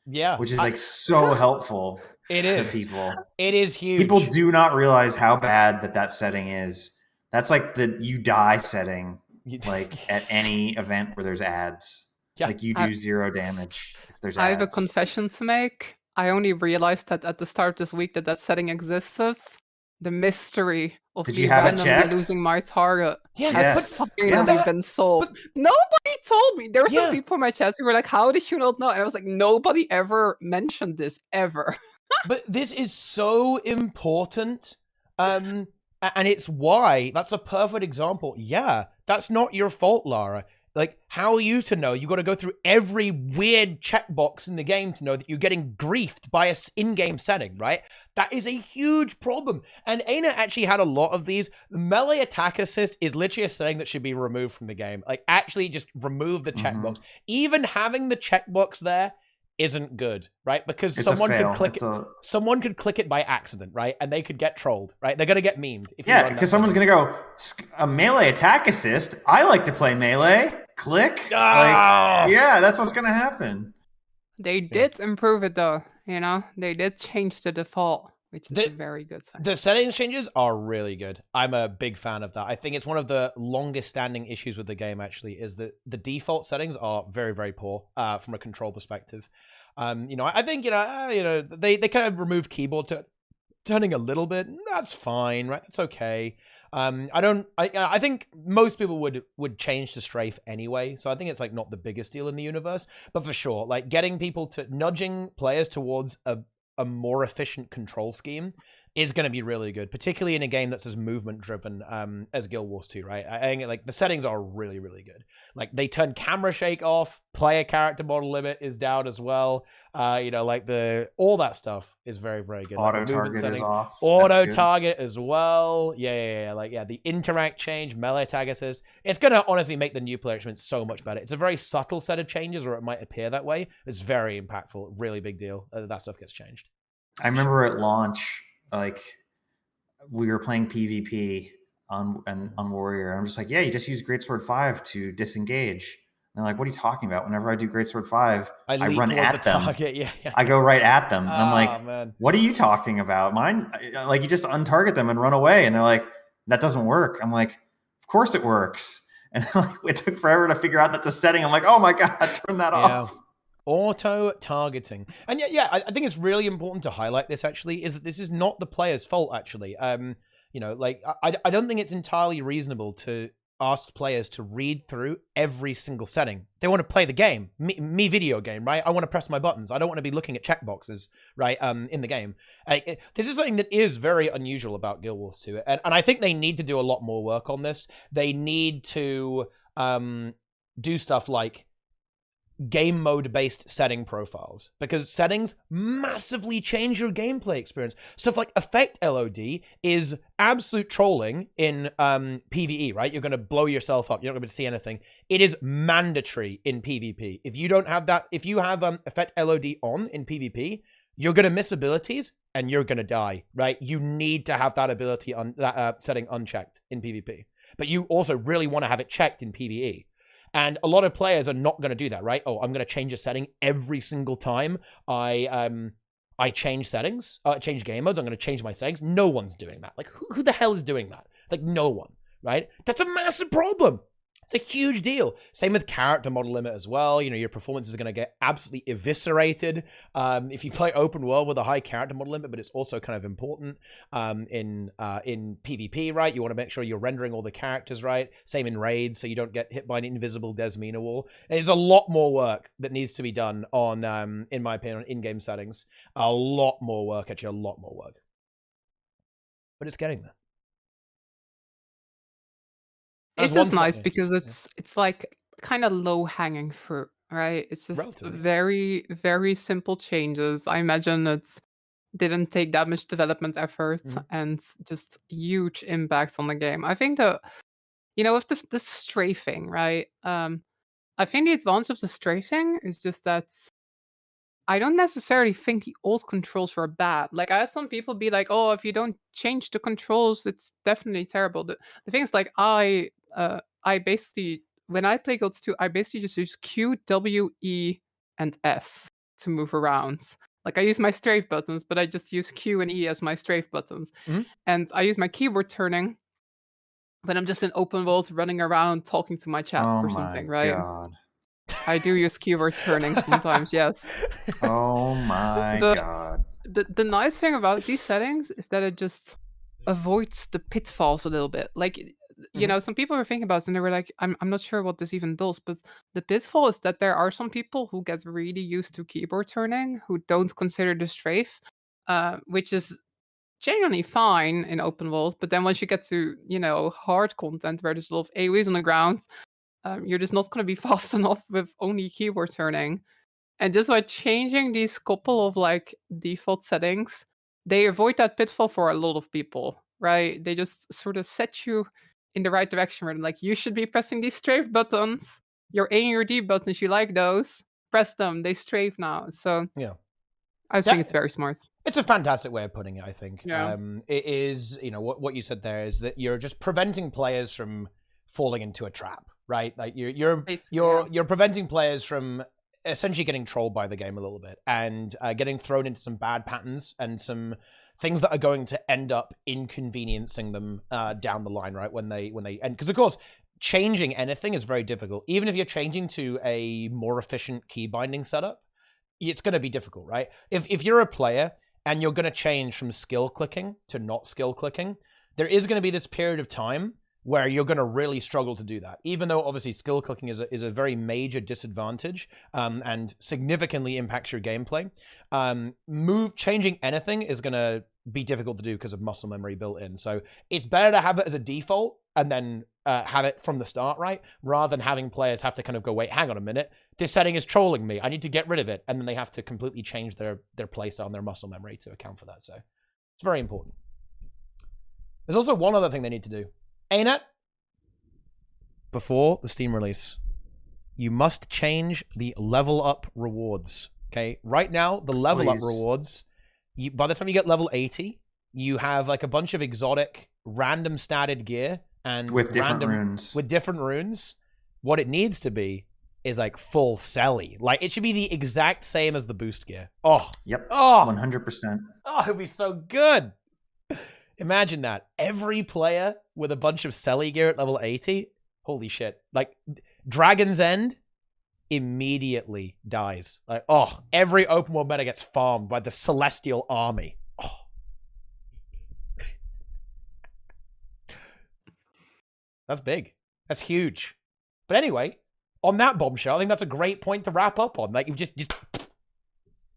Yeah, which is like so helpful. To people. It is huge. People do not realize how bad that setting is. That's like the you die setting. Like at any event where there's ads. Yeah. Like you do 0 damage if there's ads. I have a confession to make. I only realized that at the start of this week that setting existed. The mystery of me randomly losing my target has finally been solved. But nobody told me. There were some people in my chat who were like, how did you not know? And I was like, nobody ever mentioned this, ever. But this is so important. And it's why. That's a perfect example. Yeah, that's not your fault, Lara. Like, how are you to know? You got to go through every weird checkbox in the game to know that you're getting griefed by a in-game setting, right? That is a huge problem. And ArenaNet actually had a lot of these. Melee attack assist is literally a setting that should be removed from the game. Like, actually just remove the checkbox. Even having the checkbox there isn't good, right? Because someone could click it. Someone could click it by accident, right? And they could get trolled, right? They're gonna get memed. Because someone's gonna go a melee attack assist. I like to play melee. Click. That's what's gonna happen. They did improve it though. You know, they did change the default, which is a very good sign. The settings changes are really good. I'm a big fan of that. I think it's one of the longest standing issues with the game actually is that the default settings are very, very poor from a control perspective. I think they kind of removed keyboard turning a little bit. That's fine, right? That's okay. I think most people would change to strafe anyway, so I think it's like not the biggest deal in the universe, but for sure, like getting people to nudging players towards a more efficient control scheme is going to be really good, particularly in a game that's as movement driven as Guild Wars 2, right? I think like the settings are really, really good. Like they turn camera shake off, player character model limit is down as well. Like all that stuff is very, very good. Auto target is off. Auto target as well. Yeah. The interact change, melee tag assist. It's going to honestly make the new player experience so much better. It's a very subtle set of changes, or it might appear that way. It's very impactful, really big deal. That stuff gets changed. I remember at launch, like we were playing PvP on Warrior, and I'm just like, yeah, you just use Greatsword 5 to disengage. And they're like, what are you talking about? Whenever I do Greatsword 5, I run at them. Yeah. I go right at them. And I'm like, what are you talking about? Mine, like you just untarget them and run away. And they're like, that doesn't work. I'm like, of course it works. And like, it took forever to figure out that's a setting. I'm like, oh my God, turn that off. Auto targeting. And I think it's really important to highlight this actually, is that this is not the player's fault actually. I don't think it's entirely reasonable to ask players to read through every single setting. They want to play the game, me video game, right? I want to press my buttons. I don't want to be looking at checkboxes, right? In the game. This is something that is very unusual about Guild Wars 2. And I think they need to do a lot more work on this. They need to do stuff like game mode based setting profiles, because settings massively change your gameplay experience. Stuff like effect LOD is absolute trolling in PvE, right? You're going to blow yourself up. You're not going to see anything. It is mandatory in PvP. If you don't have that, if you have effect LOD on in PvP, you're going to miss abilities and you're going to die, right? You need to have that ability on that setting unchecked in PvP, but you also really want to have it checked in PvE. And a lot of players are not going to do that, right? Oh, I'm going to change a setting every single time I change settings, change game modes. I'm going to change my settings. No one's doing that. Like, who the hell is doing that? Like, no one, right? That's a massive problem. It's a huge deal. Same with character model limit as well. Your performance is going to get absolutely eviscerated if you play open world with a high character model limit, but it's also kind of important in PvP, right? You want to make sure you're rendering all the characters right. Same in raids, so you don't get hit by an invisible Desmina wall. There's a lot more work that needs to be done on, in my opinion, on in-game settings. A lot more work, actually, a lot more work. But it's getting there. It's just nice because it's like kind of low hanging fruit, right? It's just very, very simple changes. I imagine it's didn't take that much development effort and just huge impacts on the game. I think with the strafing, right? I think the advantage of the strafing is just that I don't necessarily think the old controls were bad. Like, I had some people be like, "Oh, if you don't change the controls, it's definitely terrible." The thing is, like, I basically when I play Guilds 2, I basically just use Q, W, E, and S to move around. Like, I use my strafe buttons, but I just use Q and E as my strafe buttons, and I use my keyboard turning when I'm just in open world running around talking to my chat Oh or my something, right? god. I do use keyword turning sometimes, yes. Oh my The god. the nice thing about these settings is that it just avoids the pitfalls a little bit. Like, some people were thinking about this and they were like, I'm not sure what this even does, but the pitfall is that there are some people who get really used to keyboard turning who don't consider the strafe, which is genuinely fine in open world. But then once you get to, hard content where there's a lot of AoEs on the ground, you're just not going to be fast enough with only keyboard turning. And just by changing these couple of like default settings, they avoid that pitfall for a lot of people, right? They just sort of set you in the right direction where like you should be pressing these strafe buttons. Your A and your D buttons, you like those, press them, they strafe now. So Yeah. I just think it's very smart. It's a fantastic way of putting it, I think. Yeah. It is, what you said there is that you're just preventing players from falling into a trap, right? Like you're preventing players from essentially getting trolled by the game a little bit and getting thrown into some bad patterns and some things that are going to end up inconveniencing them down the line, right? When they and because of course changing anything is very difficult. Even if you're changing to a more efficient key binding setup, it's going to be difficult, right? If you're a player and you're going to change from skill clicking to not skill clicking, there is going to be this period of time where you're going to really struggle to do that. Even though obviously skill clicking is a very major disadvantage and significantly impacts your gameplay, changing anything is going to be difficult to do because of muscle memory built in. So it's better to have it as a default and then have it from the start, right? Rather than having players have to kind of go, wait, hang on a minute, this setting is trolling me, I need to get rid of it. And then they have to completely change their playstyle and their muscle memory to account for that. So it's very important. There's also one other thing they need to do. ArenaNet, before the Steam release, you must change the level up rewards. Okay, right now the level up rewards, by the time you get level 80, you have like a bunch of exotic random statted gear and with different runes. With different runes. What it needs to be is like full selly. Like it should be the exact same as the boost gear. Oh, yep. Oh, 100%. Oh, it'd be so good. Imagine that. Every player with a bunch of selly gear at level 80. Holy shit. Like, Dragon's End immediately dies. Like, every open world meta gets farmed by the Celestial Army. Oh. That's big. That's huge. But anyway, on that bombshell, I think that's a great point to wrap up on. Like, you just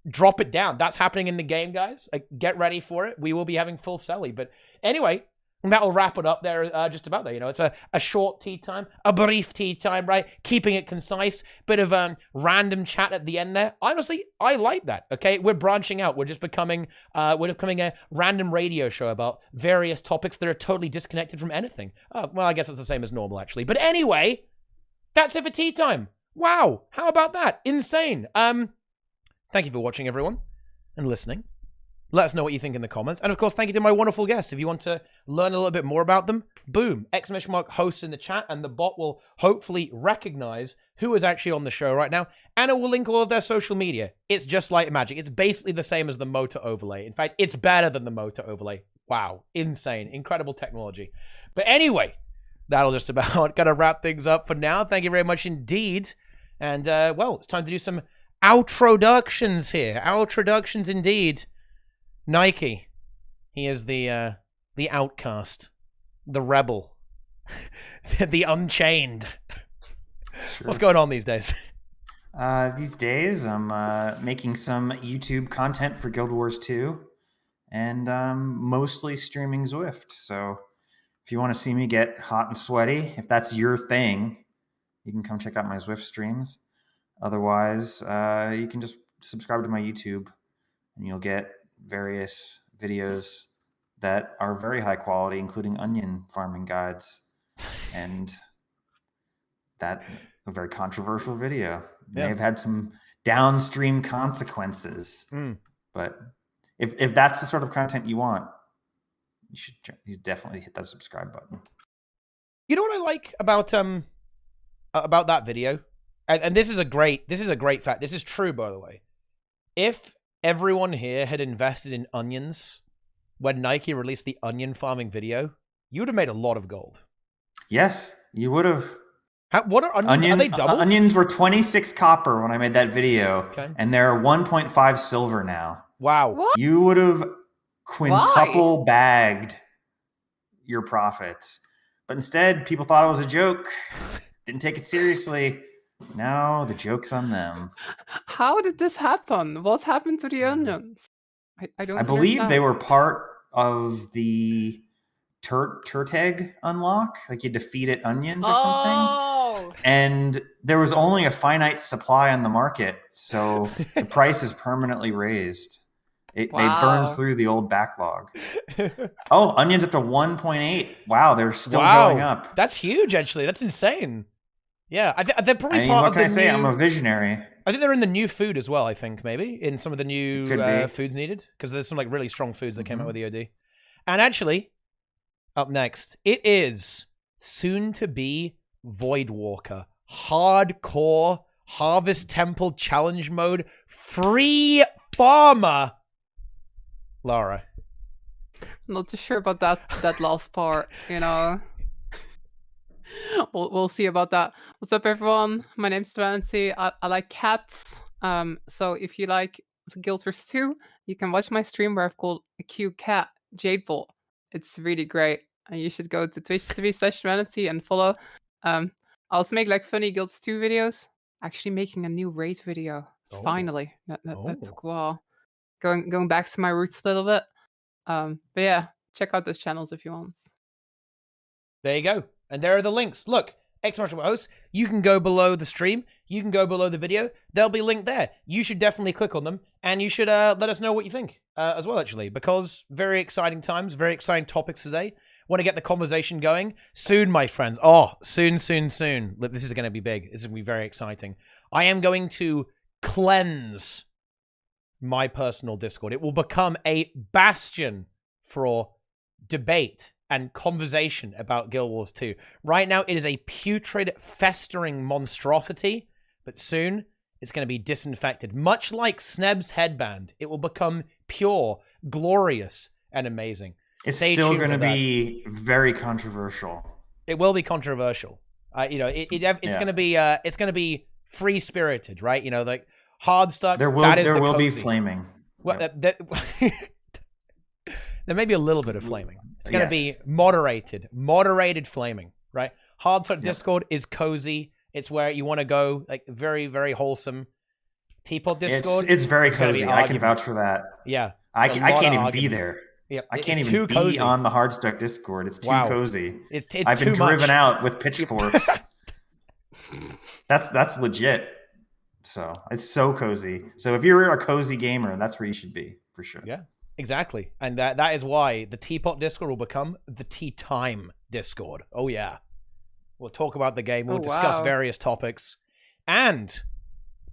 drop it down. That's happening in the game, guys. Like, get ready for it. We will be having full selly. But anyway, that'll wrap it up there just about there. It's a short tea time, a brief tea time, right? Keeping it concise. Bit of random chat at the end there. Honestly, I like that, okay? We're branching out. We're just becoming a random radio show about various topics that are totally disconnected from anything. Well, I guess it's the same as normal, actually. But anyway, that's it for tea time. Wow, how about that? Insane. Thank you for watching, everyone, and listening. Let us know what you think in the comments. And of course, thank you to my wonderful guests. If you want to learn a little bit more about them, boom, ! Hosts in the chat, and the bot will hopefully recognize who is actually on the show right now. And it will link all of their social media. It's just like magic. It's basically the same as the Motor Overlay. In fact, it's better than the Motor Overlay. Wow, insane, incredible technology. But anyway, that'll just about kind of wrap things up for now. Thank you very much indeed. And well, it's time to do some outroductions here. Outroductions indeed. Nike, he is the outcast, the rebel, the unchained. What's going on these days? These days, I'm making some YouTube content for Guild Wars 2, and mostly streaming Zwift. So if you want to see me get hot and sweaty, if that's your thing, you can come check out my Zwift streams. Otherwise, you can just subscribe to my YouTube, and you'll get various videos that are very high quality, including onion farming guides, and that a very controversial video may have had some downstream consequences. But if that's the sort of content you want, you should definitely hit that subscribe button. You know what I like about that video, and this is a great fact. This is true, by the way. If everyone here had invested in onions when Nike released the onion farming video, you would have made a lot of gold. Yes, you would have. What are onions? Are they doubled? Onions were 26 copper when I made that video, and they're 1.5 silver now. Wow. What? You would have quintuple bagged your profits. But instead, people thought it was a joke, didn't take it seriously. Now the joke's on them. How did this happen? What happened to the onions? I don't. I believe they were part of the Turteg unlock. Like you defeated onions or something. And there was only a finite supply on the market, so the price is permanently raised. They burned through the old backlog. Oh, onions up to 1.8. Wow, they're still going up. That's huge, actually. That's insane. Yeah, they're probably what can I say? I'm a visionary. I think they're in the new food as well, I think, maybe. In some of the new foods needed. Because there's some like really strong foods that came out with the OD. And actually, up next, it is soon-to-be Voidwalker. Hardcore Harvest Temple Challenge Mode. Free Farmer. Lara. I'm not too sure about that last part, you know. We'll see about that. What's up, everyone? My name's Twenty. I like cats. So if you like Guild Wars 2, you can watch my stream where I've called a cute cat Jadebolt. It's really great, and you should go to twitch.tv/Twenty and follow. I also make like funny Guild Wars 2 videos. Actually, making a new raid video. Finally, that took a while. Going back to my roots a little bit. But yeah, check out those channels if you want. There you go. And there are the links. Look, host, you can go below the stream. You can go below the video. They'll be linked there. You should definitely click on them. And you should let us know what you think as well, actually. Because very exciting times, very exciting topics today. Want to get the conversation going? Soon, my friends. Oh, soon. This is going to be big. This is going to be very exciting. I am going to cleanse my personal Discord. It will become a bastion for debate and conversation about Guild Wars 2. Right now, it is a putrid, festering monstrosity, but soon it's going to be disinfected. Much like Sneb's headband, it will become pure, glorious, and amazing. It's still going to be very controversial. It will be controversial. You know, it's going to be free spirited, right? You know, like Hardstuck. There will be flaming. Well, yep. There may be a little bit of flaming. It's going to be moderated flaming, right? Hardstuck Discord is cozy. It's where you want to go, like very, very wholesome. Teapot Discord. It's very cozy. I can vouch for that. Yeah. I can't even be there. Yep. I can't even be on the Hardstuck Discord. It's too cozy. I've been driven out with pitchforks. That's legit. So it's so cozy. So if you're a cozy gamer, that's where you should be for sure. Yeah, exactly. And that is why the Teapot Discord will become the TeaTime Discord. Oh yeah. We'll talk about the game. We'll discuss various topics. And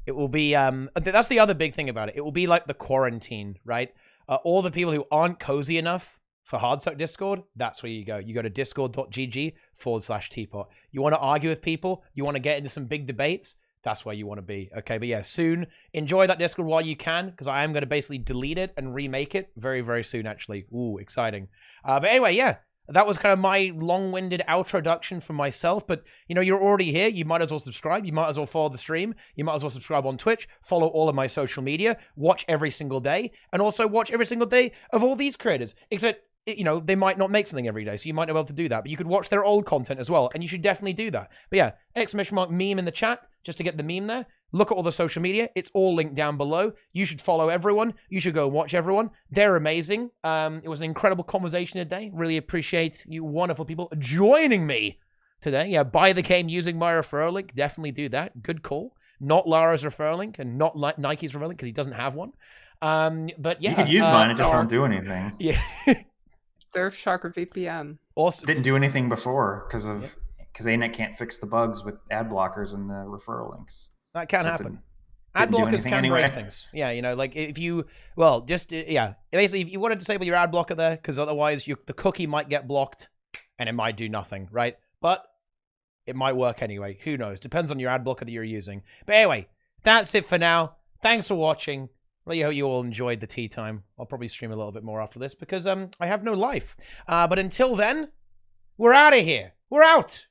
it will be, that's the other big thing about it. It will be like the quarantine, right? All the people who aren't cozy enough for Hardstuck Discord, that's where you go. You go to discord.gg/Teapot. You want to argue with people? You want to get into some big debates? That's where you want to be. Okay, but yeah, soon. Enjoy that Discord while you can, because I am going to basically delete it and remake it very, very soon, actually. Ooh, exciting. But anyway, yeah, that was kind of my long-winded outroduction for myself. But, you know, you're already here. You might as well subscribe. You might as well follow the stream. You might as well subscribe on Twitch. Follow all of my social media. Watch every single day. And also watch every single day of all these creators. Except, you know, they might not make something every day, so you might not be able to do that. But you could watch their old content as well, and you should definitely do that. But yeah, !meme in the chat, just to get the meme there. Look at all the social media. It's all linked down below. You should follow everyone. You should go and watch everyone. They're amazing. It was an incredible conversation today. Really appreciate you wonderful people joining me today. Yeah, buy the game using my referral link. Definitely do that. Good call. Not Lara's referral link and not Nike's referral link because he doesn't have one. But yeah, You could use mine; it just or- won't do anything. yeah. Surfshark or VPN. Also, Didn't do anything before because ArenaNet can't fix the bugs with ad blockers and the referral links. that can So happen. didn't Ad do blockers anything can anyway. break things. Yeah, you know, like if you, well, just, yeah. Basically, if you want to disable your ad blocker there, because otherwise the cookie might get blocked and it might do nothing, right? But it might work anyway. Who knows? Depends on your ad blocker that you're using. But anyway, that's it for now. Thanks for watching. Really hope you all enjoyed the tea time. I'll probably stream a little bit more after this because I have no life. But until then, we're out of here. We're out.